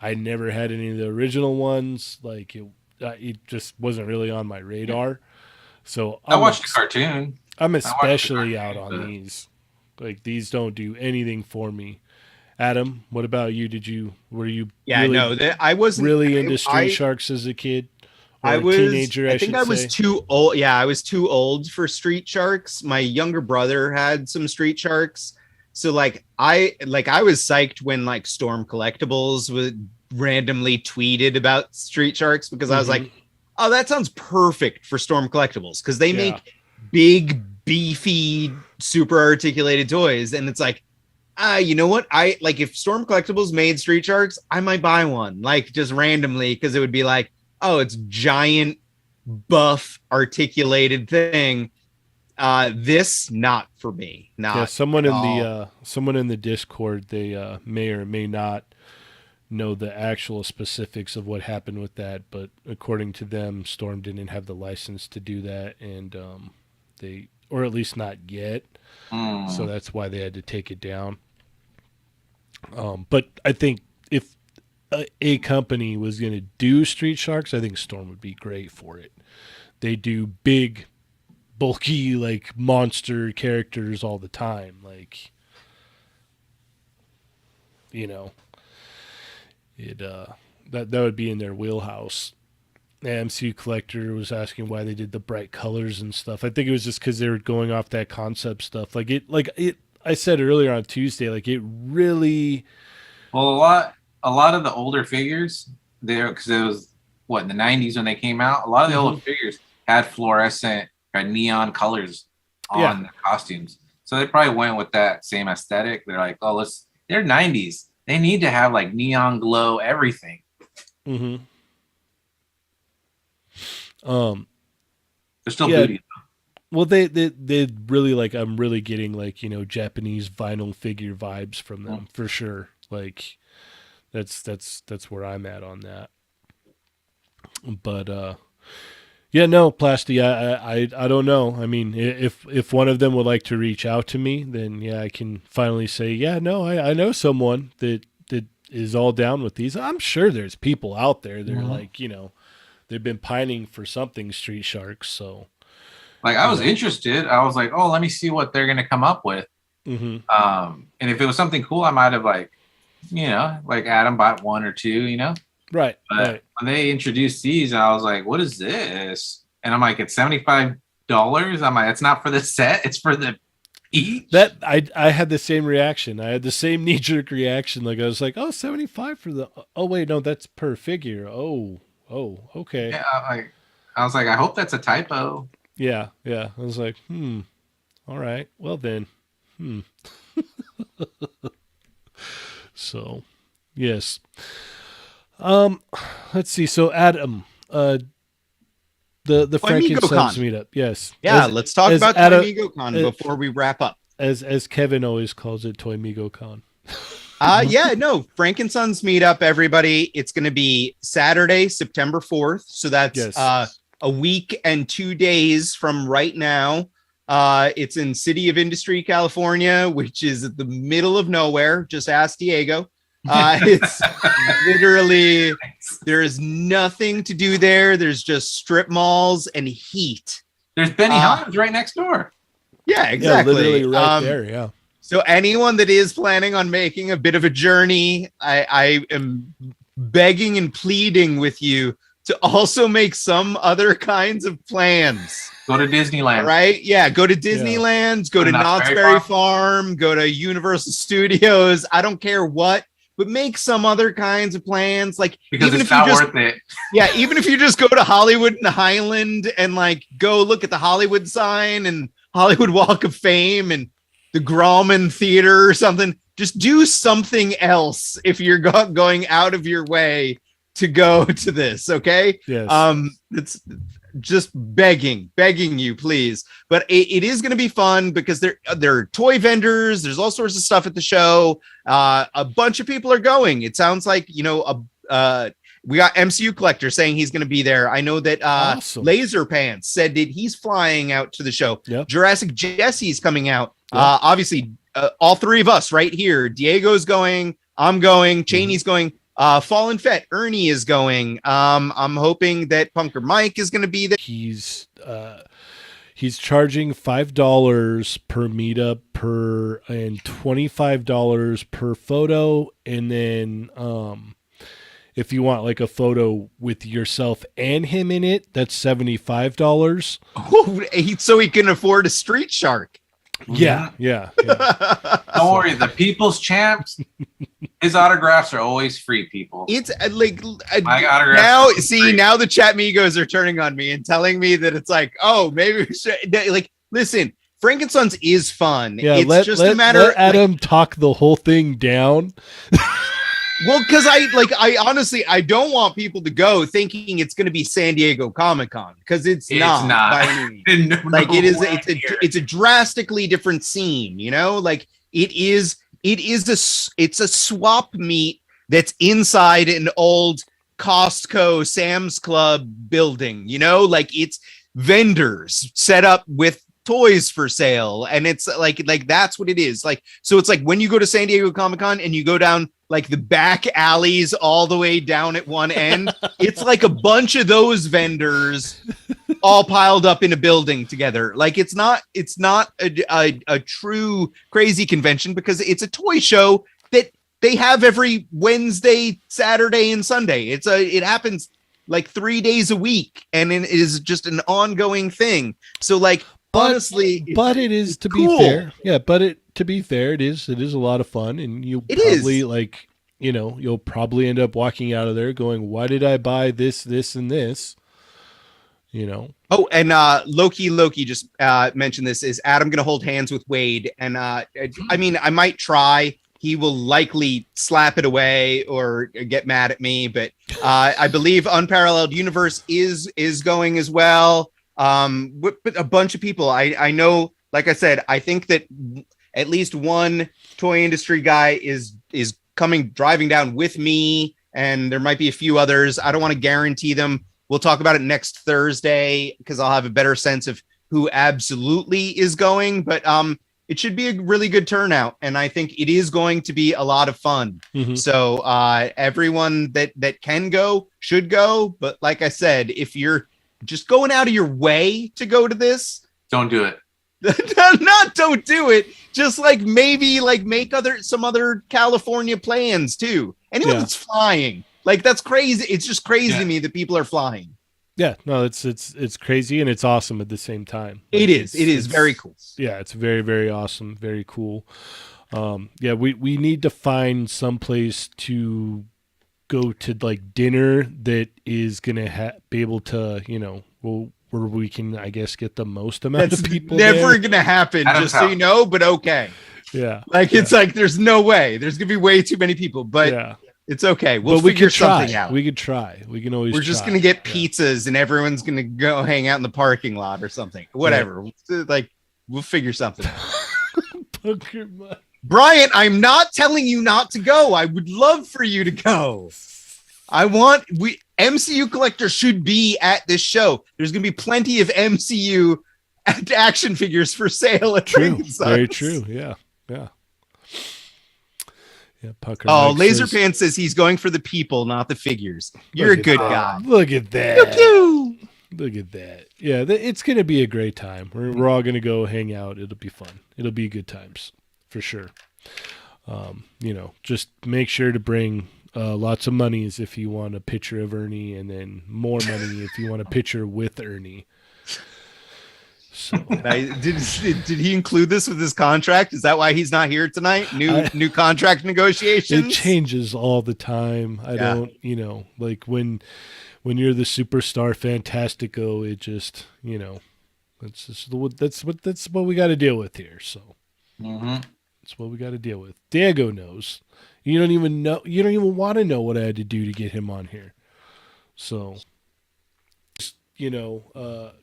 A: I never had any of the original ones. Like it just wasn't really on my radar. So
D: I watched the cartoon.
A: I'm
D: watched the
A: especially out
D: cartoon,
A: on
D: but-
A: these. Like these don't do anything for me. Adam, what about you? Were you
B: Yeah,
A: really,
B: no, I wasn't
A: really into Street
B: I-
A: Sharks as a kid? Or
B: I
A: a
B: was
A: teenager,
B: I think
A: should
B: I was
A: say?
B: too old. Yeah, I was too old for Street Sharks. My younger brother had some Street Sharks. So I was psyched when like Storm Collectibles would randomly tweeted about Street Sharks because I was
A: Mhm.
B: like, oh, that sounds perfect for Storm Collectibles because they
A: Yeah.
B: make big, beefy, super articulated toys. And it's like, you know what? I like if Storm Collectibles made Street Sharks, I might buy one, like just randomly, because it would be like, oh, it's giant, buff, articulated thing. This not for me. Not
A: Yeah, someone
B: at
A: in
B: all.
A: the Discord, they may or may not know the actual specifics of what happened with that, but according to them, Storm didn't have the license to do that, and or at least not yet.
D: Mm.
A: So that's why they had to take it down. But I think if a company was going to do Street Sharks, I think Storm would be great for it. They do big, bulky, like monster characters all the time. Like, you know, that would be in their wheelhouse. The MCU Collector was asking why they did the bright colors and stuff. I think it was just because they were going off that concept stuff. I said earlier on Tuesday, like it really.
D: Well, a lot of the older figures there, because it was in the 90s when they came out. A lot of the older figures had fluorescent or neon colors on the costumes, so they probably went with that same aesthetic. They're like, oh, they're 90s. They need to have like neon glow everything.
A: Mm-hmm.
D: They're still
A: Yeah.
D: booty.
A: Well, they really like. I'm really getting like Japanese vinyl figure vibes from them for sure. Like, that's where I'm at on that. But Yeah, no, Plasty, I don't know. I mean, if one of them would like to reach out to me, then yeah, I can finally say, yeah, no, I know someone that is all down with these. I'm sure there's people out there that are like, they've been pining for something Street Sharks. So,
D: like, I was interested. I was like, oh, let me see what they're gonna come up with.
A: Mm-hmm.
D: And if it was something cool, I might have like Adam bought one or two,
A: Right.
D: But
A: right.
D: when they introduced these, I was like, what is this? And I'm like, it's $75. I'm like, it's not for the set, it's for the each.
A: That I had the same reaction. I had the same knee-jerk reaction. Like I was like, oh, 75 for the wait, no, that's per figure. Oh, okay.
D: Yeah, I was like, I hope that's a typo.
A: Yeah. I was like, all right. Well then. So, yes. Let's see. So Adam, the Frankenstein's meetup. Yes.
B: Yeah, let's talk about
A: Adam,
B: Toy Migo Con before we wrap up.
A: As Kevin always calls it, Toy Migo Con.
B: Frankenstein's meetup, everybody. It's going to be Saturday, September 4th. So that's a week and 2 days from right now. It's in City of Industry, California, which is at the middle of nowhere. Just ask Diego. It's literally, there's nothing to do there. There's just strip malls and heat.
D: There's Benny Hinn's right next door.
B: Yeah, exactly.
A: Yeah, literally right there. Yeah.
B: So anyone that is planning on making a bit of a journey, I am begging and pleading with you to also make some other kinds of plans.
D: Go to Disneyland.
B: Right? Yeah, go to Disneyland, go to Knott's Berry Farm, go to Universal Studios. I don't care what. But make some other kinds of plans, like
D: because
B: even
D: it's
B: if you
D: not
B: just,
D: worth it.
B: Yeah, even if you just go to Hollywood and Highland and like go look at the Hollywood sign and Hollywood Walk of Fame and the Grauman Theater or something. Just do something else if you're going out of your way to go to this. Okay.
A: Yes.
B: It's just begging you, please. But it is going to be fun because there are toy vendors. There's all sorts of stuff at the show. A bunch of people are going. It sounds like, we got MCU Collector saying he's going to be there. I know that
A: awesome.
B: Laser Pants said that he's flying out to the show.
A: Yep.
B: Jurassic Jesse's coming out.
A: Yep.
B: Obviously, all three of us right here. Diego's going. I'm going. Cheney's going. Fallen Fett, Ernie is going. I'm hoping that Punker Mike is going to be there.
A: He's charging $5 per meetup and $25 per photo, and then if you want like a photo with yourself and him in it, that's $75.
B: So he can afford a Street Shark.
A: Yeah.
D: Don't worry, the People's Champs, his autographs are always free, people.
B: It's
D: my autographs
B: now the chat Migos are turning on me and telling me that it's like, oh, maybe we should, like, listen, Frankenstein's is fun.
A: Yeah,
B: it's just a matter.
A: Let Adam talk the whole thing down.
B: Well, because I honestly, I don't want people to go thinking it's going to be San Diego Comic-Con, because it's not by any means. It's a drastically different scene, like it's a swap meet that's inside an old Costco Sam's Club building, like it's vendors set up with toys for sale, and it's like that's what it is. Like, so it's like when you go to San Diego Comic-Con and you go down like the back alleys all the way down at one end, it's like a bunch of those vendors all piled up in a building together. Like it's not a true crazy convention, because it's a toy show that they have every Wednesday, Saturday, and Sunday. It happens like 3 days a week, and it is just an ongoing thing. So like, honestly,
A: but it is, to be fair. Yeah, but to be fair, it is a lot of fun, and you'll probably end up walking out of there going, why did I buy this, and this?
B: Oh, and Loki just mentioned this. Is Adam going to hold hands with Wade? And I mean, I might try. He will likely slap it away or get mad at me, but I believe Unparalleled Universe is going as well. But a bunch of people. I know, like I said, I think that at least one toy industry guy is driving down with me, and there might be a few others. I don't want to guarantee them, We'll talk about it next Thursday because I'll have a better sense of who absolutely is going. But it should be a really good turnout, and I think it is going to be a lot of fun.
A: Mhm.
B: So everyone that can go should go. But like I said, if you're just going out of your way to go to this,
D: Don't do it.
B: don't do it. Just like maybe like make some other California plans too. Anyone that's flying, like that's crazy. It's just crazy to me that people are flying.
A: Yeah, no, it's crazy and it's awesome at the same time.
B: Like, it is very cool.
A: Yeah, it's very, very awesome, very cool. Yeah, we need to find some place to go to like dinner that is gonna be able to, where we can, I guess, get the most amount of people.
B: Never gonna happen, just so you know. But okay,
A: yeah,
B: it's like there's no way. There's gonna be way too many people, but it's okay. We'll figure something out.
A: We could try. We can always.
B: We're just gonna get pizzas, and everyone's gonna go hang out in the parking lot or something. Whatever. Like we'll figure something out. Brian, I'm not telling you not to go. I would love for you to go. MCU Collector should be at this show. There's going to be plenty of MCU action figures for sale at
A: True.
B: Frankenstein's.
A: Very true. Yeah. Pucker.
B: Oh,
A: Mike
B: Laserpan says he's going for the people, not the figures. You're a good guy.
A: Look at that. Look at that. Yeah, it's going to be a great time. We're all going to go hang out. It'll be fun. It'll be good times for sure. Just make sure to bring lots of monies if you want a picture of Ernie, and then more money if you want a picture with Ernie. So
B: did he include this with his contract? Is that why he's not here tonight? New contract negotiations?
A: It changes all the time. I don't, like when you're the superstar fantastico, it just, that's what we got to deal with here. So that's what we got to deal with. Diego knows. You don't even want to know what I had to do to get him on here. So,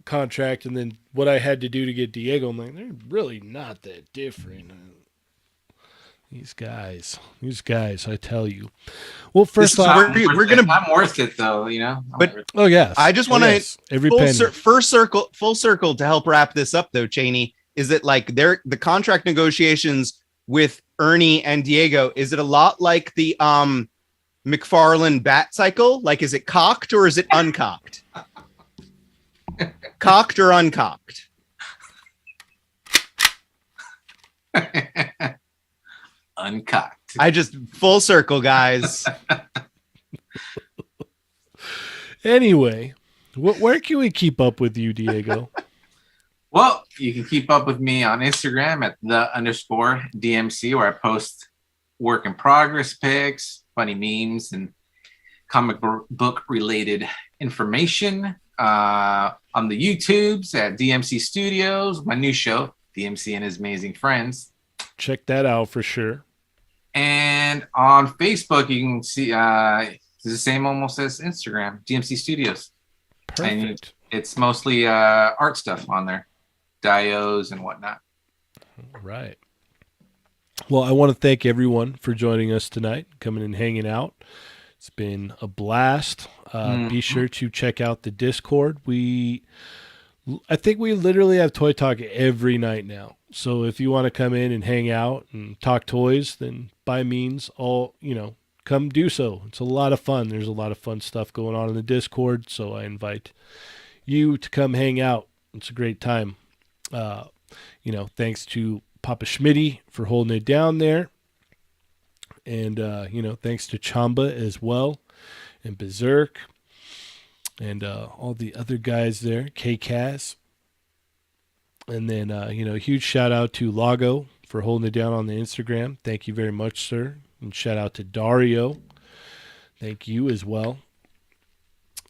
A: contract and then what I had to do to get Diego, I'm like, they're really not that different. These guys, I tell you. Well, first off,
D: we're gonna. I'm worth it though,
B: But
A: yes,
B: I just want to
A: every penny.
B: Full circle to help wrap this up though, Cheney, is that like the contract negotiations with Ernie and Diego, is it a lot like the McFarlane bat cycle? Like, is it cocked or is it uncocked? Cocked or uncocked?
D: Uncocked.
B: I just full circle, guys.
A: Anyway, where can we keep up with you, Diego?
D: Well, you can keep up with me on Instagram at _DMC, where I post work in progress pics, funny memes, and comic book related information. On the YouTubes at DMC Studios, my new show, DMC and His Amazing Friends.
A: Check that out for sure.
D: And on Facebook, you can see it's the same almost as Instagram, DMC Studios.
A: Perfect.
D: And it's mostly art stuff on there, dios and whatnot.
A: Right. Well, I want to thank everyone for joining us tonight, coming and hanging out. It's been a blast. Be sure to check out the Discord. I think we literally have Toy Talk every night now. So if you want to come in and hang out and talk toys, then by means, come do so. It's a lot of fun. There's a lot of fun stuff going on in the Discord. So I invite you to come hang out. It's a great time. Thanks to Papa Schmitty for holding it down there. And, thanks to Chamba as well, and Berserk, and all the other guys there, K-Kaz. And then, huge shout out to Lago for holding it down on the Instagram. Thank you very much, sir. And shout out to Dario. Thank you as well.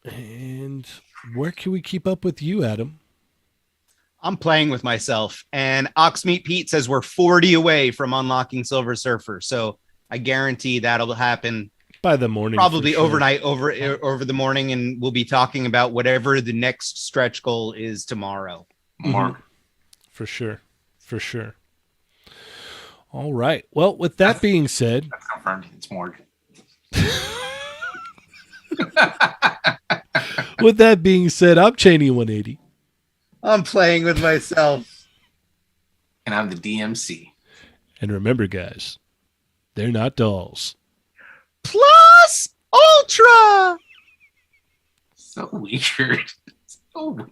A: And where can we keep up with you, Adam?
B: I'm playing with myself, and Oxmeat Pete says we're 40 away from unlocking Silver Surfer. So I guarantee that'll happen
A: by the morning,
B: probably
A: sure.
B: overnight, over the morning, and we'll be talking about whatever the next stretch goal is tomorrow.
D: Mark.
A: For sure. All right. Well, with that being said,
D: That's confirmed. It's Morgan.
A: With that being said, I'm Cheney 180.
B: I'm playing with myself.
D: And I'm the DMC.
A: And remember, guys, they're not dolls.
B: Plus Ultra.
D: So weird. So weird.